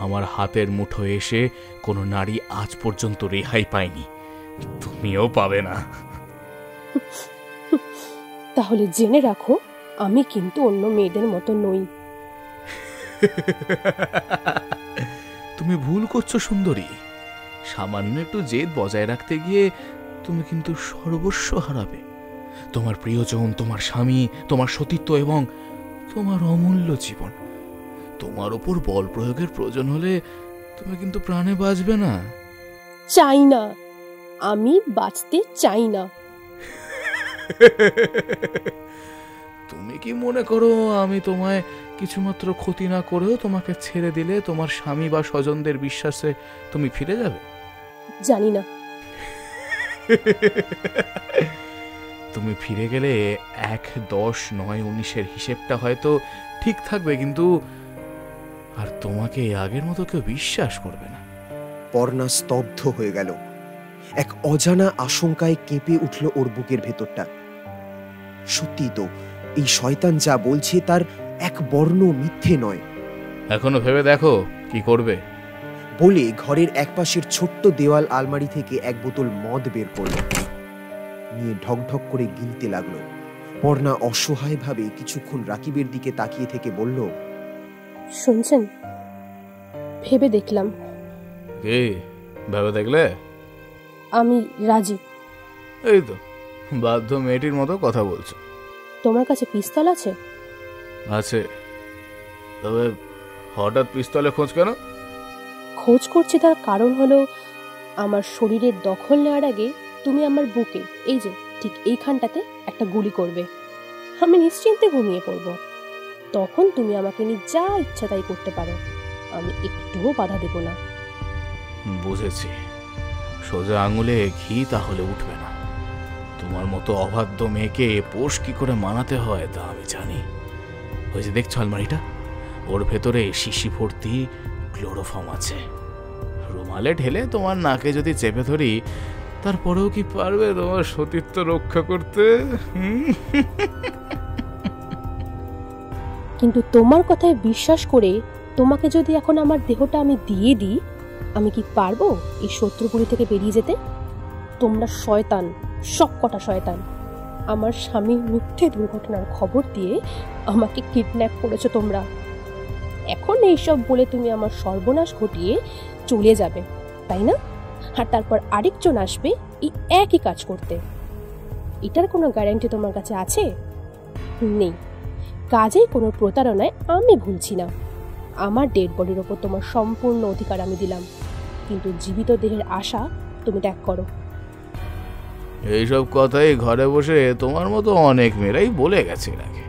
আমার হাতের মুঠোয় এসে কোনো নারী আজ পর্যন্ত রেহাই পায়নি, তুমিও পাবে না। তাহলে জেনে রাখো, আমি কিন্তু অন্য মেয়েদের মতো নই। তুমি ভুল করছো সুন্দরী। সামান্য একটু জেদ বজায় রাখতে গিয়ে তুমি কিন্তু সর্বস্ব হারাবে। তোমার প্রিয়জন, তোমার স্বামী, তোমার সতীত্ব এবং তোমার অমূল্য জীবন। তোমার উপর বল প্রয়োগের প্রয়োজন হলে তুমি কিন্তু প্রাণে বাঁচবে না। চাই না, আমি বাঁচতে চাই না। তুমি কি মনে করো আমি তোমায় কিছুমাত্র ক্ষতি না করেও তোমাকে ছেড়ে দিলে তোমার স্বামী বা স্বজনদের বিশ্বাসে তুমি ফিরে যাবে? জানি না। তুমি ফিরে গেলে 1, 10, 9, 19-এর হিসেবটা হয়তো ঠিক থাকবে, কিন্তু আর তোমাকে আগের মতো কেউ বিশ্বাস করবে না। পর্ণা স্তব্ধ হয়ে গেল। এক অজানা আশঙ্কায় কেঁপে উঠল ওর বুকের ভেতরটা। সত্যি তো, এই শয়তান যা বলছে তার এক বর্ণ মিথ্যে নয়। এখনো ভেবে দেখো কি করবে। বলে ঘরের একপাশের ছোট্ট দেওয়াল আলমারি থেকে এক বোতল মদ বের করল, নিয়ে ঢকঢক করে গিলতে লাগলো। পর্ণা অসহায়ভাবে কিছুক্ষণ রাকিবের দিকে তাকিয়ে থেকে বলল, শুনছেন, ভেবে দেখলাম। কি ভেবে দেখলে? আমি রাজি। এই তো বাধ্য মেয়েটির মতো কথা বলছো। তোমার কাছে পিস্তল আছে? আছে, তবে হঠাৎ পিস্তলে খোঁজ কেন? খোঁজ করছি তার কারণ হলো, আমার শরীরের দখল নেওয়ার আগে তুমি আমার বুকে, এই যে ঠিক এইখানটাতে একটা গুলি করবে। আমি নিশ্চিন্তে ঘুমিয়ে পড়ব। তখন তুমি আমাকে নিয়ে যা ইচ্ছা তাই করতে পারো, আমি একটুও বাধা দেব না। বুঝেছি। সোজা আঙুলে ঘি তাহলে উঠবে না। তোমার মতো অবাধ্য মেয়েকে পোষ কি করে মানাতে হয় তা আমি জানি। ওই যে দেখছো আলমারিটা, ওর ভেতরে শিশি ভর্তি ক্লোরোফর্ম আছে। রুমালে ঢেলে তোমার নাকে যদি চেপে ধরি, তারপরেও কি পারবে তোমার সতীত্ব রক্ষা করতে? কিন্তু তোমার কথায় বিশ্বাস করে তোমাকে যদি এখন আমার দেহটা আমি দিয়ে দিই, আমি কি পারবো এই শত্রুপুরী থেকে বেরিয়ে যেতে? তোমরা শয়তান, সব কটা শয়তান। আমার স্বামীর মিথ্যে দুর্ঘটনার খবর দিয়ে আমাকে কিডন্যাপ করেছো তোমরা। এখন এইসব বলে তুমি আমার সর্বনাশ ঘটিয়ে চলে যাবে, তাই না? আর তারপর আরেকজন আসবে এই একই কাজ করতে। এটার কোনো গ্যারান্টি তোমার কাছে আছে? নেই। কাজেই কোনো প্রতারণায় আমি ভুলছি না। আমার ডেড বডির ওপর তোমার সম্পূর্ণ অধিকার আমি দিলাম, কিন্তু জীবিত দেহের আশা তুমি ত্যাগ করো। এইসব কথাই ঘরে বসে তোমার মতো অনেক মেয়েরাই বলে গেছে আগে,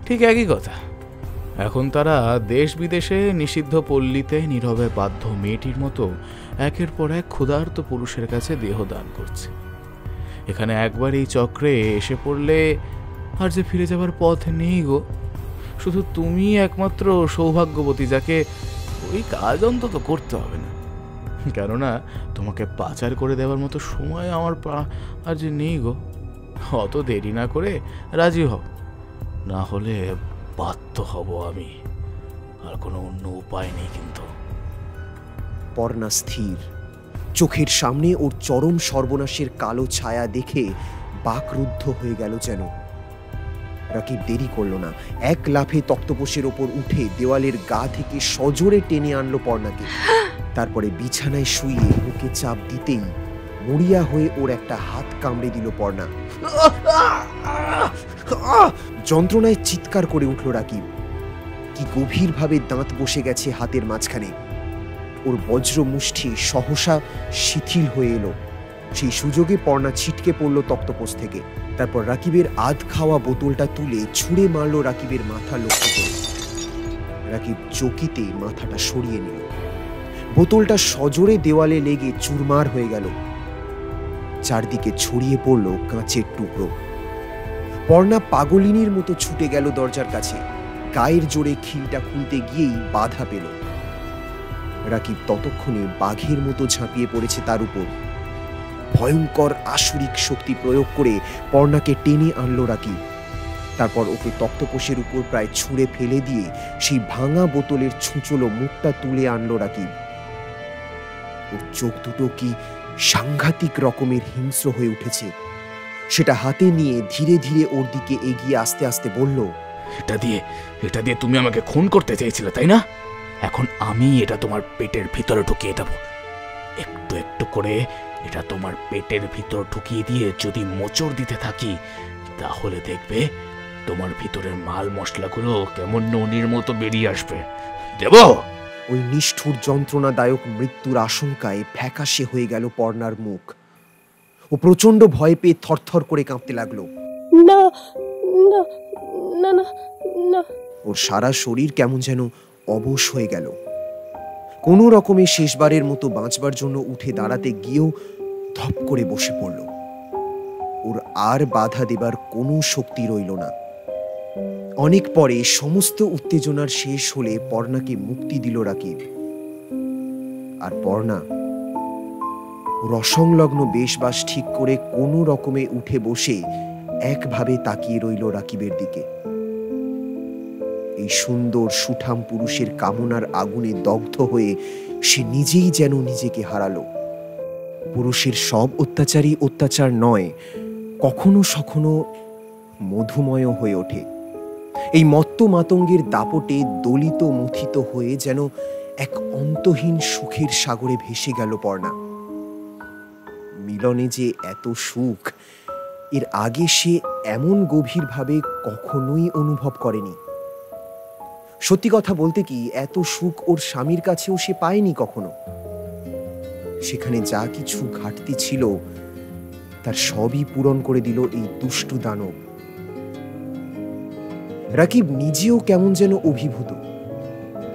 ঠিক একই কথা। এখন তারা দেশ বিদেশে নিষিদ্ধ পল্লীতে নীরবে বাধ্য মেয়েটির মতো একের পর এক ক্ষুধার্ত পুরুষের কাছে দেহ দান করছে। এখানে একবার এই চক্রে এসে পড়লে আর যে ফিরে যাবার পথ নেই গো। শুধু তুমি একমাত্র সৌভাগ্যবতী যাকে ওই কাজ অন্তত করতে হবে না, কেননা তোমাকে পাচার করে দেওয়ার মতো সময় আমার আর যে নেই গো। অত দেরি না করে রাজি হও, না হলে বাধ্য হব আমি। আর কোনো অন্য উপায় নেই। কিন্তু পর্ণা স্থির, চোখের সামনে ওর চরম সর্বনাশের কালো ছায়া দেখে বাকরুদ্ধ হয়ে গেল যেন। রাকিব দেরি করল না, এক লাফে তক্তপোষের ওপর উঠে দেওয়ালের গা থেকে সজোরে টেনে আনলো পর্ণাকে। তারপরে বিছানায় শুইয়ে ওকে চাপ দিতেই মরিয়া হয়ে ওর একটা হাত কামড়ে দিল পর্ণা। যন্ত্রণায় চিৎকার করে উঠল রাকিব। কি গভীরভাবে দাঁত বসে গেছে হাতের মাঝখানে। ওর বজ্র মুষ্টি সহসা শিথিল হয়ে এলো। সেই সুযোগে পর্ণা ছিটকে পড়ল তক্তপোষ থেকে। তারপর রাকিবের আধ খাওয়া বোতলটা তুলে ছুঁড়ে মারল রাকিবের মাথা লক্ষ্য করে। রাকিব চকিতে মাথাটা সরিয়ে নিল। বোতলটা সজোরে দেওয়ালে লেগে চুরমার হয়ে গেল। চারদিকে ছড়িয়ে পড়ল কাঁচের টুকরো। পর্ণা পাগলিনীর মতো ছুটে গেল দরজার কাছে। গায়ের জোরে খিলটা খুলতে গিয়েই বাধা পেল। রাকিব ততক্ষণে বাঘের মতো ঝাঁপিয়ে পড়েছে তার উপর। ভয়ঙ্কর আসুরিক শক্তি প্রয়োগ করে পর্ণাকে টেনে আনলো রাকিব। তারপর ওকে তক্তপোষের উপর প্রায় ছুঁড়ে ফেলে দিয়ে সেই ভাঙা বোতলের ছুঁচলো মুখটা তুলে আনলো রাকিব। ওর চোখ দুটো কি সাংঘাতিক রকমের হিংস্র হয়ে উঠেছে। সেটা হাতে নিয়ে ধীরে ধীরে ওর দিকে এগিয়ে আস্তে আস্তে বলল, এটা দিয়ে তুমি আমাকে খুন করতে চেয়েছিলে, তাই না? এখন আমি এটা তোমার পেটের ভিতরে ঢুকিয়ে দেব। একটু একটু করে এটা তোমার পেটের ভিতর ঢুকিয়ে দিয়ে যদি মোচড় দিতে থাকি, তাহলে দেখবে তোমার ভিতরের মাল মশলাগুলো কেমন ননির মতো বেরিয়ে আসবে। দেব। ওই নিষ্ঠুর যন্ত্রণাদায়ক মৃত্যুর আশঙ্কায় ফ্যাকাশে হয়ে গেল পর্ণার মুখ। ও প্রচন্ড ভয় পেয়ে থরথর করে কাঁপতে লাগলো। না না না না না। ওর সারা শরীর কেমন যেন অবশ হয়ে গেল। কোনো রকমে শেষবারের মতো বাঁচবার জন্য উঠে দাঁড়াতে গিয়েও ধপ করে বসে পড়ল। ওর আর বাধা দেবার কোনো শক্তি রইল না। অনেক পরে সমস্ত উত্তেজনার শেষ হলে পর্ণাকে মুক্তি দিল রাকিব। আর পর্ণা রসংলগ্ন বেশবাস ঠিক করে কোনো রকমে উঠে বসে একভাবে তাকিয়ে রইল রাকিবের দিকে। এই সুন্দর সুঠাম পুরুষের কামনার আগুনে দগ্ধ হয়ে সে নিজেই যেন নিজেকে হারালো। পুরুষের সব অত্যাচারই অত্যাচার নয়, কখনো সখনো মধুময় হয়ে ওঠে। এই মত্ত মাতঙ্গের দাপটে দলিত মথিত হয়ে যেন এক অন্তহীন সুখের সাগরে ভেসে গেল পর্ণা। মিলনে যে এত সুখ, এর আগে সে এমন গভীরভাবে কখনোই অনুভব করেনি। সত্যি কথা বলতে কি, এত সুখ ওর স্বামীর কাছেও সে পায়নি কখনো। সেখানে যা কিছু ঘাটতি ছিল তার সবই পূরণ করে দিল এই দুষ্টু দানব। রাকিব নিজেও কেমন যেন অভিভূত।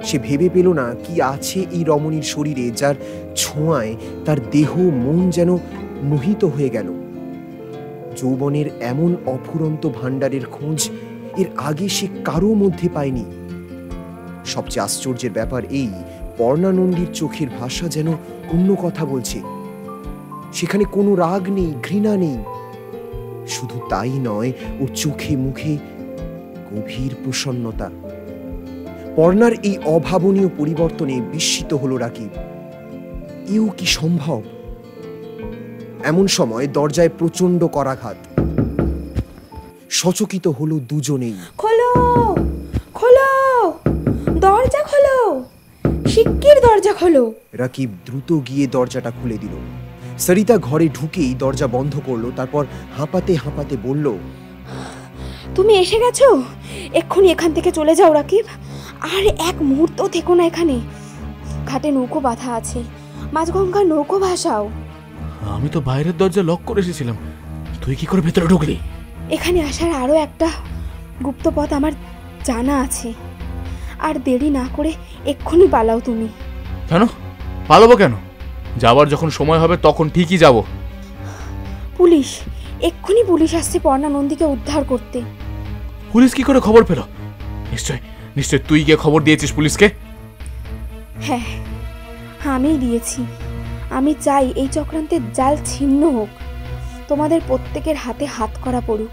সে ভেবে পেল না কি আছে এই রমণীর শরীরে, যার ছোঁয়ায় তার দেহ মন যেন মোহিত হয়ে গেল। যৌবনের এমন অফুরন্ত ভাণ্ডারের খোঁজ এর আগে সে কারো মধ্যে পায়নি। সবচেয়ে আশ্চর্যের ব্যাপার এই, পর্ণা নন্দীর চোখের ভাষা যেন অন্য কথা বলছে। সেখানে কোনো রাগ নেই, ঘৃণা নেই। শুধু তাই নয়, ওর চোখে মুখে গভীর প্রসন্নতা। পর্ণার এই অভাবনীয় পরিবর্তনে বিস্মিত হলো রাকিব। এও কি সম্ভব? এমন সময় দরজায় প্রচন্ড করাঘাত। সচকিত হলো দুজনেই। খোলো খোলো, দরজা খোলো, শিগগির দরজা খোলো। রাকিব দ্রুত গিয়ে দরজাটা খুলে দিল। সরিতা ঘরে ঢুকেই দরজা বন্ধ করলো। তারপর হাঁপাতে হাঁপাতে বলল, তুমি এসে গেছো? এক্ষুনি এখান থেকে চলে যাও রাকিব। আর এক মুহূর্ত থেকো না এখানে। ঘাটে নৌকো বাঁধা আছে, মাঝগঙ্গার নৌকো ভাসাও। আমি তো বাইরের দরজা লক করে এসেছিলাম, তুই কি করে ভেতরে ঢুকলি? এখানে আসার আরো একটা গুপ্ত পথ আমার জানা আছে। আর দেরি না করে এক্ষুনি পালাও তুমি। কেন পালাবো কেন? যাওয়ার যখন সময় হবে তখন ঠিকই যাব। পুলিশ, এক্ষুনি পুলিশ আসছে পর্ণা নন্দীকে উদ্ধার করতে। পুলিশ কি করে খবর পেল? নিশ্চয় নিশ্চয় তুই গিয়ে খবর দিয়েছিস পুলিশকে? হ্যাঁ, আমিই দিয়েছি। আমি চাই এই চক্রান্তের জাল ছিন্ন হোক, তোমাদের প্রত্যেকের হাতে হাত করা পড়ুক।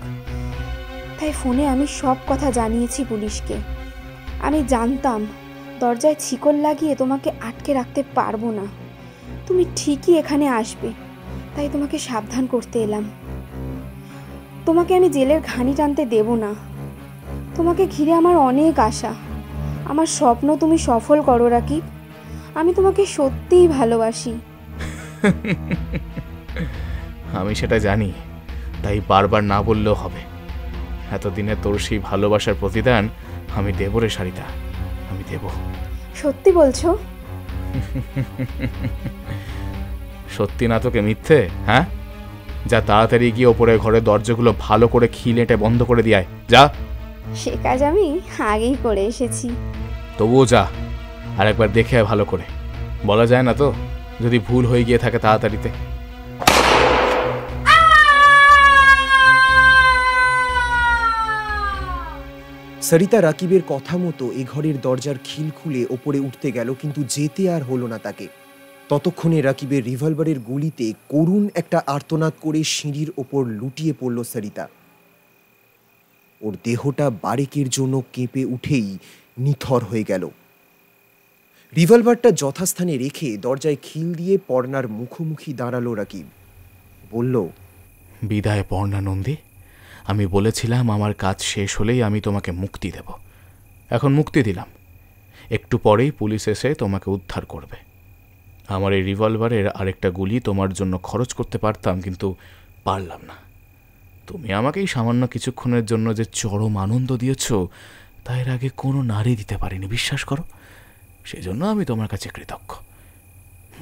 তাই ফোনে আমি সব কথা জানিয়েছি পুলিশকে। আমি জানতাম দরজায় শিকল লাগিয়ে তোমাকে আটকে রাখতে পারবো না, তুমি ঠিকই এখানে আসবে, তাই তোমাকে সাবধান করতে এলাম। তোমাকে আমি জেলের ঘানি টানতে দেব না। তোমাকে ঘিরে আমার অনেক আশা, আমার স্বপ্ন তুমি সফল করো রাকিব। আমি তোমাকে সত্যিই ভালোবাসি। আমি সেটা জানি, তাই বারবার না বললেও হবে। এতদিনে তোর সেই ভালোবাসার প্রতিদান আমি দেব রে সারিতা, আমি দেব। সত্যি বলছো? সত্যি না তোকে মিথ্যে? হ্যাঁ, যা তাড়াতাড়ি গিয়ে ওপরে ঘরের দরজাগুলো ভালো করে খিলেটে বন্ধ করে দিয়ায়, যা। সে কাজ আমি আগেই করে এসেছি। তবুও যা, আর একবার দেখে আয় ভালো করে। বলা যায় না তো, যদি ভুল হয়ে গিয়ে থাকে তাড়াতাড়িতে। সরিতা রাকিবের কথা মতো এ ঘরের দরজার খিল খুলে ওপরে উঠতে গেল, কিন্তু যেতে আর হলো না তাকে। ততক্ষণে রাকিবের রিভলভারের গুলিতে করুণ একটা আর্তনাদ করে সিঁড়ির ওপর লুটিয়ে পড়ল সরিতা। ওর দেহটা বারেকের জন্য কেঁপে উঠেই নিথর হয়ে গেল। রিভলভারটা যথাস্থানে রেখে দরজায় খিল দিয়ে পর্ণার মুখোমুখি দাঁড়ালো রাকিব। বলল, বিদায় পর্ণা নন্দী, আমি বলেছিলাম আমার কাজ শেষ হলেই আমি তোমাকে মুক্তি দেব। এখন মুক্তি দিলাম, একটু পরেই পুলিশ এসে তোমাকে উদ্ধার করবে। আমার এই রিভলভারের আরেকটা গুলি তোমার জন্য খরচ করতে পারতাম, কিন্তু পারলাম না। তুমি আমাকে এই সামান্য কিছুক্ষণের জন্য যে চরম আনন্দ দিয়েছ, তা এর আগে কোনো নারী দিতে পারিনি, বিশ্বাস করো। সেজন্য আমি তোমার কাছে কৃতজ্ঞ।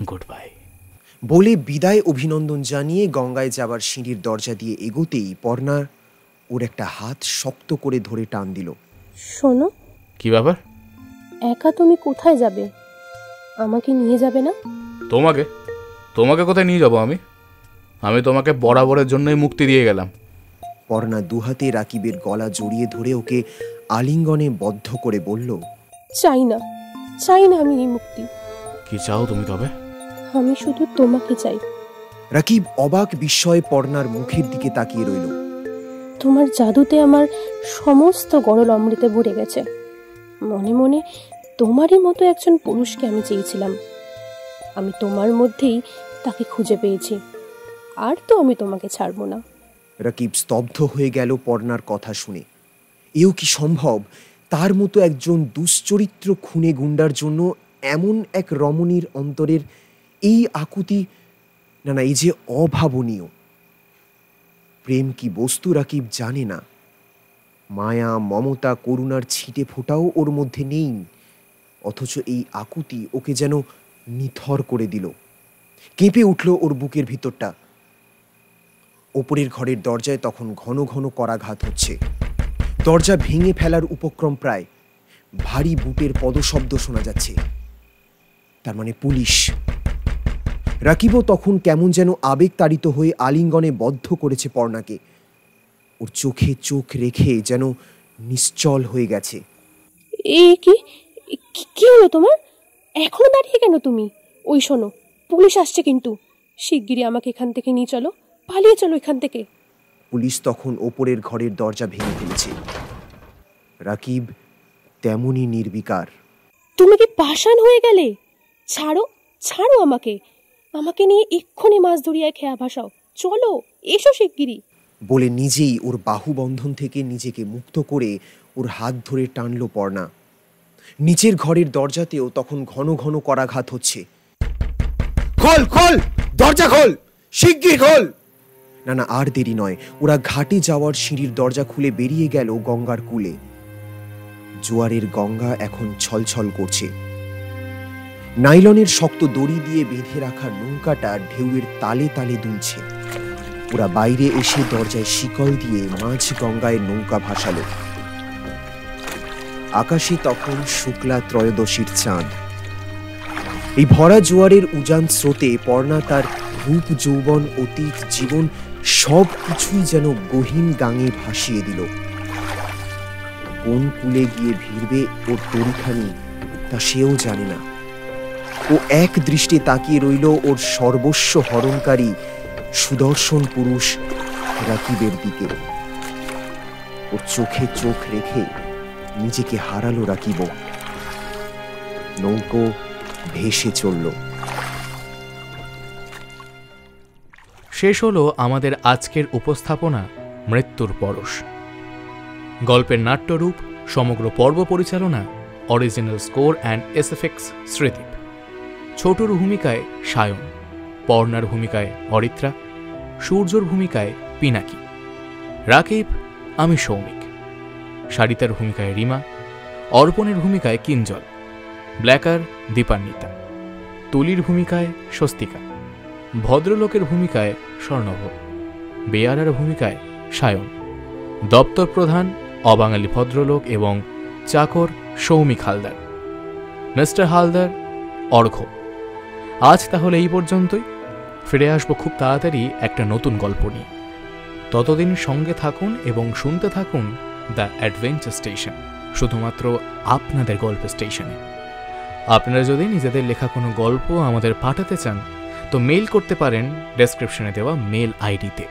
Good bye. বলে বিদায় অভিনন্দন জানিয়ে গঙ্গায় যাবার সিঁড়ির দরজা দিয়ে এগোতেই পর্ণা ওর একটা হাত শক্ত করে ধরে টান দিল। শোনো। কি ব্যাপার? একা তুমি কোথায় যাবে? আমাকে নিয়ে যাবে না? তোমাকে? তোমাকে কোথায় নিয়ে যাব আমি? আমি তোমাকে বরাবরের জন্যই মুক্তি দিয়ে গেলাম। পর্ণা দুহাতে রাকিবের গলা জড়িয়ে ধরে ওকে আলিঙ্গনে বদ্ধ করে বলল, চাই না, চাই না আমি এই মুক্তি। কি চাও তুমি তবে? আমি শুধু তোমাকে চাই। রাকিব অবাক বিস্ময়ে পর্ণার মুখের দিকে তাকিয়ে রইল। তোমার জাদুতে আমার সমস্ত গরল অমৃতে ভরে গেছে। মনে মনে তোমারই মতো একজন পুরুষকে আমি চেয়েছিলাম। আমি তোমার মধ্যেই তাকে খুঁজে পেয়েছি, আর তো আমি তোমাকে ছাড়বো না। রাকিব স্তব্ধ হয়ে গেল পর্ণার কথা শুনে। এও কি সম্ভব? তার মতো একজন দুশ্চরিত্র খুনে গুন্ডার জন্য এমন এক রমণীর অন্তরের এই আকুতি, না না, এই যে অভাবনীয়। প্রেম কি বস্তু রাকিব জানে না। মায়া, মমতা, করুণার ছিটে ফোটাও ওর মধ্যে নেই, অথচ এই আকুতি ওকে যেন নিথর করে দিল। কেঁপে উঠল ওর বুকের ভিতরটা। ওপরের ঘরের দরজায় তখন ঘন ঘন করাঘাত হচ্ছে। দরজা ভেঙে ফেলার উপক্রম প্রায়। ভারী বুটের পদশব্দ শোনা যাচ্ছে। তার মানে পুলিশ। রাকিবও তখন কেমন যেন আবেগ তাড়িত হয়ে আলিঙ্গনে বদ্ধ করেছে পর্ণাকে। ওর চোখে চোখ রেখে যেন নিশ্চল হয়ে গেছে। কি হলো তোমার? এখনো দাঁড়িয়ে কেন তুমি? ওই শোনো, পুলিশ আসছে, কিন্তু শিগগিরই আমাকে এখান থেকে নিয়ে চলো, পালিয়ে চলো এখান থেকে। পুলিশ তখন ওপরের ঘরের দরজা ভেঙে ফেলেছে। রাকিব তেমনই নির্বিকার। তুমি কি পাষাণ হয়ে গেলে? ছাড়ো, ছাড়ো আমাকে। আমাকে নিয়ে এক্ষুনি মাছ ধরিয়ায় খেয়া ভাসাও। চলো, এসো শিগগিরই। বলে নিজেই ওর বাহুবন্ধন থেকে নিজেকে মুক্ত করে ওর হাত ধরে টানল পর্ণা। নিচের ঘরের দরজাতেও তখন ঘন ঘন করাঘাত হচ্ছে। খোল খোল, দরজা খোল, শিগগির খোল। না না, আর দেরি নয়। ওরা ঘাটে যাওয়ার সিঁড়ির দরজা খুলে বেরিয়ে গেল গঙ্গার কূলে। জোয়ারের গঙ্গা এখন ছলছল করছে। নাইলনের শক্ত দড়ি দিয়ে বেঁধে রাখা নৌকাটা ঢেউয়ের তালে তালে দুলছে। ওরা বাইরে এসে দরজায় শিকল দিয়ে মাঝ গঙ্গায় নৌকা ভাসালো। আকাশে তখন শুক্লা ত্রয়োদশীর চাঁদ। এই ভরা জোয়ারের উজান স্রোতে পর্ণা তার রূপ, যৌবন, অতীত, জীবন সব কিছুই যেন গহীন গাঙে ভাসিয়ে দিল। কোন কূলে গিয়ে ভিড়বে ওর তরিখানি তা সেও জানে না। ও এক দৃষ্টে তাকিয়ে রইল ওর সর্বস্ব হরণকারী সুদর্শন পুরুষ রাকিবের দিকে। ওর চোখে চোখ রেখে নিজেকে হারালো রাকিব। নৌকো ভেসে চলল। শেষ হলো আমাদের আজকের উপস্থাপনা মৃত্যুর পরশ। গল্পের নাট্যরূপ, সমগ্র পর্ব পরিচালনা, original score and SFX Sridip. ছোটুর ভূমিকায় সায়ন, পর্ণার ভূমিকায় অরিত্রা, সূর্যর ভূমিকায় পিনাকি, রাকিব আমি সৌমিক, সারিতার ভূমিকায় রিমা, অর্পণের ভূমিকায় কিঞ্জল, ব্ল্যাকার দীপান্বিতা, তুলির ভূমিকায় স্বস্তিকা, ভদ্রলোকের ভূমিকায় স্বর্ণভ, বেয়ারার ভূমিকায় সায়ন, দপ্তর প্রধান অবাঙালি ভদ্রলোক এবং চাকর সৌমিক হালদার, মিস্টার হালদার অর্ঘ্য। আজ তাহলে এই পর্যন্তই। ফিরে আসবো খুব তাড়াতাড়ি একটা নতুন গল্প নিয়ে। ততদিন সঙ্গে থাকুন এবং শুনতে থাকুন দ্য অ্যাডভেঞ্চার স্টেশন, শুধুমাত্র আপনাদের গল্প স্টেশনে। আপনারা যদি নিজেদের লেখা কোনো গল্প আমাদের পাঠাতে চান তো মেইল করতে পারেন ডেসক্রিপশনে দেওয়া মেল আইডিতে।